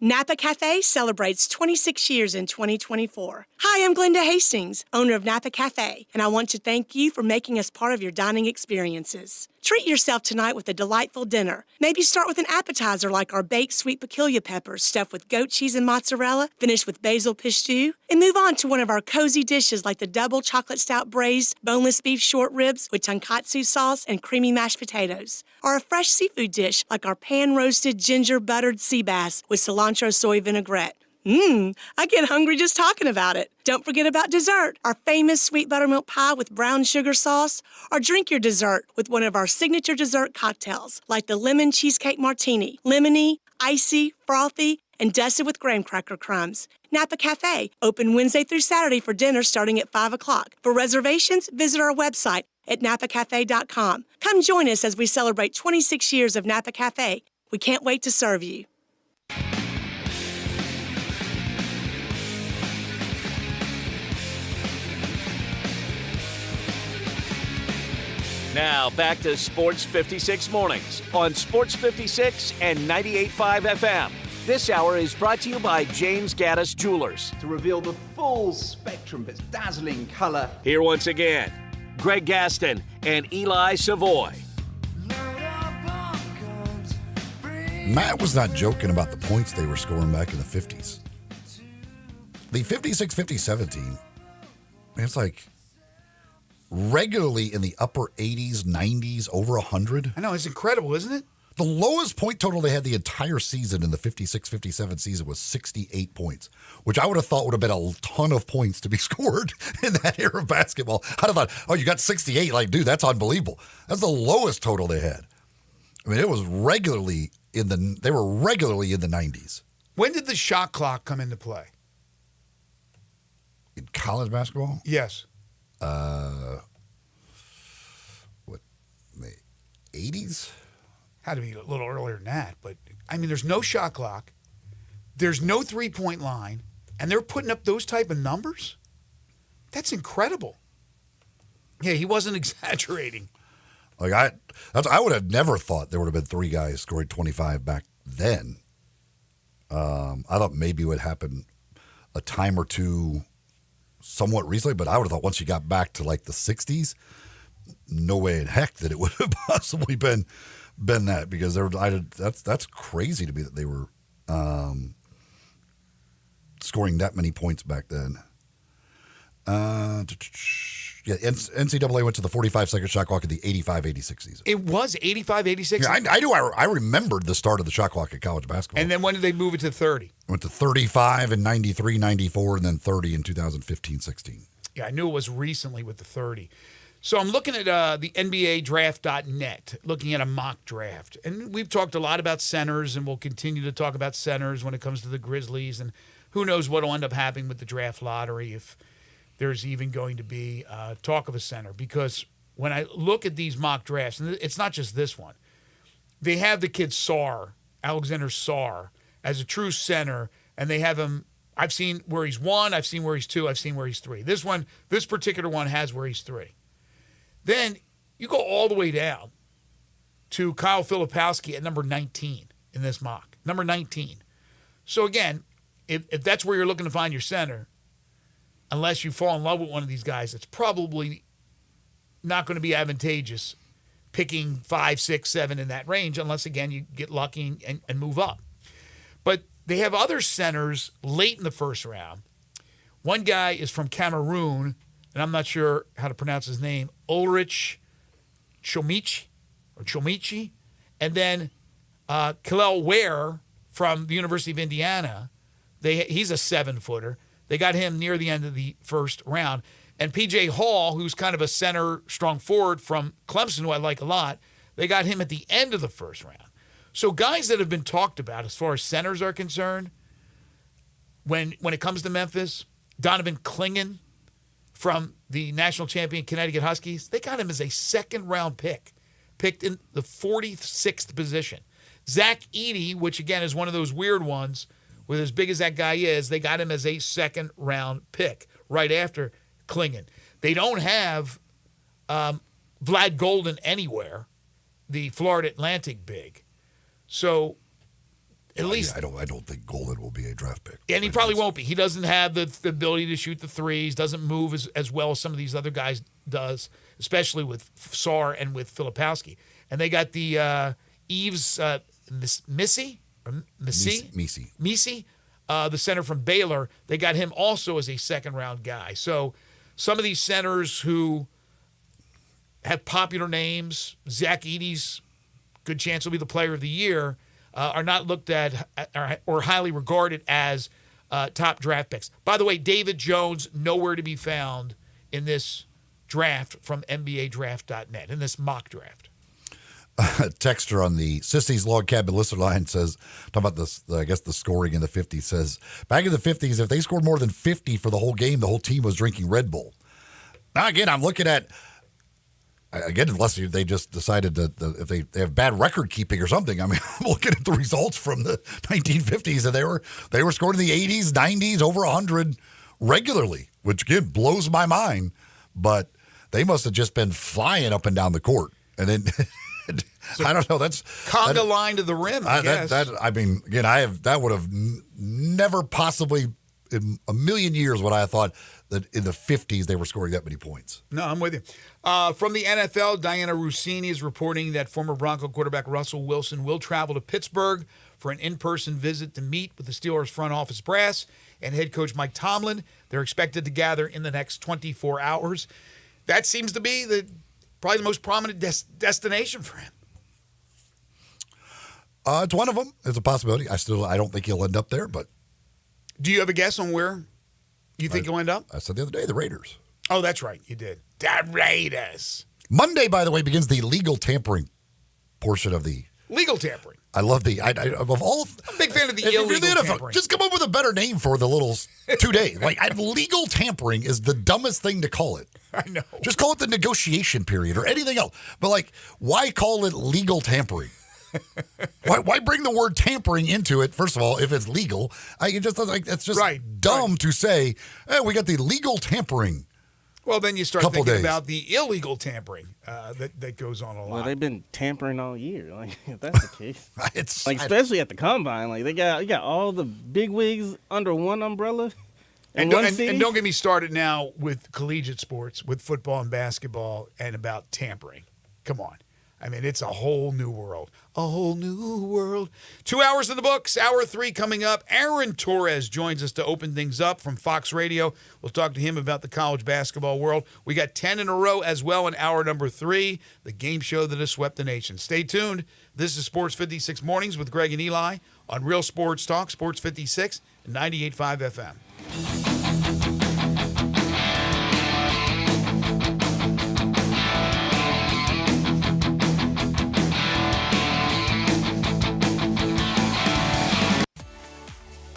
Napa Cafe celebrates 26 years in 2024. Hi, I'm Glenda Hastings, owner of Napa Cafe, and I want to thank you for making us part of your dining experiences. Treat yourself tonight with a delightful dinner. Maybe start with an appetizer like our baked sweet peculiar peppers stuffed with goat cheese and mozzarella, finished with basil pistou, and move on to one of our cozy dishes like the double chocolate stout braised boneless beef short ribs with tonkatsu sauce and creamy mashed potatoes, or a fresh seafood dish like our pan-roasted ginger buttered sea bass with cilantro soy vinaigrette. I get hungry just talking about it. Don't forget about dessert, our famous sweet buttermilk pie with brown sugar sauce, or drink your dessert with one of our signature dessert cocktails, like the lemon cheesecake martini, lemony, icy, frothy, and dusted with graham cracker crumbs. Napa Cafe, open Wednesday through Saturday for dinner starting at 5 o'clock. For reservations, visit our website at napacafe.com. Come join us as we celebrate 26 years of Napa Cafe. We can't wait to serve you. Now back to Sports 56 Mornings on Sports 56 and 98.5 FM. This hour is brought to you by James Gaddis Jewelers. To reveal the full spectrum of its dazzling color. Here once again, Greg Gaston and Eli Savoy. Matt was not joking about the points they were scoring back in the 50s. The 56-57 team, it's like regularly in the upper 80s, 90s, over 100. I know, it's incredible, isn't it? The lowest point total they had the entire season in the 56-57 season was 68 points, which I would have thought would have been a ton of points to be scored in that era of basketball. I'd have thought, oh, you got 68. Like, dude, that's unbelievable. That's the lowest total they had. I mean, it was regularly they were regularly in the 90s. When did the shot clock come into play? In college basketball? Yes. The 80s? Had to be a little earlier than that, but I mean, there's no shot clock, there's no 3-point line, and they're putting up those type of numbers? That's incredible. Yeah, he wasn't exaggerating. Like I would have never thought there would have been 3 guys scoring 25 back then. I thought maybe it would happen a time or two somewhat recently, but I would have thought once you got back to like the 60s, no way in heck that it would have possibly been that, because that's crazy to me that they were scoring that many points back then. Yeah, NCAA went to the 45-second shot clock in the 85-86 season. It was 85-86? Yeah, I do. I remembered the start of the shot clock at college basketball. And then when did they move it to 30? It went to 35 in 93, 94, and then 30 in 2015-16. Yeah, I knew it was recently with the 30. So I'm looking at the NBA draft.net, looking at a mock draft. And we've talked a lot about centers, and we'll continue to talk about centers when it comes to the Grizzlies. And who knows what will end up happening with the draft lottery, if there's even going to be talk of a center. Because when I look at these mock drafts, and it's not just this one, they have the kid Alexander Sarr, as a true center, and they have him. I've seen where he's 1, I've seen where he's 2, I've seen where he's 3. This particular one has where he's 3. Then you go all the way down to Kyle Filipowski at number 19 in this mock. Number 19. So again, if that's where you're looking to find your center, unless you fall in love with one of these guys, it's probably not going to be advantageous picking 5, 6, 7 in that range, unless, again, you get lucky and move up. But they have other centers late in the first round. One guy is from Cameroon, and I'm not sure how to pronounce his name, Ulrich Chomichi. And then Kalel Ware from the University of Indiana. He's a 7-footer. They got him near the end of the first round. And P.J. Hall, who's kind of a center, strong forward from Clemson, who I like a lot, they got him at the end of the first round. So guys that have been talked about as far as centers are concerned, when it comes to Memphis, Donovan Clingan from the national champion Connecticut Huskies, they got him as a second-round pick, picked in the 46th position. Zach Edey, which, again, is one of those weird ones, with as big as that guy is, they got him as a second-round pick right after Clingan. They don't have Vlad Golden anywhere, the Florida Atlantic big. So at least I don't think Golden will be a draft pick. And he probably won't be. He doesn't have the ability to shoot the threes, doesn't move as well as some of these other guys does, especially with Sarr and with Filipowski. And they got the Yves Missy, the center from Baylor. They got him also as a second-round guy. So some of these centers who have popular names, Zach Edey's good chance will be the player of the year, are not looked at or highly regarded as top draft picks. By the way, David Jones, nowhere to be found in this draft from NBADraft.net, in this mock draft. Texter on the Sissy's Log Cabin listener line says, talking about this, I guess the scoring in the 50s, says, back in the 50s, if they scored more than 50 for the whole game, the whole team was drinking Red Bull. Now, again, I'm looking at, unless they just decided that if they have bad record keeping or something. I mean, I'm looking at the results from the 1950s, and they were scoring in the 80s, 90s, over 100 regularly, which, again, blows my mind. But they must have just been flying up and down the court. And then I don't know. That's conga line to the rim, I guess. That would have never possibly in a million years would I have thought that in the 50s they were scoring that many points. No, I'm with you. From the NFL, Diana Rossini is reporting that former Bronco quarterback Russell Wilson will travel to Pittsburgh for an in-person visit to meet with the Steelers front office brass and head coach Mike Tomlin. They're expected to gather in the next 24 hours. That seems to be probably the most prominent destination for him. It's one of them. It's a possibility. I don't think he'll end up there, but. Do you have a guess on where you think he'll end up? I said the other day, the Raiders. Oh, that's right. You did. The Raiders. Monday, by the way, begins the legal tampering portion of the. Legal tampering. I love of all. I'm a big fan of the illegal tampering. Just come up with a better name for the little 2 day. Legal tampering is the dumbest thing to call it. I know. Just call it the negotiation period or anything else. But why call it legal tampering? Why bring the word tampering into it? First of all, if it's legal, it's just dumb to say. Hey, we got the legal tampering. Well, then you start thinking about the illegal tampering that goes on a lot. Well, they've been tampering all year. If that's the case, especially at the combine, they got all the big wigs under one umbrella. And don't get me started now with collegiate sports, with football and basketball, and about tampering. Come on. I mean, it's a whole new world. A whole new world. 2 hours in the books. Hour 3 coming up. Aaron Torres joins us to open things up from Fox Radio. We'll talk to him about the college basketball world. We got 10 in a row as well in hour number 3, the game show that has swept the nation. Stay tuned. This is Sports 56 Mornings with Greg and Eli on Real Sports Talk, Sports 56 and 98.5 FM.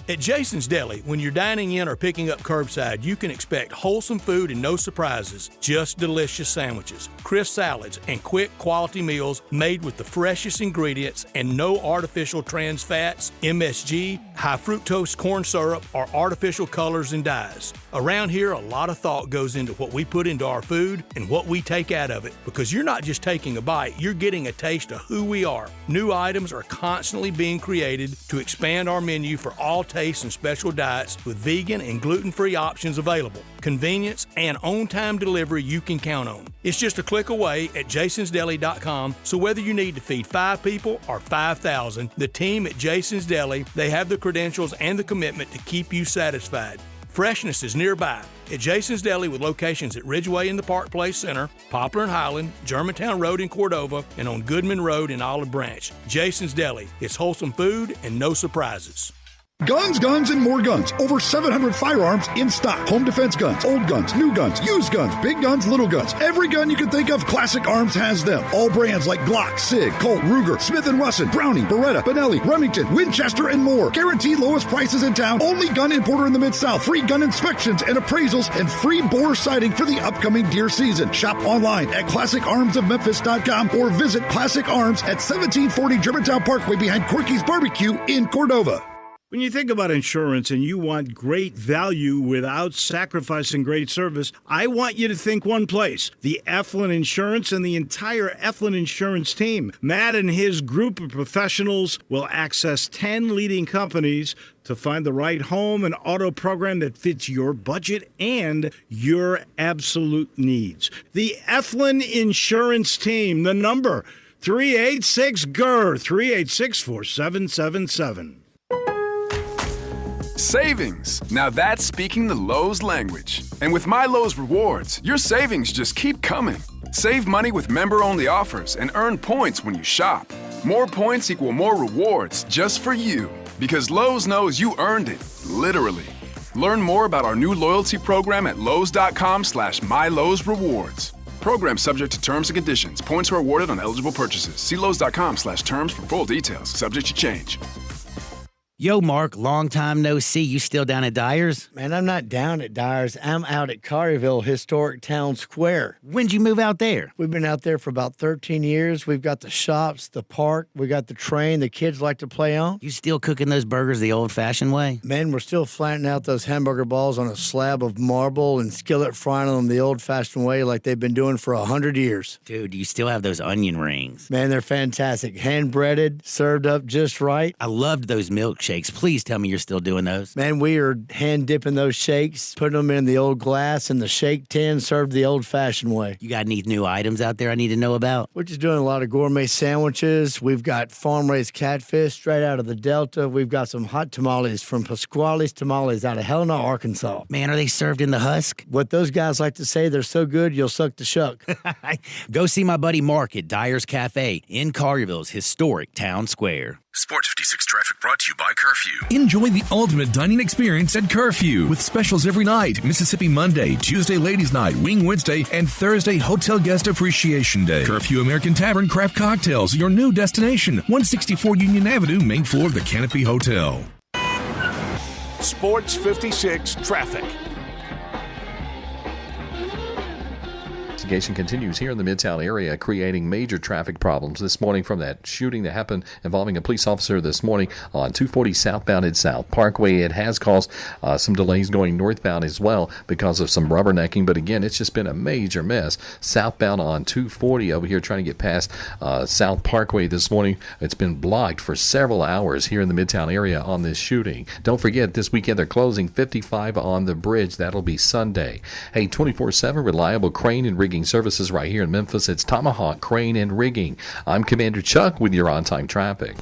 At Jason's Deli, when you're dining in or picking up curbside, you can expect wholesome food and no surprises, just delicious sandwiches, crisp salads, and quick quality meals made with the freshest ingredients and no artificial trans fats, MSG, high fructose corn syrup, or artificial colors and dyes. Around here, a lot of thought goes into what we put into our food and what we take out of it, because you're not just taking a bite, you're getting a taste of who we are. New items are constantly being created to expand our menu for all tastes and special diets with vegan and gluten-free options available. Convenience and on-time delivery you can count on. It's just a click away at jasonsdeli.com, so whether you need to feed 5 people or 5,000, the team at Jason's Deli, they have the credentials and the commitment to keep you satisfied. Freshness is nearby at Jason's Deli with locations at Ridgeway in the Park Place Center, Poplar and Highland, Germantown Road in Cordova, and on Goodman Road in Olive Branch. Jason's Deli. It's wholesome food and no surprises. Guns, guns, and more guns. Over 700 firearms in stock. Home defense guns, old guns, new guns, used guns, big guns, little guns. Every gun you can think of, Classic Arms has them. All brands like Glock, Sig, Colt, Ruger, Smith & Wesson, Browning, Beretta, Benelli, Remington, Winchester, and more. Guaranteed lowest prices in town. Only gun importer in the Mid-South. Free gun inspections and appraisals and free bore sighting for the upcoming deer season. Shop online at ClassicArmsOfMemphis.com or visit Classic Arms at 1740 Germantown Parkway behind Corky's Barbecue in Cordova. When you think about insurance and you want great value without sacrificing great service, I want you to think one place, the Eflin Insurance and the entire Eflin Insurance team. Matt and his group of professionals will access 10 leading companies to find the right home and auto program that fits your budget and your absolute needs. The Eflin Insurance team, the number 386-GER, 386-4777. Savings. Now that's speaking the Lowe's language. And with My Lowe's Rewards, your savings just keep coming. Save money with member-only offers and earn points when you shop. More points equal more rewards just for you. Because Lowe's knows you earned it, literally. Learn more about our new loyalty program at Lowes.com/MyLowe'sRewards. Program subject to terms and conditions. Points are awarded on eligible purchases. See Lowes.com/terms for full details. Subject to change. Yo, Mark, long time no see. You still down at Dyer's? Man, I'm not down at Dyer's. I'm out at Collierville Historic Town Square. When'd you move out there? We've been out there for about 13 years. We've got the shops, the park, we got the train the kids like to play on. You still cooking those burgers the old-fashioned way? Man, we're still flattening out those hamburger balls on a slab of marble and skillet frying them the old-fashioned way like they've been doing for 100 years. Dude, you still have those onion rings. Man, they're fantastic. Hand-breaded, served up just right. I loved those milkshakes. Please tell me you're still doing those. Man, we are hand-dipping those shakes, putting them in the old glass in the shake tin, served the old-fashioned way. You got any new items out there I need to know about? We're just doing a lot of gourmet sandwiches. We've got farm-raised catfish straight out of the Delta. We've got some hot tamales from Pasquale's Tamales out of Helena, Arkansas. Man, are they served in the husk? What those guys like to say, they're so good, you'll suck the shuck. Go see my buddy Mark at Dyer's Cafe in Collierville's historic town square. Sports 56 traffic brought to you by Curfew. Enjoy the ultimate dining experience at Curfew with specials every night. Mississippi Monday, Tuesday Ladies Night, Wing Wednesday, and Thursday Hotel Guest Appreciation Day. Curfew American Tavern Craft Cocktails, your new destination. 164 Union Avenue, main floor of the Canopy Hotel. Sports 56 traffic. Investigation continues here in the Midtown area, creating major traffic problems this morning from that shooting that happened involving a police officer this morning on 240 southbound at South Parkway. It has caused some delays going northbound as well because of some rubbernecking, but again, it's just been a major mess. Southbound on 240 over here trying to get past South Parkway this morning. It's been blocked for several hours here in the Midtown area on this shooting. Don't forget, this weekend they're closing 55 on the bridge. That'll be Sunday. Hey, 24/7 reliable crane and rigging services right here in Memphis. It's Tomahawk Crane and Rigging. I'm Commander Chuck with your on-time traffic.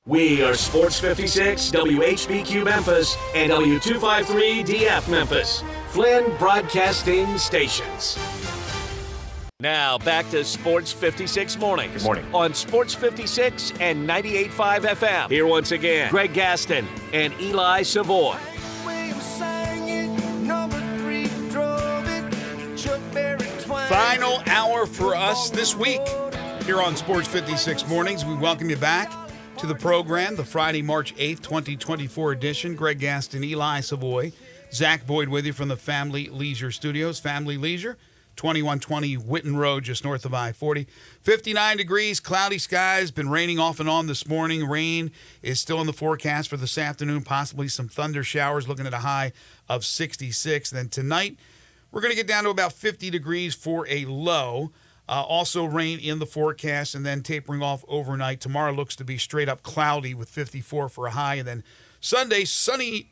We are Sports 56, WHBQ Memphis, and W253DF Memphis. Flynn Broadcasting Stations. Now back to Sports 56 Mornings. Good morning. On Sports 56 and 98.5 FM. Here once again, Greg Gaston and Eli Savoy. Final hour for us this week here on Sports 56 Mornings. We welcome you back to the program, the Friday, March 8th, 2024 edition. Greg Gaston, Eli Savoy, Zach Boyd with you from the Family Leisure Studios. Family Leisure, 2120 Whitten Road, just north of I-40. 59 degrees, cloudy skies, been raining off and on this morning. Rain is still in the forecast for this afternoon, possibly some thunder showers, looking at a high of 66. Then tonight, we're going to get down to about 50 degrees for a low. Also rain in the forecast and then tapering off overnight. Tomorrow looks to be straight up cloudy with 54 for a high. And then Sunday, sunny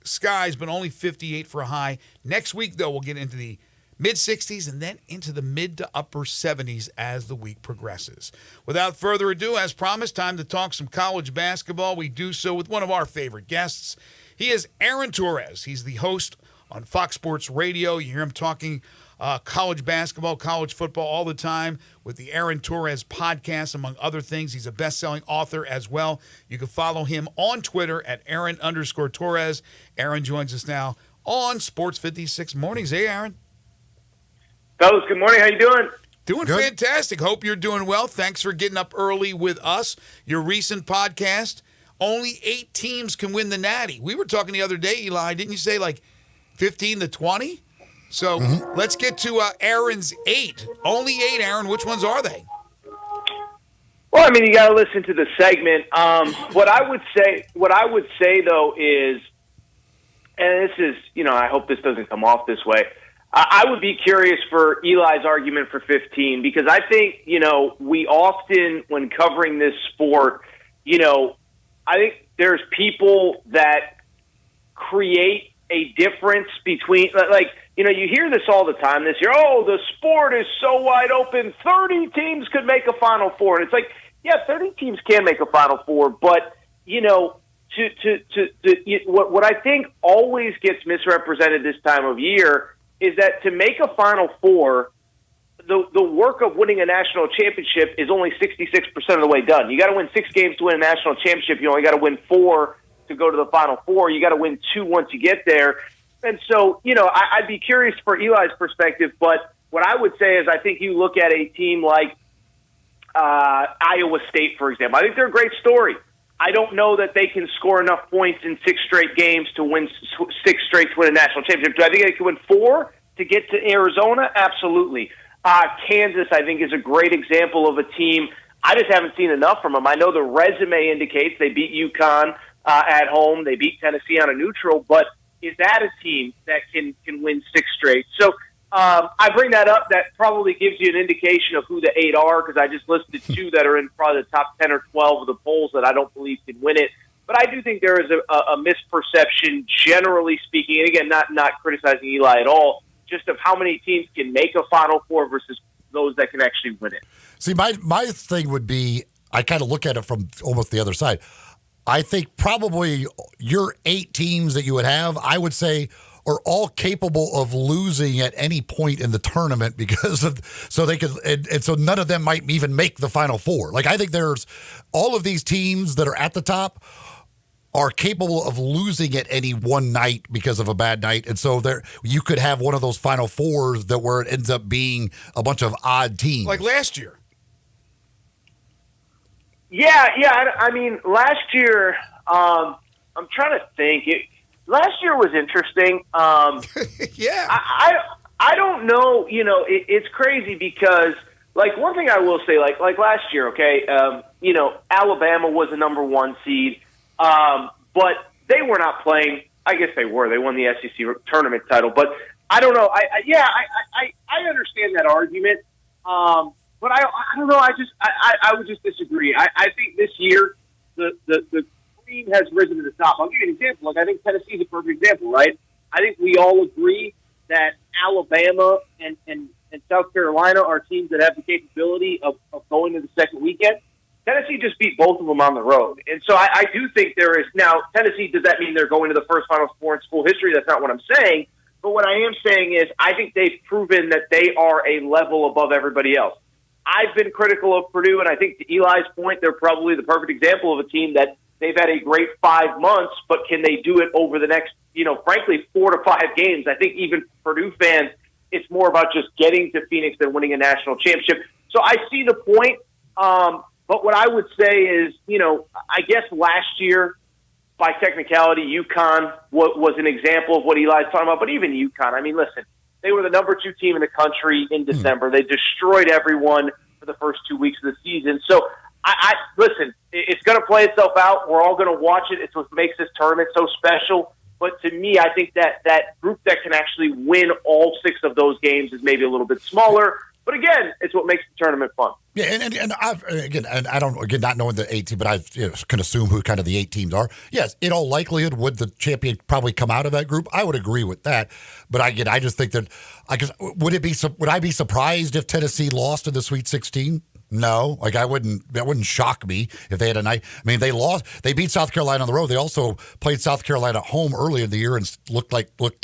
skies, but only 58 for a high. Next week, though, we'll get into the mid-60s and then into the mid to upper 70s as the week progresses. Without further ado, as promised, time to talk some college basketball. We do so with one of our favorite guests. He is Aaron Torres. He's the host on Fox Sports Radio. You hear him talking college basketball, college football all the time with the Aaron Torres podcast, among other things. He's a best-selling author as well. You can follow him on Twitter at Aaron_Torres. Aaron joins us now on Sports 56 Mornings. Hey, Aaron. Fellas, good morning. How you doing? Doing good. Fantastic. Hope you're doing well. Thanks for getting up early with us. Your recent podcast, only 8 teams can win the Natty. We were talking the other day, Eli, didn't you say like 15 to 20? So let's get to Aaron's 8. Only 8, Aaron. Which ones are they? Well, I mean, you got to listen to the segment. What I would say though is, and this is, I hope this doesn't come off this way. I would be curious for Eli's argument for 15 because I think, we often, when covering this sport, I think there's people that create a difference between, you hear this all the time this year, the sport is so wide open, 30 teams could make a Final Four. And it's like, yeah, 30 teams can make a Final Four, but, what I think always gets misrepresented this time of year is that to make a Final Four, the work of winning a national championship is only 66% of the way done. You got to win 6 games to win a national championship. You only got to win 4 to go to the Final Four. You got to win 2 once you get there. And so, I'd be curious for Eli's perspective, but what I would say is I think you look at a team like Iowa State, for example. I think they're a great story. I don't know that they can score enough points in 6 straight games to win 6 straight to win a national championship. Do I think they can win 4 to get to Arizona? Absolutely. Kansas, I think, is a great example of a team. I just haven't seen enough from them. I know the resume indicates they beat UConn at home. They beat Tennessee on a neutral, but is that a team that can win 6 straight? So I bring that up. That probably gives you an indication of who the 8 are, because I just listed 2 that are in probably the top 10 or 12 of the polls that I don't believe can win it. But I do think there is a misperception, generally speaking, and again, not criticizing Eli at all, just of how many teams can make a Final Four versus those that can actually win it. See, my thing would be, I kind of look at it from almost the other side. I think probably your 8 teams that you would have, I would say, are all capable of losing at any point in the tournament because of so they could and so none of them might even make the Final Four. Like, I think there's all of these teams that are at the top are capable of losing at any one night because of a bad night, and so there you could have one of those Final Fours that where it ends up being a bunch of odd teams, like last year. Yeah. I mean, last year, I'm trying to think. Last year was interesting. Yeah. I don't know. You know, it's crazy because, like, one thing I will say, like last year, okay, you know, Alabama was a number 1 seed, but they were not playing. I guess they were. They won the SEC tournament title, but I don't know. I understand that argument. But I don't know. I would just disagree. I think this year the cream has risen to the top. I'll give you an example. Like, I think Tennessee is a perfect example, right? I think we all agree that Alabama and South Carolina are teams that have the capability of going to the second weekend. Tennessee just beat both of them on the road. And so I do think there is now Tennessee. Does that mean they're going to the first Final Four in school history? That's not what I'm saying. But what I am saying is I think they've proven that they are a level above everybody else. I've been critical of Purdue, and I think to Eli's point, they're probably the perfect example of a team that they've had a great 5 months, but can they do it over the next, frankly, 4 to 5 games? I think even Purdue fans, it's more about just getting to Phoenix than winning a national championship. So I see the point, but what I would say is, I guess last year, by technicality, UConn was an example of what Eli's talking about, but even UConn, I mean, listen, they were the number 2 team in the country in December. They destroyed everyone for the first 2 weeks of the season. So, I listen, it's going to play itself out. We're all going to watch it. It's what makes this tournament so special. But to me, I think that group that can actually win all 6 of those games is maybe a little bit smaller. But again, it's what makes the tournament fun. Yeah, and I don't not knowing the 8 team, but I can assume who kind of the 8 teams are. Yes, in all likelihood, would the champion probably come out of that group? I would agree with that. But I just think that would I be surprised if Tennessee lost in the Sweet 16? No, that wouldn't shock me if they had a night. I mean, they beat South Carolina on the road. They also played South Carolina at home earlier in the year and looked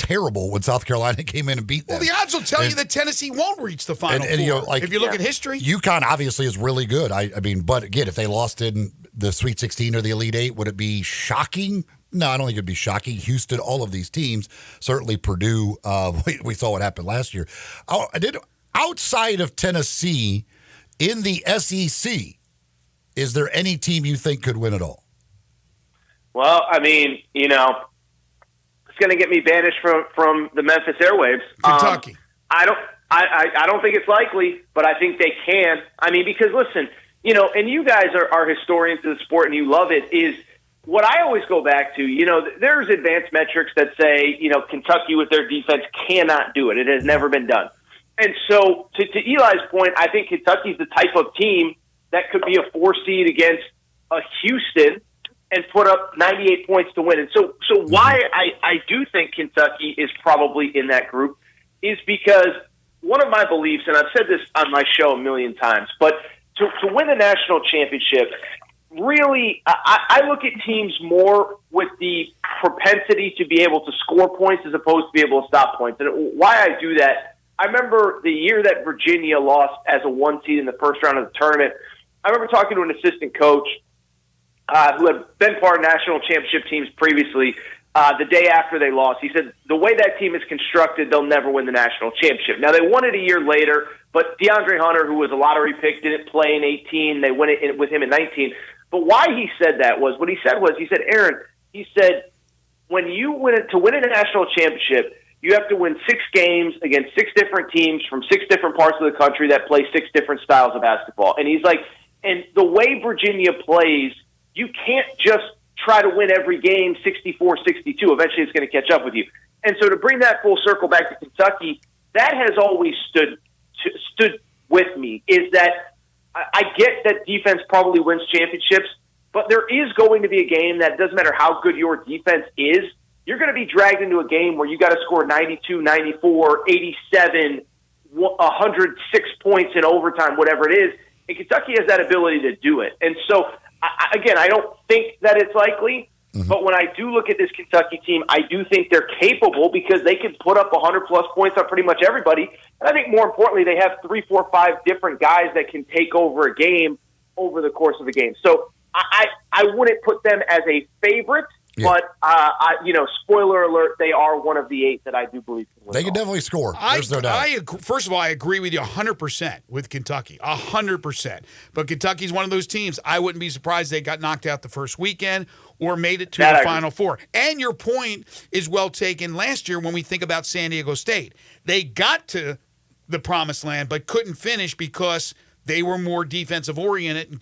terrible when South Carolina came in and beat them. Well, the odds will tell you that Tennessee won't reach the Final Four. If you look at history. UConn obviously is really good. I mean, but again, if they lost in the Sweet 16 or the Elite 8, would it be shocking? No, I don't think it'd be shocking. Houston, all of these teams, certainly Purdue. We saw what happened last year. Outside of Tennessee, in the SEC, is there any team you think could win it all? Well, I mean, it's going to get me banished from the Memphis airwaves. Kentucky. I don't think it's likely, but I think they can. I mean, because listen, and you guys are historians of the sport and you love it, is what I always go back to, there's advanced metrics that say, Kentucky with their defense cannot do it. It has never been done. And so, to Eli's point, I think Kentucky's the type of team that could be a 4 seed against a Houston and put up 98 points to win. And so why I do think Kentucky is probably in that group is because one of my beliefs, and I've said this on my show a million times, but to win a national championship, really, I look at teams more with the propensity to be able to score points as opposed to be able to stop points. And why I do that, I remember the year that Virginia lost as a 1 seed in the first round of the tournament. I remember talking to an assistant coach who had been part of national championship teams previously, the day after they lost. He said, the way that team is constructed, they'll never win the national championship. Now, they won it a year later, but DeAndre Hunter, who was a lottery pick, didn't play in 18. They won it with him in 19. But why he said that was, what he said was, he said, Aaron, he said, when you to win a national championship, you have to win 6 games against 6 different teams from 6 different parts of the country that play 6 different styles of basketball. And he's like, and the way Virginia plays, you can't just try to win every game 64-62. Eventually it's going to catch up with you. And so to bring that full circle back to Kentucky, that has always stood with me, is that I get that defense probably wins championships, but there is going to be a game that doesn't matter how good your defense is, you're going to be dragged into a game where you got to score 92, 94, 87, 106 points in overtime, whatever it is. And Kentucky has that ability to do it. And so, again, I don't think that it's likely, but when I do look at this Kentucky team, I do think they're capable because they can put up 100-plus points on pretty much everybody. And I think more importantly, they have 3, 4, 5 different guys that can take over a game over the course of a game. So I wouldn't put them as a favorite. Yeah. But, spoiler alert, they are one of the 8 that I do believe can win. They can definitely score. There's no doubt. First of all, I agree with you 100% with Kentucky, 100%. But Kentucky's one of those teams. I wouldn't be surprised they got knocked out the first weekend or made it to the Final Four. And your point is well taken last year when we think about San Diego State. They got to the promised land but couldn't finish because they were more defensive oriented and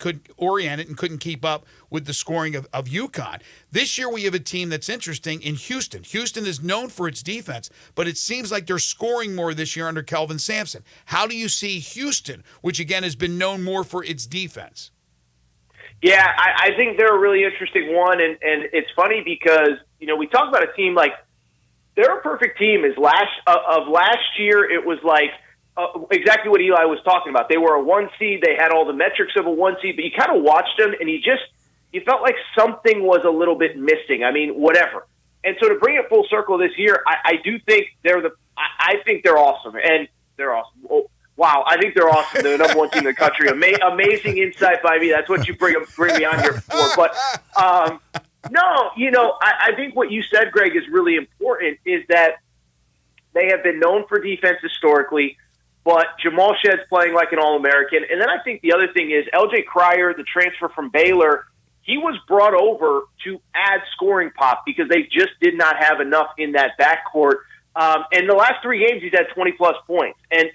couldn't keep up with the scoring of UConn. This year we have a team that's interesting in Houston. Houston is known for its defense, but it seems like they're scoring more this year under Kelvin Sampson. How do you see Houston, which again has been known more for its defense? Yeah, I think they're a really interesting one, and it's funny because, we talk about a team like they're a perfect team. Last year, it was like, exactly what Eli was talking about. They were a 1 seed. They had all the metrics of a 1 seed, but you kind of watched them, and you felt like something was a little bit missing. I mean, whatever. And so to bring it full circle this year, I do think I think they're awesome, and they're awesome. Oh, wow, I think they're awesome. They're the number 1 team in the country. Amazing insight by me. That's what you bring me on here for. But no, I think what you said, Greg, is really important. Is that they have been known for defense historically. But Jamal Shedd's playing like an All-American. And then I think the other thing is L.J. Cryer, the transfer from Baylor, he was brought over to add scoring pop because they just did not have enough in that backcourt. And the last 3 games, he's had 20-plus points. And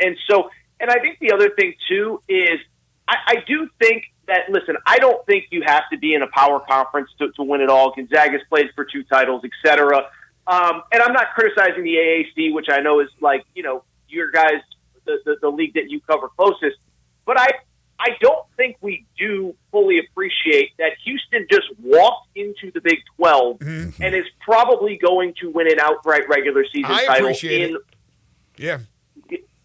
I think the other thing, too, is I do think that, listen, I don't think you have to be in a power conference to win it all. Gonzaga's played for 2 titles, et cetera. And I'm not criticizing the AAC, which I know is like, your guys' the league that you cover closest. But I don't think we do fully appreciate that Houston just walked into the Big 12 and is probably going to win an outright regular season title. I appreciate it. Yeah.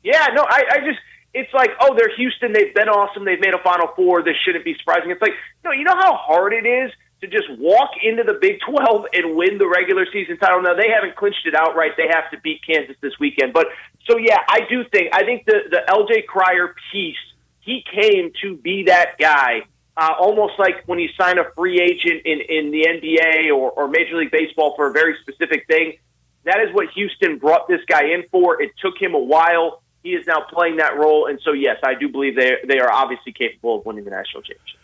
Yeah, no, I just, it's like, oh, they're Houston. They've been awesome. They've made a Final Four. This shouldn't be surprising. It's like, no, you know how hard it is to just walk into the Big 12 and win the regular season title. Now, they haven't clinched it outright. They have to beat Kansas this weekend. But, so, yeah, I think the L.J. Cryer piece, he came to be that guy, almost like when you sign a free agent in the NBA or Major League Baseball for a very specific thing. That is what Houston brought this guy in for. It took him a while. He is now playing that role. And so, yes, I do believe they are obviously capable of winning the national championship.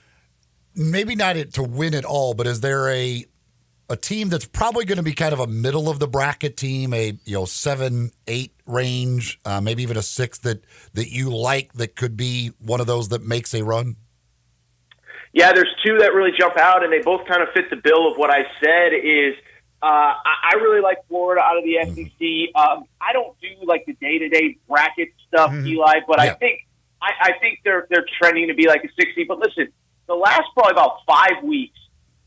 Maybe not to win it all, but is there a team that's probably going to be kind of a middle of the bracket team, a 7-8 range, maybe even a 6 that you like that could be one of those that makes a run? Yeah, there's 2 that really jump out, and they both kind of fit the bill of what I said. Is I really like Florida out of the SEC. I don't do like the day-to-day bracket stuff, Eli, but yeah. I think they're trending to be like a 60. But listen. The last probably about 5 weeks,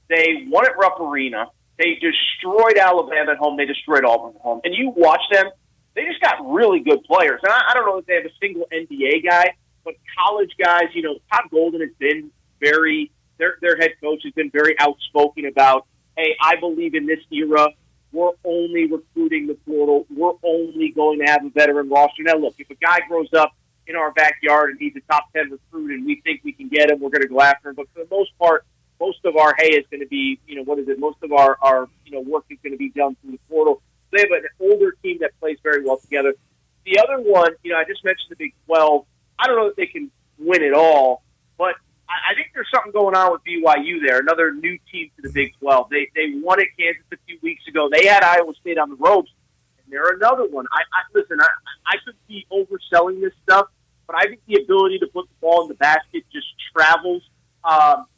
they won at Rupp Arena. They destroyed Alabama at home. They destroyed Auburn at home. And you watch them, they just got really good players. And I don't know if they have a single NBA guy, but college guys, Todd Golden has been very their head coach has been very outspoken about, hey, I believe in this era, we're only recruiting the portal. We're only going to have a veteran roster. Now, look, if a guy grows up in our backyard and he's a top 10 recruit and we think we can get him, we're going to go after him. But for the most part, most of our hay is going to be, most of our work is going to be done through the portal. They have an older team that plays very well together. The other one, I just mentioned the Big 12. I don't know if they can win it all, but I think there's something going on with BYU there, another new team to the Big 12. They won at Kansas a few weeks ago. They had Iowa State on the ropes, and they're another one. Listen, I could be overselling this stuff, but I think the ability to put the ball in the basket just travels.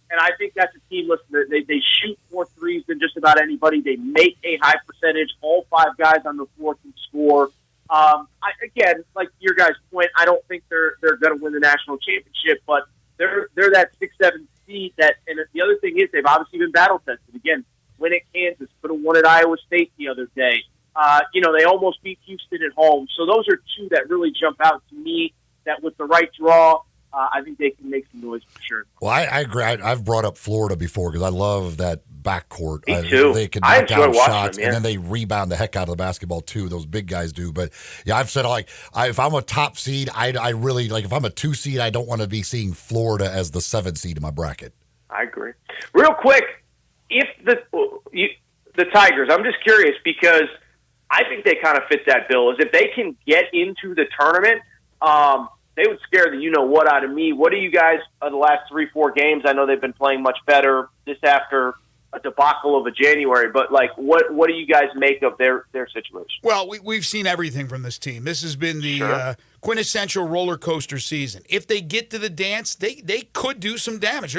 And I think that's a team, listen, they shoot more threes than just about anybody. They make a high percentage. All 5 guys on the floor can score. Again, like your guys' point, I don't think they're going to win the national championship, but they're that 6-7 seed. And the other thing is they've obviously been battle tested. Again, win at Kansas, could have won at Iowa State the other day. They almost beat Houston at home. So those are 2 that really jump out to me. That with the right draw, I think they can make some noise for sure. Well, I agree. I've brought up Florida before because I love that backcourt. Me too. They can knock down shots, them, and then they rebound the heck out of the basketball too. Those big guys do. But yeah, I've said if I'm a top seed, I really like. If I'm a 2 seed, I don't want to be seeing Florida as the 7 seed in my bracket. I agree. Real quick, if the Tigers, I'm just curious because I think they kind of fit that bill. Is if they can get into the tournament. They would scare the you-know-what out of me. What do you guys, the last 3-4 games, I know they've been playing much better this after a debacle of a January, but, what do you guys make of their situation? Well, we've seen everything from this team. This has been the quintessential roller coaster season. If they get to the dance, they could do some damage.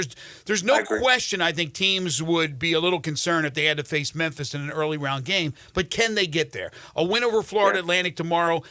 There's no question I think teams would be a little concerned if they had to face Memphis in an early round game, but can they get there? A win over Florida Atlantic tomorrow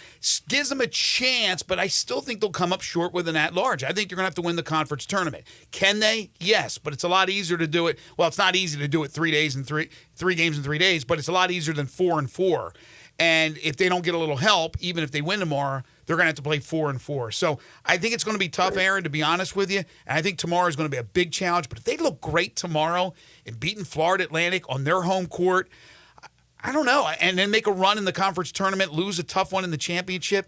gives them a chance, but I still think they'll come up short with an at-large. I think you're going to have to win the conference tournament. Can they? Yes, but it's a lot easier to do it. Well, it's not easy to do it 3 games in 3 days, but it's a lot easier than 4-4. And if they don't get a little help, even if they win tomorrow, they're going to have to play 4-4. So I think it's going to be tough, Aaron, to be honest with you. And I think tomorrow is going to be a big challenge. But if they look great tomorrow in beating Florida Atlantic on their home court, I don't know. And then make a run in the conference tournament, lose a tough one in the championship,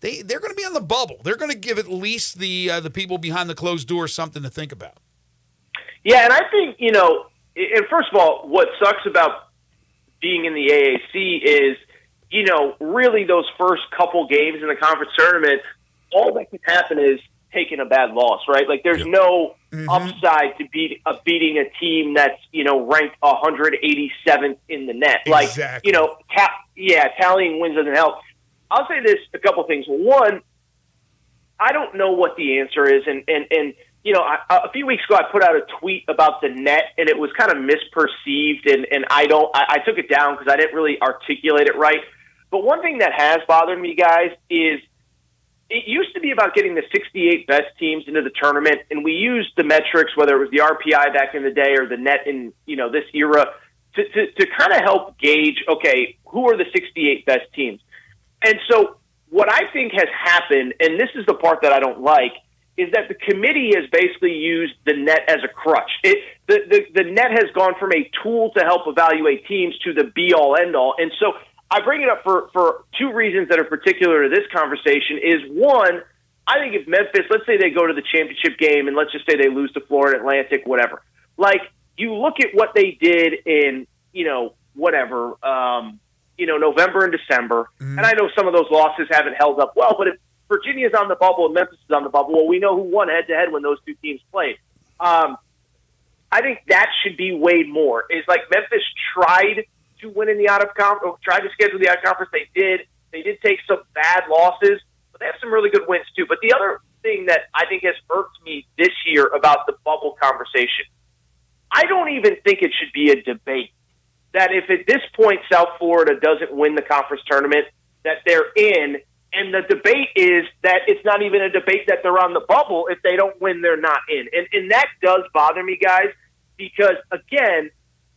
they're going to be on the bubble. They're going to give at least the people behind the closed doors something to think about. Yeah, and I think, and first of all, what sucks about being in the AAC is, really those first couple games in the conference tournament, all that can happen is taking a bad loss, right? Like there's no upside to beating a team that's, ranked 187th in the net. Exactly. Tallying wins doesn't help. I'll say this, a couple things. One, I don't know what the answer is. And a few weeks ago I put out a tweet about the net and it was kind of misperceived and I took it down because I didn't really articulate it right. But one thing that has bothered me, guys, is it used to be about getting the 68 best teams into the tournament, and we used the metrics, whether it was the RPI back in the day or the net in this era, to kind of help gauge, okay, who are the 68 best teams? And so what I think has happened, and this is the part that I don't like, is that the committee has basically used the net as a crutch. The net has gone from a tool to help evaluate teams to the be-all, end-all. And so I bring it up for 2 reasons that are particular to this conversation. Is one, I think if Memphis, let's say they go to the championship game, and let's just say they lose to Florida Atlantic, whatever. You look at what they did in, November and December, and I know some of those losses haven't held up well, but if Virginia's on the bubble and Memphis is on the bubble, well, we know who won head-to-head when those 2 teams played. I think that should be weighed more. It's like Memphis tried to win in the out-of-conference, tried to schedule the out-of-conference. They did. They did take some bad losses, but they have some really good wins, too. But the other thing that I think has irked me this year about the bubble conversation, I don't even think it should be a debate. That if at this point South Florida doesn't win the conference tournament, that they're in, and the debate is that it's not even a debate that they're on the bubble. If they don't win, they're not in. And that does bother me, guys, because, again,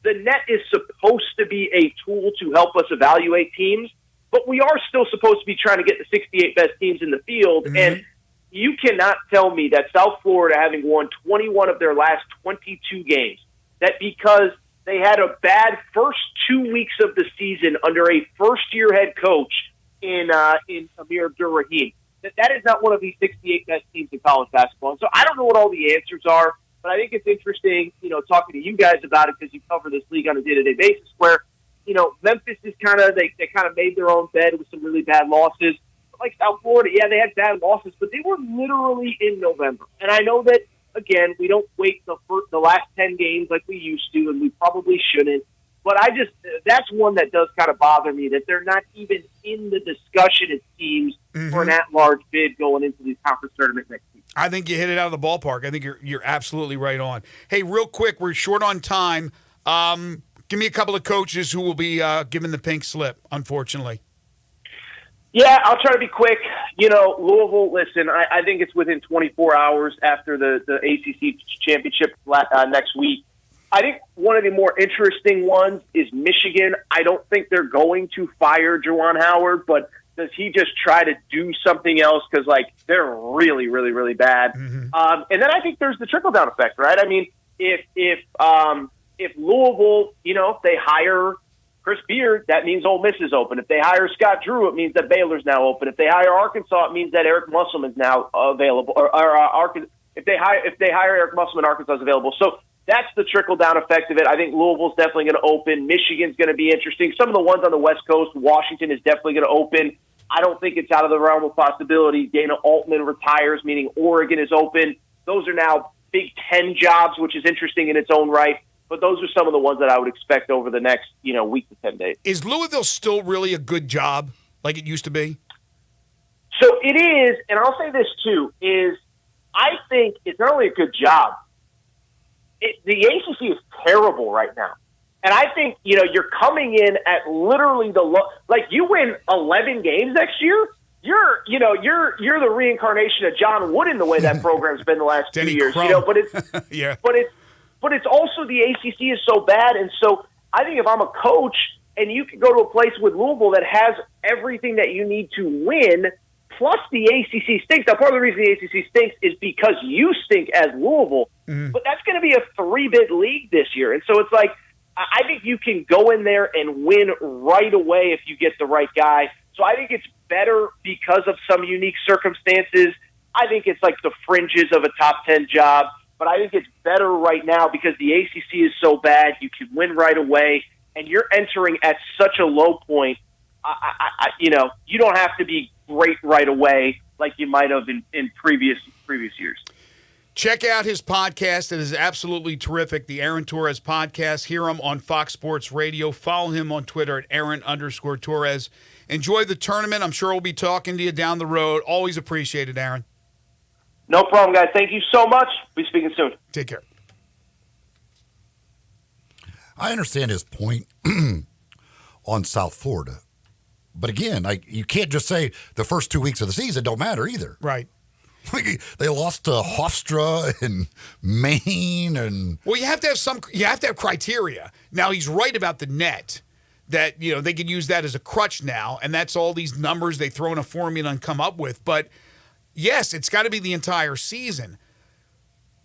the net is supposed to be a tool to help us evaluate teams, but we are still supposed to be trying to get the 68 best teams in the field. Mm-hmm. And you cannot tell me that South Florida, having won 21 of their last 22 games, that because they had a bad first 2 weeks of the season under a first-year head coach in Amir Abdur-Rahim, that is not one of the 68 best teams in college basketball. And so I don't know what all the answers are. But I think it's interesting, talking to you guys about it because you cover this league on a day-to-day basis where, Memphis is they kind of made their own bed with some really bad losses. But like South Florida, yeah, they had bad losses, but they were literally in November. And I know that, again, we don't wait the last 10 games like we used to, and we probably shouldn't. But that's one that does kind of bother me, that they're not even in the discussion, it seems, for an at-large bid going into the conference tournament next week. I think you hit it out of the ballpark. I think you're absolutely right on. Hey, real quick, we're short on time. Give me a couple of coaches who will be given the pink slip, unfortunately. Yeah, I'll try to be quick. Louisville, listen, I think it's within 24 hours after the ACC championship next week. I think one of the more interesting ones is Michigan. I don't think they're going to fire Juwan Howard, but does he just try to do something else? Because, they're really, really, really bad. And then I think there's the trickle-down effect, right? I mean, if Louisville, if they hire Chris Beard, that means Ole Miss is open. If they hire Scott Drew, it means that Baylor's now open. If they hire Arkansas, it means that Eric Musselman's now available. If they hire Eric Musselman, Arkansas is available. So that's the trickle-down effect of it. I think Louisville's definitely going to open. Michigan's going to be interesting. Some of the ones on the West Coast, Washington is definitely going to open. I don't think it's out of the realm of possibility. Dana Altman retires, meaning Oregon is open. Those are now Big Ten jobs, which is interesting in its own right. But those are some of the ones that I would expect over the next, week to 10 days. Is Louisville still really a good job like it used to be? So it is, and I'll say this too, is I think it's not only a good job, the ACC is terrible right now. And I think, you're coming in at literally you win 11 games next year, you're the reincarnation of John Wooden the way that program's been the last 2 years. But it's yeah. But it's also the ACC is so bad, and so I think if I'm a coach and you can go to a place with Louisville that has everything that you need to win, plus the ACC stinks. Now, part of the reason the ACC stinks is because you stink as Louisville, but that's going to be a 3-bid league this year, and so it's I think you can go in there and win right away if you get the right guy. So I think it's better because of some unique circumstances. I think it's the fringes of a top 10 job. But I think it's better right now because the ACC is so bad. You can win right away, and you're entering at such a low point. You don't have to be great right away like you might have in previous years. Check out his podcast. It is absolutely terrific. The Aaron Torres podcast. Hear him on Fox Sports Radio. Follow him on Twitter at Aaron_Torres. Enjoy the tournament. I'm sure we'll be talking to you down the road. Always appreciate it, Aaron. No problem, guys. Thank you so much. Be speaking soon. Take care. I understand his point on South Florida. But again, you can't just say the first 2 weeks of the season don't matter either. Right. They lost to Hofstra and Maine and Well, you have to have criteria. Now he's right about the net. That they can use that as a crutch now, and that's all these numbers they throw in a formula and come up with. But yes, it's got to be the entire season.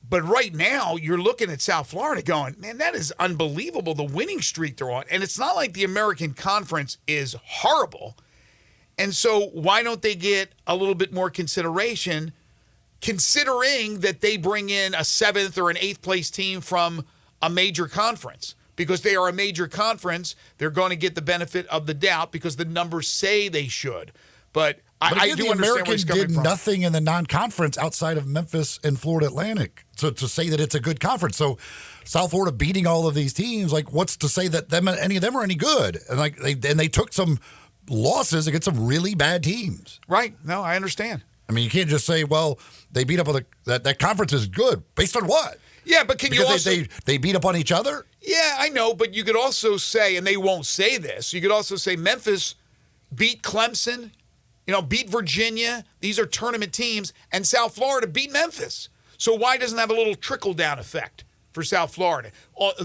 But right now, you're looking at South Florida going, man, that is unbelievable, the winning streak they're on. And it's not like the American Conference is horrible. And so why don't they get a little bit more consideration, considering that they bring in a 7th or an 8th place team from a major conference? Because they are a major conference, they're going to get the benefit of the doubt because the numbers say they should. But I do understand where he's coming from. Did nothing in the non-conference outside of Memphis and Florida Atlantic to say that it's a good conference. So South Florida beating all of these teams, what's to say that any of them are any good? And they took some losses against some really bad teams. Right. No, I understand. I mean, you can't just say, well, they beat up on that conference is good. Based on what? Yeah, but you also... They beat up on each other? Yeah, I know, but you could also say, and they won't say this, you could also say Memphis beat Clemson, beat Virginia. These are tournament teams, and South Florida beat Memphis. So why doesn't it have a little trickle-down effect for South Florida,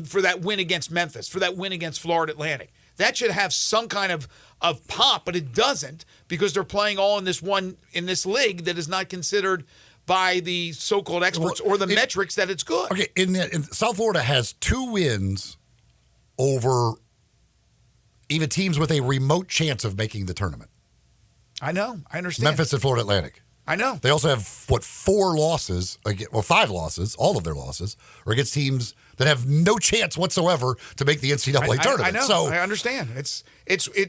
for that win against Memphis, for that win against Florida Atlantic? That should have some kind of pop, but it doesn't because they're playing all in this league that is not considered by the so-called experts or the metrics that it's good. Okay, in South Florida has 2 wins over even teams with a remote chance of making the tournament. I know. I understand. Memphis and Florida Atlantic. I know. They also have, 4 losses, 5 losses, all of their losses, are against teams that have no chance whatsoever to make the NCAA tournament. I know. So I understand.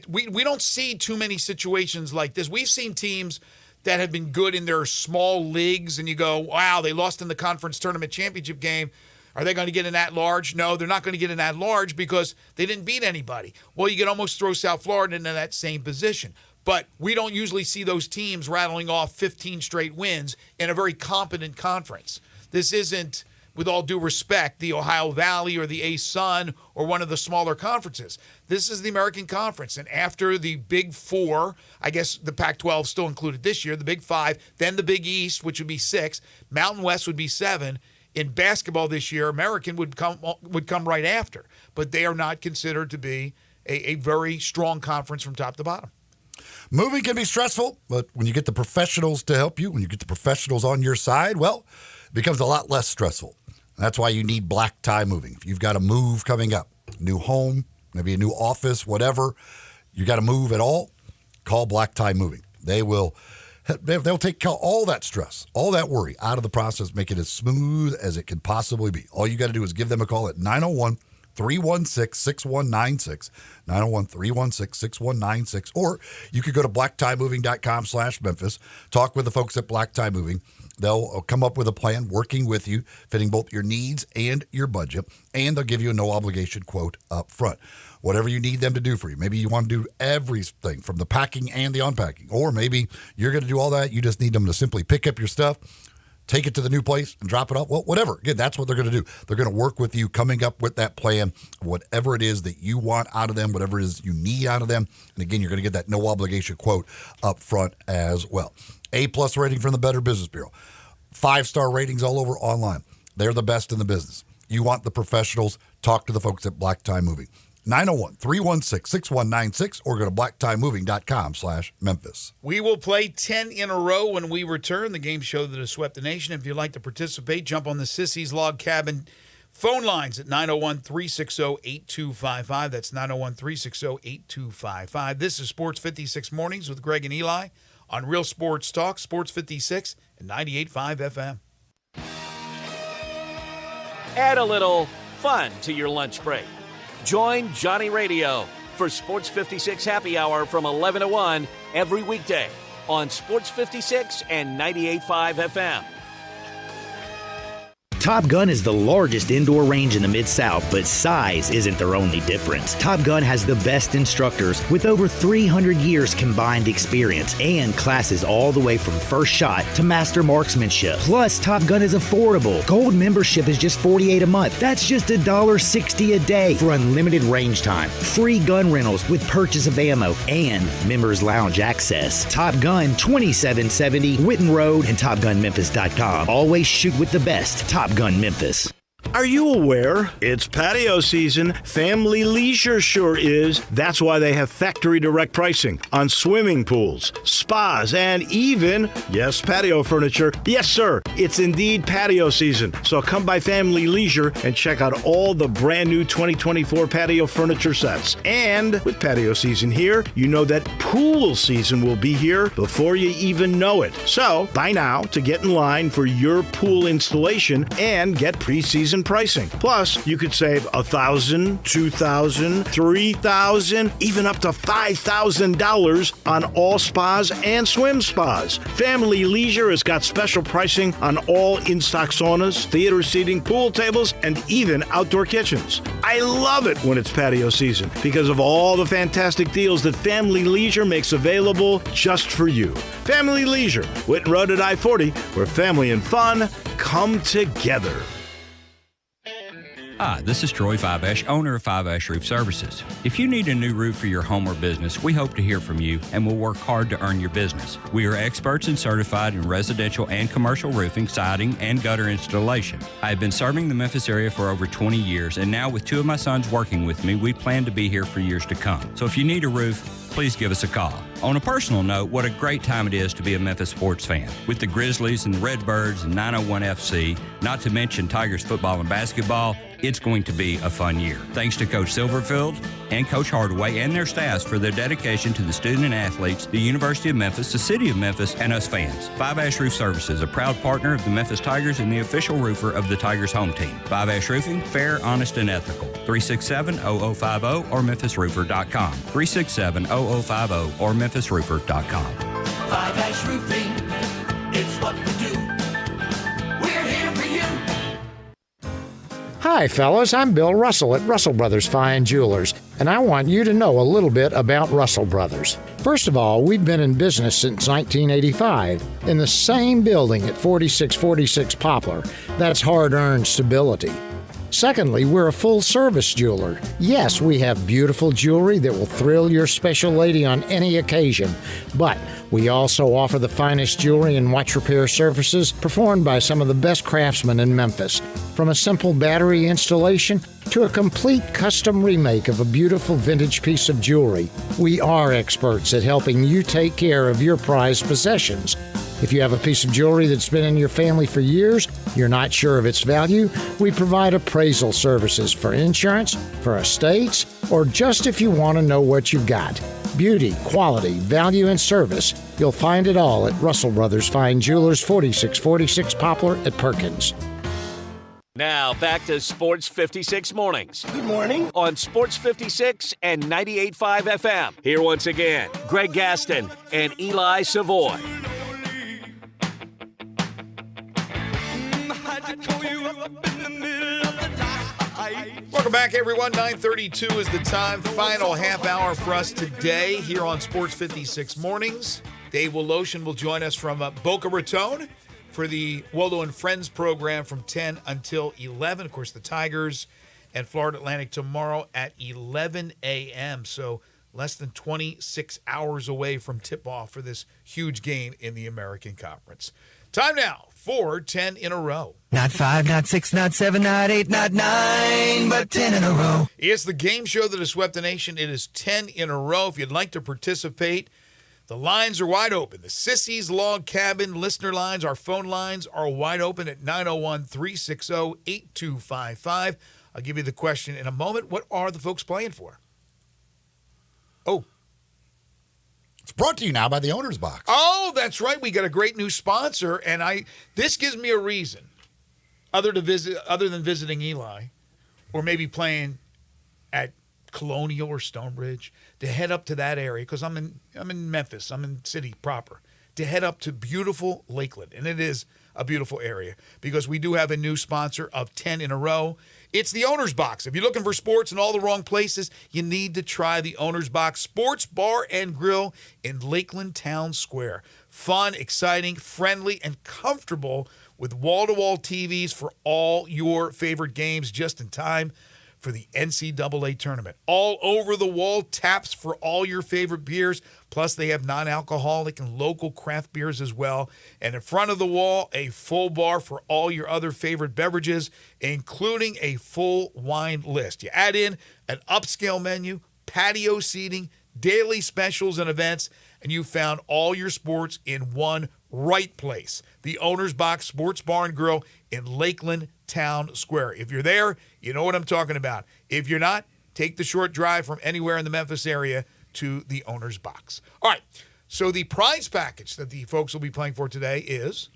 We don't see too many situations like this. We've seen teams that have been good in their small leagues, and you go, wow, they lost in the conference tournament championship game. Are they going to get an at-large? No, they're not going to get an at-large because they didn't beat anybody. Well, you can almost throw South Florida into that same position. But we don't usually see those teams rattling off 15 straight wins in a very competent conference. This isn't, with all due respect, the Ohio Valley or the A-Sun or one of the smaller conferences. This is the American Conference. And after the Big Four, I guess the Pac-12 still included this year, the Big Five, then the Big East, which would be 6, Mountain West would be 7. In basketball this year, American would come right after. But they are not considered to be a very strong conference from top to bottom. moving can be stressful, but when you get the professionals to help you, when you get the professionals on your side, well, it becomes a lot less stressful. That's why you need Black Tie Moving. If you've got a move coming up, new home, maybe a new office, whatever, you got to move at all, call Black Tie Moving. They'll take all that stress, all that worry out of the process, make it as smooth as it can possibly be. All you got to do is give them a call at 901-316-6196, 901-316-6196, or you could go to blacktiemoving.com/Memphis, talk with the folks at Black Tie Moving. They'll come up with a plan working with you, fitting both your needs and your budget, and they'll give you a no-obligation quote up front. Whatever you need them to do for you. Maybe you want to do everything from the packing and the unpacking, or maybe you're going to do all that. You just need them to simply pick up your stuff, take it to the new place, and drop it off. Well, whatever. Again, that's what they're going to do. They're going to work with you, coming up with that plan, whatever it is that you want out of them, whatever it is you need out of them. And again, you're going to get that no-obligation quote up front as well. A+ rating from the Better Business Bureau. 5-star ratings all over online. They're the best in the business. You want the professionals, talk to the folks at Black Tie Moving. 901-316-6196 or go to blacktiemoving.com/Memphis. We will play 10 in a row when we return. The game show that has swept the nation. If you'd like to participate, jump on the Sissy's Log Cabin phone lines at 901-360-8255. That's 901-360-8255. This is Sports 56 Mornings with Greg and Eli on Real Sports Talk, Sports 56 and 98.5 FM. Add a little fun to your lunch break. Join Johnny Radio for Sports 56 Happy Hour from 11 to 1 every weekday on Sports 56 and 98.5 FM. Top Gun is the largest indoor range in the Mid-South, but size isn't their only difference. Top Gun has the best instructors with over 300 years combined experience and classes all the way from first shot to master marksmanship. Plus, Top Gun is affordable. Gold membership is just $48 a month. That's just $1.60 a day for unlimited range time, free gun rentals with purchase of ammo, and members lounge access. Top Gun, 2770 Witten Road and TopGunMemphis.com. Always shoot with the best. Top Gun Memphis. Are you aware? It's patio season. Family Leisure sure is. That's why they have factory direct pricing on swimming pools, spas, and even, yes, patio furniture. Yes, sir, it's indeed patio season. So come by Family Leisure and check out all the brand new 2024 patio furniture sets. And with patio season here, you know that pool season will be here before you even know it. So buy now to get in line for your pool installation and get pre-season pricing. Plus, you could save $1,000, $2,000, $3,000, even up to $5,000 on all spas and swim spas. Family Leisure has got special pricing on all in-stock saunas, theater seating, pool tables, and even outdoor kitchens. I love it when it's patio season because of all the fantastic deals that Family Leisure makes available just for you. Family Leisure, Witten Road at I-40, where family and fun come together. Hi, this is Troy Fiveash, owner of Fiveash Roof Services. If you need a new roof for your home or business, we hope to hear from you and will work hard to earn your business. We are experts and certified in residential and commercial roofing, siding, and gutter installation. I have been serving the Memphis area for over 20 years, and now with 2 of my sons working with me, we plan to be here for years to come. So if you need a roof, please give us a call. On a personal note, what a great time it is to be a Memphis sports fan. With the Grizzlies and the Redbirds and 901 FC, not to mention Tigers football and basketball, It's going to be a fun year. Thanks to Coach Silverfield and Coach Hardaway and their staffs for their dedication to the student and athletes, the University of Memphis, the City of Memphis, and us fans. Five Ash Roof Services, a proud partner of the Memphis Tigers and the official roofer of the Tigers home team. Five Ash Roofing, fair, honest, and ethical. 367-0050 or memphisroofer.com. 367-0050 or memphisroofer.com. Five Ash Roofing, it's what we do. We're here for you. Hi, fellas. I'm Bill Russell at Russell Brothers Fine Jewelers, and I want you to know a little bit about Russell Brothers. First of all, we've been in business since 1985 in the same building at 4646 Poplar. That's hard-earned stability. Secondly, we're a full-service jeweler. Yes, we have beautiful jewelry that will thrill your special lady on any occasion, but we also offer the finest jewelry and watch repair services performed by some of the best craftsmen in Memphis. From a simple battery installation to a complete custom remake of a beautiful vintage piece of jewelry, we are experts at helping you take care of your prized possessions. If you have a piece of jewelry that's been in your family for years, you're not sure of its value, we provide appraisal services for insurance, for estates, or just if you want to know what you've got. Beauty, quality, value, and service. You'll find it all at Russell Brothers Fine Jewelers, 4646 Poplar at Perkins. Now back to Sports 56 Mornings. Good morning. On Sports 56 and 98.5 FM. Here once again, Greg Gaston and Eli Savoy. Welcome back, everyone. 9:32 is the time. Final half hour for us today here on Sports 56 Mornings. Dave Woloshin will join us from Boca Raton for the Wolo and Friends program from 10 until 11. Of course, the Tigers and Florida Atlantic tomorrow at 11 a.m. So less than 26 hours away from tip-off for this huge game in the American Conference. Time now for 10 in a row. Not 5, not 6, not 7, not 8, not 9, but 10 in a row. It's the game show that has swept the nation. It is 10 in a row. If you'd like to participate, the lines are wide open. The Sissy's Log Cabin listener lines, our phone lines are wide open at 901-360-8255. I'll give you the question in a moment. What are the folks playing for? Oh. It's brought to you now by the Owner's Box. Oh, that's right. We got a great new sponsor, and this gives me a reason, other than visiting Eli, or maybe playing at Colonial or Stonebridge, to head up to that area because I'm in Memphis. I'm in city proper. To head up to beautiful Lakeland, and it is a beautiful area because we do have a new sponsor of 10 in a row. It's the Owner's Box. If you're looking for sports in all the wrong places, you need to try the Owner's Box Sports Bar and Grill in Lakeland Town Square. Fun, exciting, friendly, and comfortable with wall-to-wall TVs for all your favorite games just in time for the NCAA tournament. All over the wall, taps for all your favorite beers. Plus, they have non-alcoholic and local craft beers as well. And in front of the wall, a full bar for all your other favorite beverages, including a full wine list. You add in an upscale menu, patio seating, daily specials and events, and you found all your sports in one right place. The Owner's Box Sports Bar and Grill in Lakeland Town Square. If you're there, you know what I'm talking about. If you're not, take the short drive from anywhere in the Memphis area to the Owner's Box. All right, so the prize package that the folks will be playing for today is?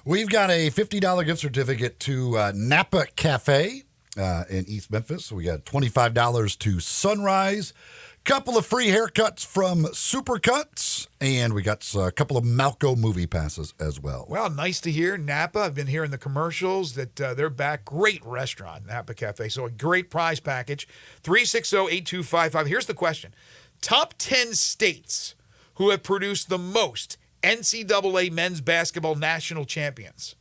We've got a $50 gift certificate to Napa Cafe in East Memphis. We got $25 to Sunrise. Couple of free haircuts from Supercuts, and we got a couple of Malco movie passes as well. Well, nice to hear. Napa, I've been hearing the commercials that they're back. Great restaurant, Napa Cafe. So a great prize package. 360-8255. Here's the question. Top 10 states who have produced the most NCAA men's basketball national champions.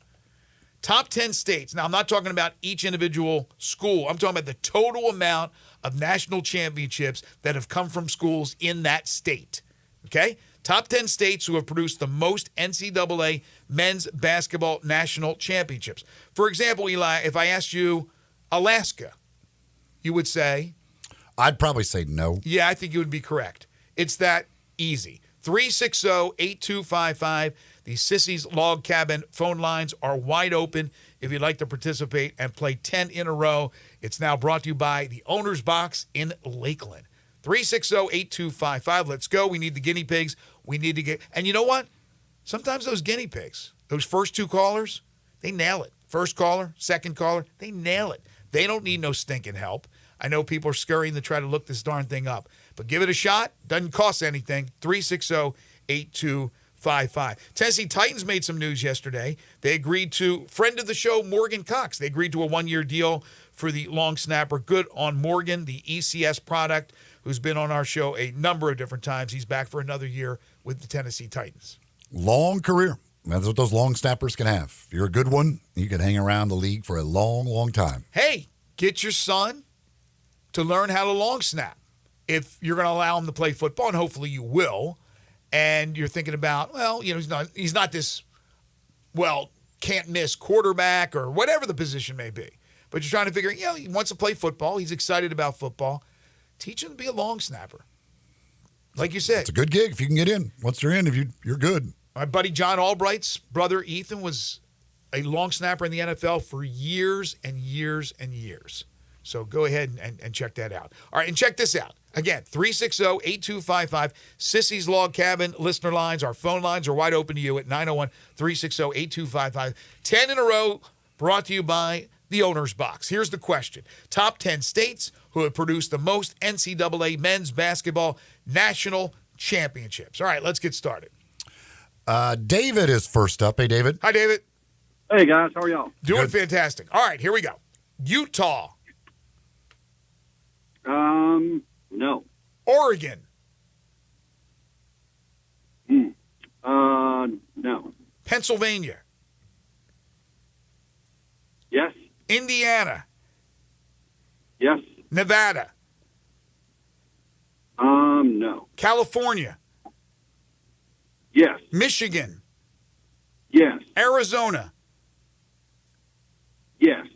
Top 10 states. Now, I'm not talking about each individual school. I'm talking about the total amount of national championships that have come from schools in that state. Okay? Top 10 states who have produced the most NCAA men's basketball national championships. For example, Eli, if I asked you Alaska, you would say? I'd probably say no. Yeah, I think you would be correct. It's that easy. 360-8255. The Sissy's Log Cabin phone lines are wide open. if you'd like to participate and play 10 in a row. It's now brought to you by the Owner's Box in Lakeland. 360-8255. Let's go. We need the guinea pigs. We need to get – and you know what? Sometimes those guinea pigs, those first two callers, they nail it. First caller, second caller, they nail it. They don't need no stinking help. I know people are scurrying to try to look this darn thing up. But give it a shot. Doesn't cost anything. 360-8255. Tennessee Titans made some news yesterday. They agreed to, friend of the show, Morgan Cox. They agreed to a one-year deal for the long snapper. Good on Morgan, the ECS product, who's been on our show a number of different times. He's back for another year with the Tennessee Titans. Long career. That's what those long snappers can have. If you're a good one, you can hang around the league for a long, long time. Hey, get your son to learn how to long snap. If you're going to allow him to play football, and hopefully you will, and you're thinking about, well, you know, he's not this, well, can't miss quarterback or whatever the position may be. But you're trying to figure, you know, he wants to play football. He's excited about football. Teach him to be a long snapper. Like you said. It's a good gig if you can get in. Once you're in, you're good. My buddy John Albright's brother Ethan was a long snapper in the NFL for years and years and years. So go ahead and check that out. All right, and check this out. Again, 360-8255. Sissy's Log Cabin listener lines. Our phone lines are wide open to you at 901-360-8255. 10 in a row brought to you by the Owner's Box. Here's the question. Top 10 states who have produced the most NCAA men's basketball national championships. All right, let's get started. David is first up. Hey, David. Hi, David. Hey, guys. How are y'all? Doing fantastic. All right, here we go. Utah. No. Oregon. No. Pennsylvania. Yes. Indiana. Yes. Nevada. No. California. Yes. Michigan. Yes. Arizona. Yes.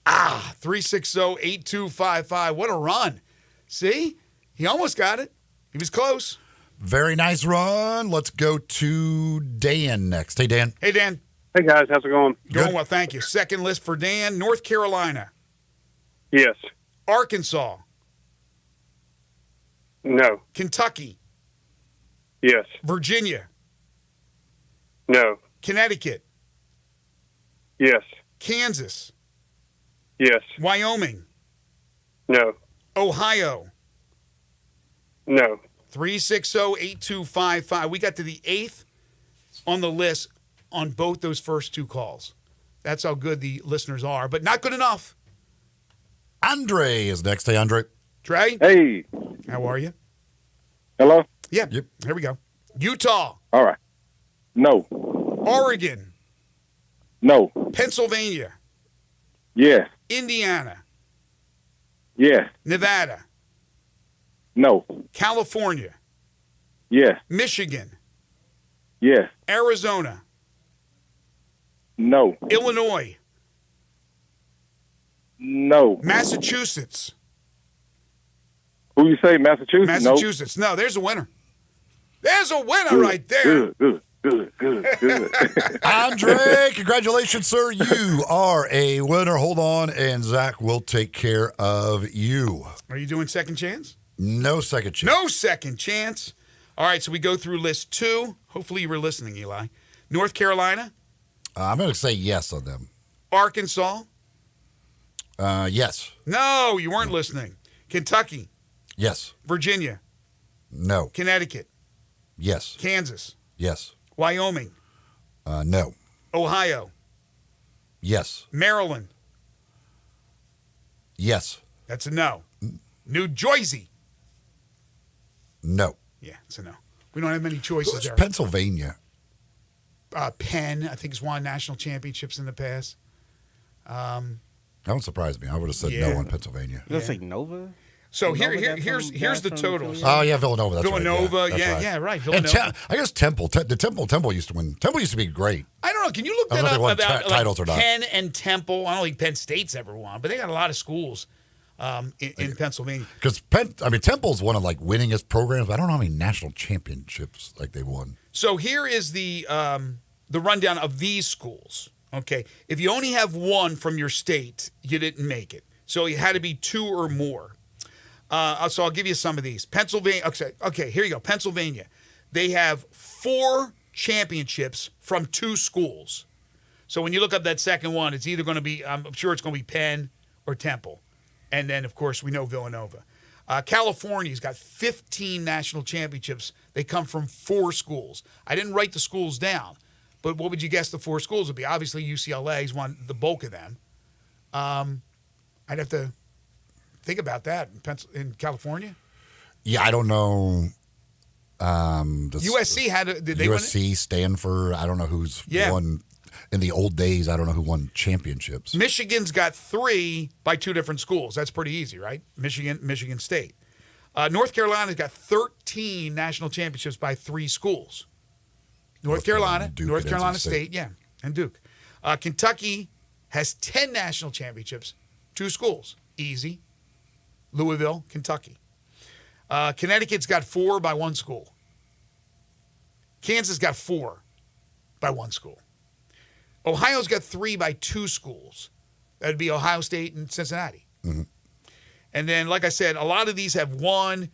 360-8255. What a run. See? He almost got it. He was close. Very nice run. Let's go to Dan next. Hey, Dan. Hey, Dan. Hey, guys. How's it going? Going well, thank you. Second list for Dan. North Carolina. Yes. Arkansas. No. Kentucky. Yes. Virginia. No. Connecticut. Yes. Kansas. Yes. Wyoming. No. Ohio. No. 360-8255. We got to the 8th on the list on both those first two calls. That's how good the listeners are, but not good enough. Andre is next. Hey, Andre. Trey? Hey. How are you? Hello? Yeah. Yep. Here we go. Utah. All right. No. Oregon. No. Pennsylvania. Yes. Indiana. Yes. Nevada. No. California. Yes. Michigan. Yes. Arizona. No. Illinois. No. Massachusetts. Who you say, Massachusetts? Massachusetts. No, there's a winner. There's a winner right there. Good. Andre, congratulations, sir. You are a winner. Hold on, and Zach will take care of you. Are you doing second chance? No second chance. No second chance. All right, so we go through list 2. Hopefully you were listening, Eli. North Carolina. I'm going to say yes on them. Arkansas. Yes. No, you weren't listening. Kentucky. Yes. Virginia. No. Connecticut. Yes. Kansas. Yes. Wyoming. No. Ohio. Yes. Maryland. Yes. That's a no. New Jersey. No. Yeah, it's a no. We don't have many choices Who's there. Pennsylvania? Penn, I think, has won national championships in the past. That won't surprise me. I would have said no on Pennsylvania. Let's say Nova. So Villanova here's the totals. Oh yeah, Villanova. That's Villanova, right. right. And Villanova. I guess Temple. Temple used to win. Temple used to be great. I don't know. Can you look I that don't know up if they won about titles or not. Penn and Temple? I don't think Penn State's ever won, but they got a lot of schools in Pennsylvania. Because Temple's one of like winningest programs. But I don't know how many national championships like they won. So here is the rundown of these schools. Okay. If you only have one from your state, you didn't make it. So it had to be 2 or more. So I'll give you some of these. Pennsylvania. Okay, here you go. Pennsylvania. They have 4 championships from 2 schools. So when you look up that second one, it's either going to be, I'm sure it's going to be Penn or Temple. And then, of course, we know Villanova. California's got 15 national championships. They come from 4 schools. I didn't write the schools down, but what would you guess the 4 schools would be? Obviously, UCLA's won the bulk of them. I'd have to think about that in California. Yeah, I don't know. USC had did they USC, win it? Stanford. I don't know who's won in the old days. I don't know who won championships. Michigan's got 3 by 2 different schools. That's pretty easy, right? Michigan State. North Carolina's got 13 national championships by 3 schools. North Carolina, Duke, North and Carolina NC State, yeah, and Duke. Kentucky has 10 national championships, 2 schools. Easy. Louisville, Kentucky. Connecticut's got 4 by 1 school. Kansas got 4 by 1 school. Ohio's got 3 by 2 schools. That'd be Ohio State and Cincinnati. Mm-hmm. And then, like I said, a lot of these have 1.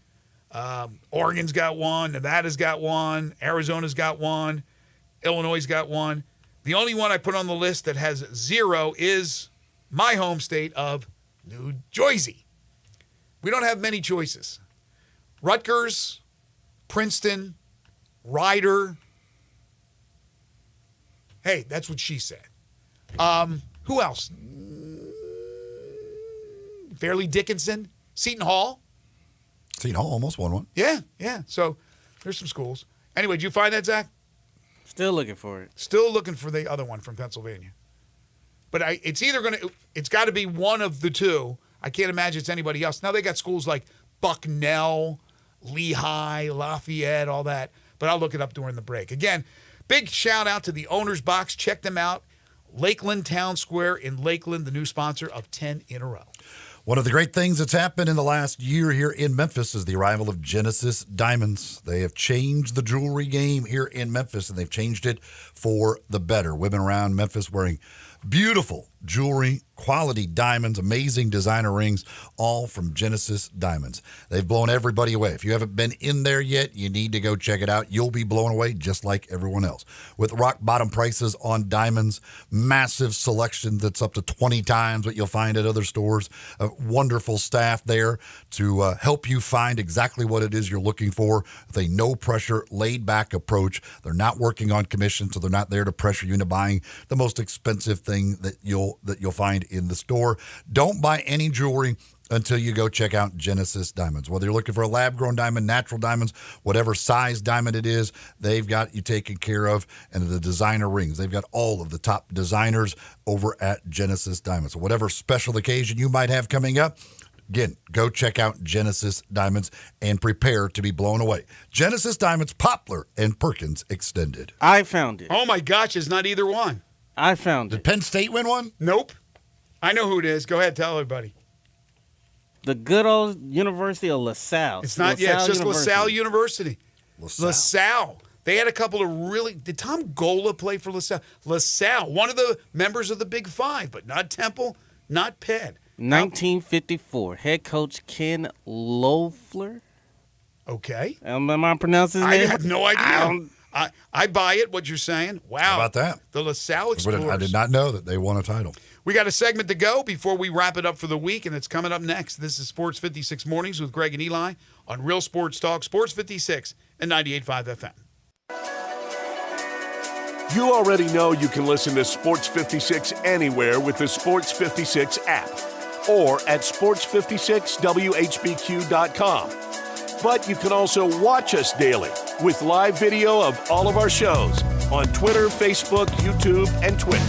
Oregon's got 1. Nevada's got 1. Arizona's got 1. Illinois's got 1. The only one I put on the list that has 0 is my home state of New Jersey. We don't have many choices. Rutgers, Princeton, Rider. Hey, that's what she said. Who else? Fairleigh Dickinson, Seton Hall. Seton Hall almost won one. Yeah. So there's some schools. Anyway, did you find that, Zach? Still looking for it. Still looking for the other one from Pennsylvania. But it's got to be one of the 2. I can't imagine it's anybody else. Now they got schools like Bucknell, Lehigh, Lafayette, all that. But I'll look it up during the break. Again, big shout out to the Owner's Box. Check them out. Lakeland Town Square in Lakeland, the new sponsor of 10 in a row. One of the great things that's happened in the last year here in Memphis is the arrival of Genesis Diamonds. They have changed the jewelry game here in Memphis, and they've changed it for the better. Women around Memphis wearing beautiful jewelry, quality diamonds, amazing designer rings, all from Genesis Diamonds. They've blown everybody away. If you haven't been in there yet, you need to go check it out. You'll be blown away just like everyone else. With rock bottom prices on diamonds, massive selection that's up to 20 times what you'll find at other stores, a wonderful staff there to help you find exactly what it is you're looking for with a no-pressure, laid-back approach. They're not working on commission, so they're not there to pressure you into buying the most expensive thing that you'll find in the store. Don't buy any jewelry until you go check out Genesis Diamonds. Whether you're looking for a lab-grown diamond, natural diamonds, whatever size diamond it is, they've got you taken care of. And the designer rings, they've got all of the top designers over at Genesis Diamonds. So whatever special occasion you might have coming up, again, go check out Genesis Diamonds and prepare to be blown away. Genesis Diamonds, Poplar and Perkins Extended. I found it. Oh, my gosh, it's not either one. I found it. Did Penn State win one? Nope. I know who it is. Go ahead, tell everybody. The good old University of LaSalle. It's not yet. It's just LaSalle University. LaSalle. They had a couple of really. Did Tom Gola play for LaSalle? LaSalle, one of the members of the Big Five, but not Temple, not Penn. 1954. Head coach Ken Loeffler. Okay. Am I pronouncing his I name? have no idea. I buy it, what you're saying. Wow. How about that? The LaSalle Explorers. I did not know that they won a title. We got a segment to go before we wrap it up for the week, and it's coming up next. This is Sports 56 Mornings with Greg and Eli on Real Sports Talk, Sports 56 and 98.5 FM. You already know you can listen to Sports 56 anywhere with the Sports 56 app or at sports56whbq.com. But you can also watch us daily with live video of all of our shows on Twitter, Facebook, YouTube, and Twitch.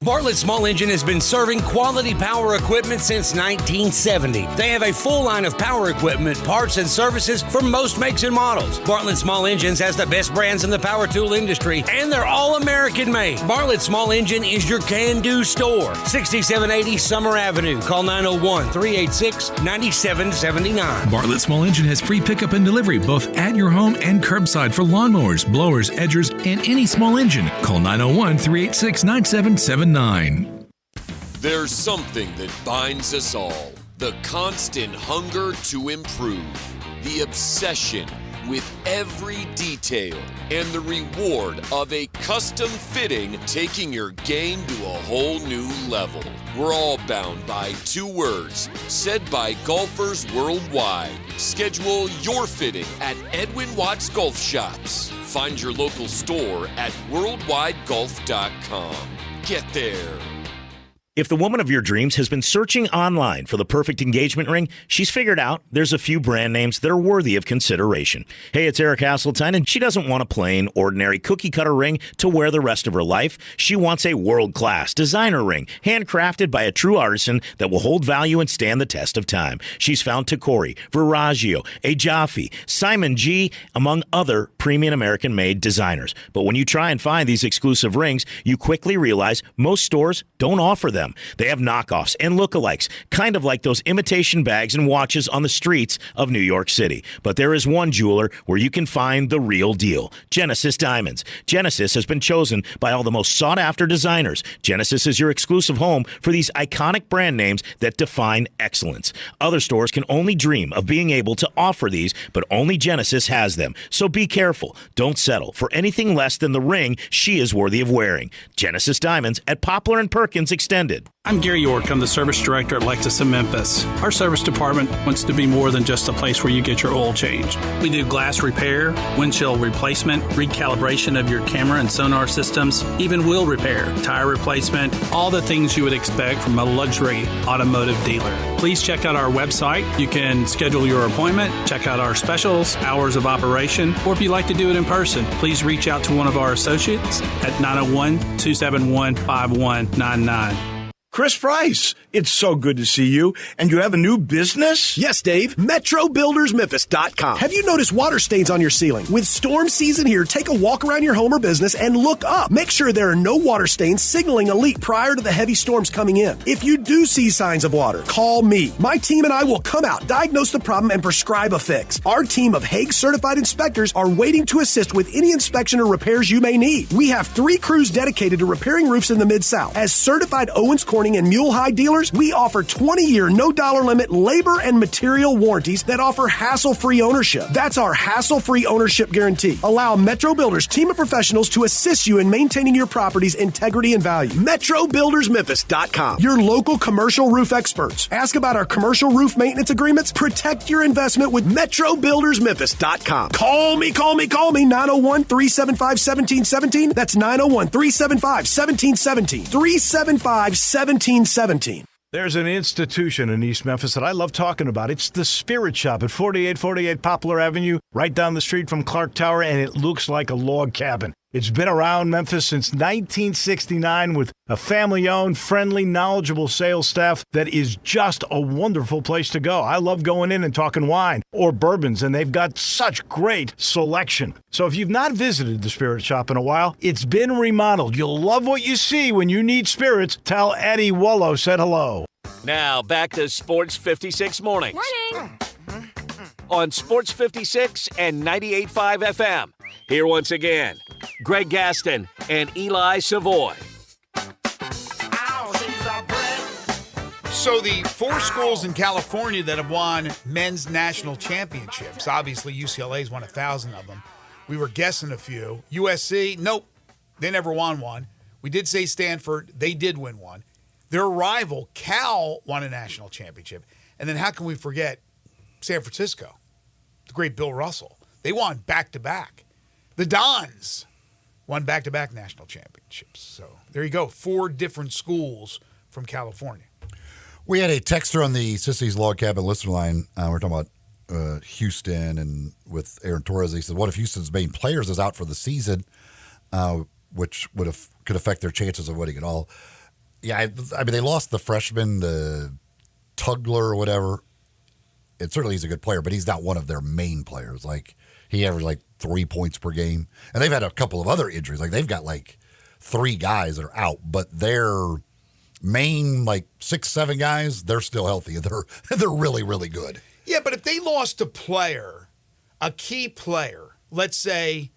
Bartlett Small Engine has been serving quality power equipment since 1970. They have a full line of power equipment, parts, and services for most makes and models. Bartlett Small Engines has the best brands in the power tool industry, and they're all American made. Bartlett Small Engine is your can-do store. 6780 Summer Avenue. Call 901-386-9779. Bartlett Small Engine has free pickup and delivery both at your home and curbside for lawnmowers, blowers, edgers, and any small engine. Call 901-386-9779. There's something that binds us all. The constant hunger to improve. The obsession with every detail. And the reward of a custom fitting taking your game to a whole new level. We're all bound by two words said by golfers worldwide. Schedule your fitting at Edwin Watts Golf Shops. Find your local store at worldwidegolf.com. Get there. If the woman of your dreams has been searching online for the perfect engagement ring, she's figured out there's a few brand names that are worthy of consideration. Hey, it's Eric Hasseltine, and she doesn't want a plain, ordinary cookie-cutter ring to wear the rest of her life. She wants a world-class designer ring, handcrafted by a true artisan that will hold value and stand the test of time. She's found Tacori, Verragio, Ajafi, Simon G., among other premium American-made designers. But when you try and find these exclusive rings, you quickly realize most stores don't offer them. They have knockoffs and lookalikes, kind of like those imitation bags and watches on the streets of New York City. But there is one jeweler where you can find the real deal, Genesis Diamonds. Genesis has been chosen by all the most sought-after designers. Genesis is your exclusive home for these iconic brand names that define excellence. Other stores can only dream of being able to offer these, but only Genesis has them. So be careful. Don't settle for anything less than the ring she is worthy of wearing. Genesis Diamonds at Poplar and Perkins Extended. I'm Gary York. I'm the service director at Lexus in Memphis. Our service department wants to be more than just a place where you get your oil changed. We do glass repair, windshield replacement, recalibration of your camera and sonar systems, even wheel repair, tire replacement, all the things you would expect from a luxury automotive dealer. Please check out our website. You can schedule your appointment, check out our specials, hours of operation, or if you'd like to do it in person, please reach out to one of our associates at 901-271-5199. Chris Price, it's so good to see you. And you have a new business? Yes, Dave. MetroBuildersMemphis.com. Have you noticed water stains on your ceiling? With storm season here, take a walk around your home or business and look up. Make sure there are no water stains signaling a leak prior to the heavy storms coming in. If you do see signs of water, call me. My team and I will come out, diagnose the problem, and prescribe a fix. Our team of Hague-certified inspectors are waiting to assist with any inspection or repairs you may need. We have 3 crews dedicated to repairing roofs in the Mid-South. As certified Owens Corning and Mule High dealers, we offer 20-year, no-dollar limit labor and material warranties that offer hassle-free ownership. That's our hassle-free ownership guarantee. Allow Metro Builders team of professionals to assist you in maintaining your property's integrity and value. MetroBuildersMemphis.com. Your local commercial roof experts. Ask about our commercial roof maintenance agreements. Protect your investment with MetroBuildersMemphis.com. Call me, 901-375-1717. That's 901-375-1717. 375-1717. There's an institution in East Memphis that I love talking about. It's the Spirit Shop at 4848 Poplar Avenue, right down the street from Clark Tower, and it looks like a log cabin. It's been around Memphis since 1969 with a family-owned, friendly, knowledgeable sales staff that is just a wonderful place to go. I love going in and talking wine or bourbons, and they've got such great selection. So if you've not visited the Spirit Shop in a while, it's been remodeled. You'll love what you see when you need spirits. Tell Eddie Wollo said hello. Now back to Sports 56 Mornings. Morning. On Sports 56 and 98.5 FM. Here once again, Greg Gaston and Eli Savoy. So the 4 schools in California that have won men's national championships, obviously UCLA's won 1,000 of them. We were guessing a few. USC, nope, they never won one. We did say Stanford, they did win one. Their rival, Cal, won a national championship. And then how can we forget San Francisco, the great Bill Russell? They won back-to-back. The Dons won back-to-back national championships. So there you go, 4 different schools from California. We had a texter on the Sissy's Log Cabin listener line. We're talking about Houston and with Aaron Torres. He said, what if Houston's main players is out for the season, which could affect their chances of winning it all? Yeah, I mean, they lost the freshman, the Tugler or whatever. And certainly he's a good player, but he's not one of their main players. Like, he averaged like 3 points per game. And they've had a couple of other injuries. Like, they've got like 3 guys that are out, but their main like 6, 7 guys, they're still healthy. They're really, really good. Yeah, but if they lost a key player, let's say,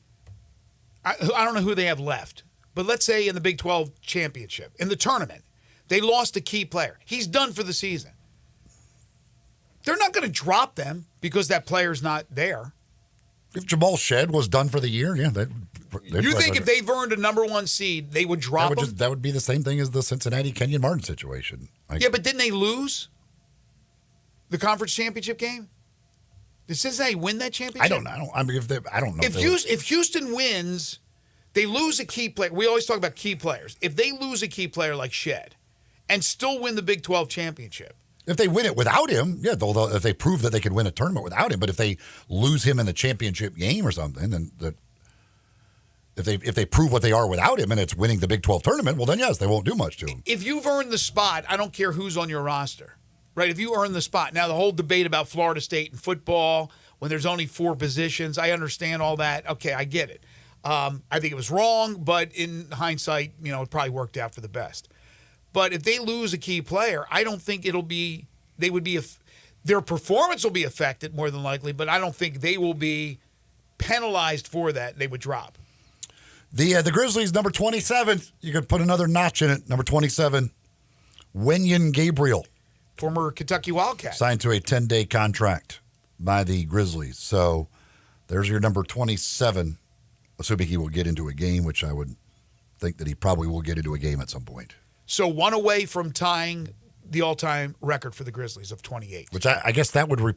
I don't know who they have left, but let's say in the Big 12 championship, in the tournament, they lost a key player. He's done for the season. They're not going to drop them because that player's not there. If Jamal Shed was done for the year, yeah. You think if they've earned a number 1 seed, they would drop him? That would be the same thing as the Cincinnati Kenyon Martin situation. Yeah, but didn't they lose the conference championship game? Did Cincinnati win that championship? I don't know. I don't know. If Houston wins, they lose a key player. We always talk about key players. If they lose a key player like Shed and still win the Big 12 championship. If they win it without him, yeah, if they prove that they could win a tournament without him, but if they lose him in the championship game or something, then if they prove what they are without him and it's winning the Big 12 tournament, well, then yes, they won't do much to him. If you've earned the spot, I don't care who's on your roster, right? If you earn the spot. Now, the whole debate about Florida State and football, when there's only 4 positions, I understand all that. Okay, I get it. I think it was wrong, but in hindsight, it probably worked out for the best. But if they lose a key player, I don't think their performance will be affected more than likely, but I don't think they will be penalized for that. They would drop. The Grizzlies, number 27, you could put another notch in it. Number 27, Wenyen Gabriel. Former Kentucky Wildcat. Signed to a 10-day contract by the Grizzlies. So there's your number 27, assuming he will get into a game, which I would think that he probably will get into a game at some point. So 1 away from tying the all-time record for the Grizzlies of 28. Which I guess that would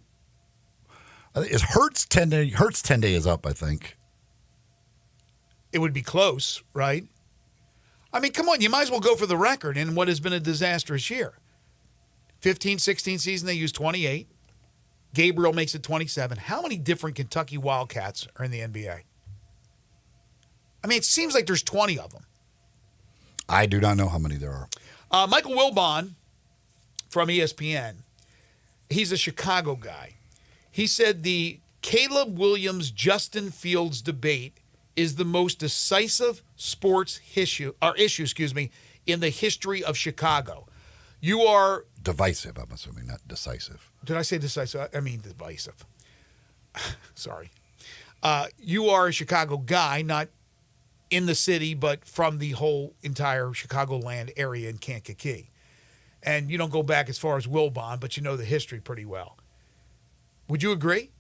is Hurts 10 day. Hurts 10 day is up, I think. It would be close, right? I mean, come on, you might as well go for the record in what has been a disastrous year. 15-16 season, they used 28. Gabriel makes it 27. How many different Kentucky Wildcats are in the NBA? I mean, it seems like there's 20 of them. I do not know how many there are. Michael Wilbon from ESPN, he's a Chicago guy. He said the Caleb Williams-Justin Fields debate is the most decisive sports issue in the history of Chicago. You are... Divisive, I'm assuming, not decisive. Did I say decisive? I mean divisive. Sorry. You are a Chicago guy, not in the city, but from the whole entire Chicagoland area in Kankakee. And you don't go back as far as Wilbon, but you know the history pretty well. Would you agree?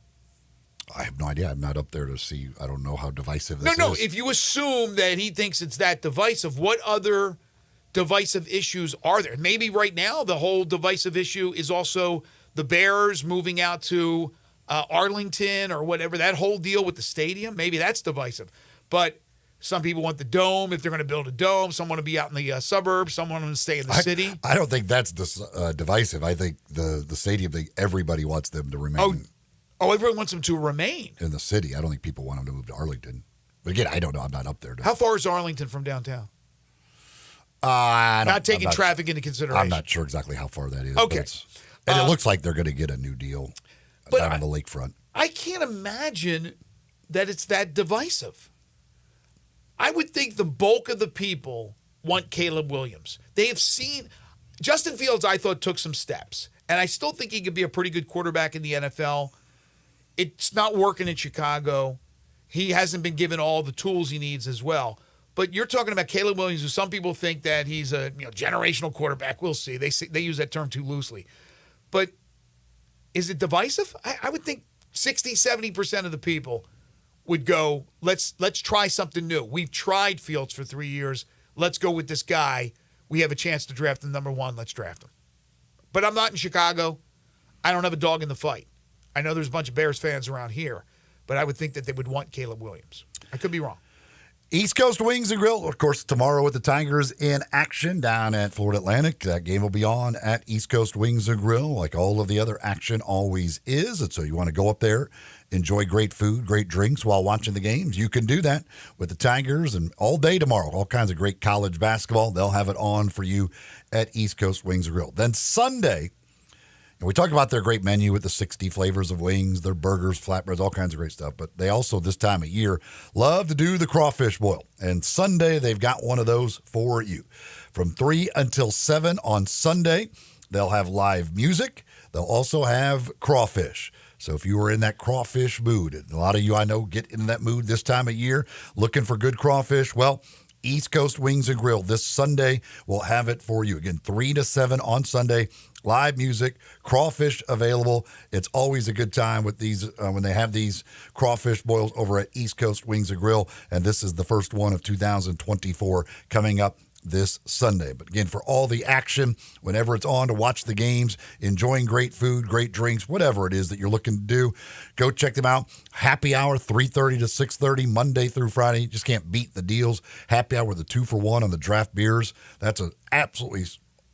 I have no idea. I'm not up there to see. I don't know how divisive this is. No. If you assume that he thinks it's that divisive, what other divisive issues are there? Maybe right now the whole divisive issue is also the Bears moving out to Arlington or whatever, that whole deal with the stadium. Maybe that's divisive. But some people want the dome if they're going to build a dome. Some want to be out in the suburbs. Some want to stay in the city. I don't think that's divisive. I think the stadium thing, everybody wants them to remain. Oh, everyone wants them to remain in the city. I don't think people want them to move to Arlington. But again, I don't know. I'm not up there. How far is Arlington from downtown? Not taking traffic into consideration. I'm not sure exactly how far that is. Okay. And it looks like they're going to get a new deal down on the lakefront. I can't imagine that it's that divisive. I would think the bulk of the people want Caleb Williams. They have seen Justin Fields, I thought, took some steps. And I still think he could be a pretty good quarterback in the NFL. It's not working in Chicago. He hasn't been given all the tools he needs as well. But you're talking about Caleb Williams, who some people think that he's a generational quarterback. We'll see. They use that term too loosely. But is it divisive? I would think 60, 70% of the people would go, let's try something new. We've tried Fields for 3 years. Let's go with this guy. We have a chance to draft him number 1. Let's draft him. But I'm not in Chicago. I don't have a dog in the fight. I know there's a bunch of Bears fans around here, but I would think that they would want Caleb Williams. I could be wrong. East Coast Wings and Grill, of course, tomorrow with the Tigers in action down at Florida Atlantic. That game will be on at East Coast Wings and Grill, like all of the other action always is. And so you want to go up there, enjoy great food, great drinks while watching the games. You can do that with the Tigers, and all day tomorrow, all kinds of great college basketball. They'll have it on for you at East Coast Wings and Grill. Then Sunday, and we talked about their great menu with the 60 flavors of wings, their burgers, flatbreads, all kinds of great stuff. But they also, this time of year, love to do the crawfish boil. And Sunday, they've got one of those for you. From 3 until 7 on Sunday, they'll have live music. They'll also have crawfish. So if you were in that crawfish mood, and a lot of you I know get in that mood this time of year, looking for good crawfish, well, East Coast Wings and Grill this Sunday will have it for you. Again, 3 to 7 on Sunday. Live music, crawfish available. It's always a good time with these when they have these crawfish boils over at East Coast Wings and Grill. And this is the first one of 2024 coming up this Sunday. But again, for all the action, whenever it's on to watch the games, enjoying great food, great drinks, whatever it is that you're looking to do, go check them out. Happy hour, 3:30 to 6:30, Monday through Friday. You just can't beat the deals. Happy hour with the 2-for-1 on the draft beers. That's an absolutely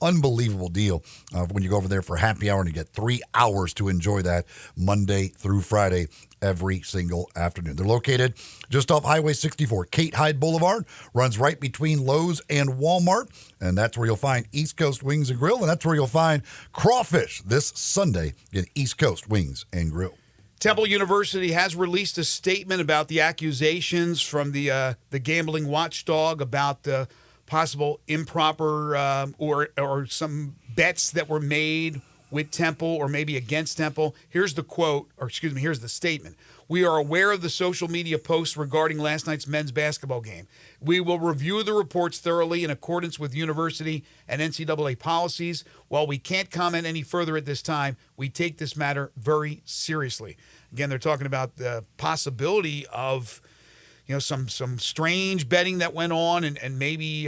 unbelievable deal when you go over there for happy hour and you get 3 hours to enjoy that Monday through Friday every single afternoon. They're located just off Highway 64. Kate Hyde Boulevard runs right between Lowe's and Walmart, and that's where you'll find East Coast Wings and Grill, and that's where you'll find crawfish this Sunday in East Coast Wings and Grill. Temple University has released a statement about the accusations from the gambling watchdog about the possible improper or some bets that were made with Temple or maybe against Temple. Here's the quote, here's the statement. We are aware of the social media posts regarding last night's men's basketball game. We will review the reports thoroughly in accordance with university and NCAA policies. While we can't comment any further at this time, we take this matter very seriously. Again, they're talking about the possibility of some strange betting that went on and maybe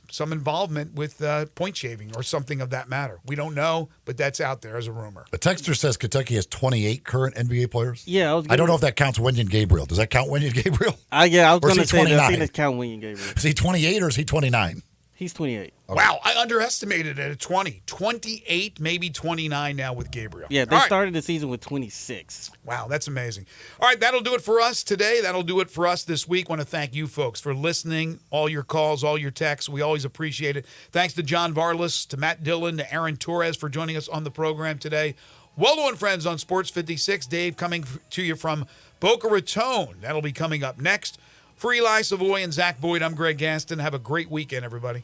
some involvement with point shaving or something of that matter. We don't know, but that's out there as a rumor. A texter says Kentucky has 28 current NBA players. Yeah, I don't know if that counts Wenyen Gabriel. Does that count Wenyen Gabriel? I was going to say that. I think that count Wenyen Gabriel. Is he 28 or is he 29? He's 28. Okay. Wow, I underestimated it at 20. 28, maybe 29 now with Gabriel. Yeah, they started the season with 26. Wow, that's amazing. All right, that'll do it for us today. That'll do it for us this week. I want to thank you folks for listening, all your calls, all your texts. We always appreciate it. Thanks to John Varlas, to Matt Dillon, to Aaron Torres for joining us on the program today. Waldo and Friends on Sports 56. Dave coming to you from Boca Raton. That'll be coming up next. For Eli Savoy and Zach Boyd, I'm Greg Gaston. Have a great weekend, everybody.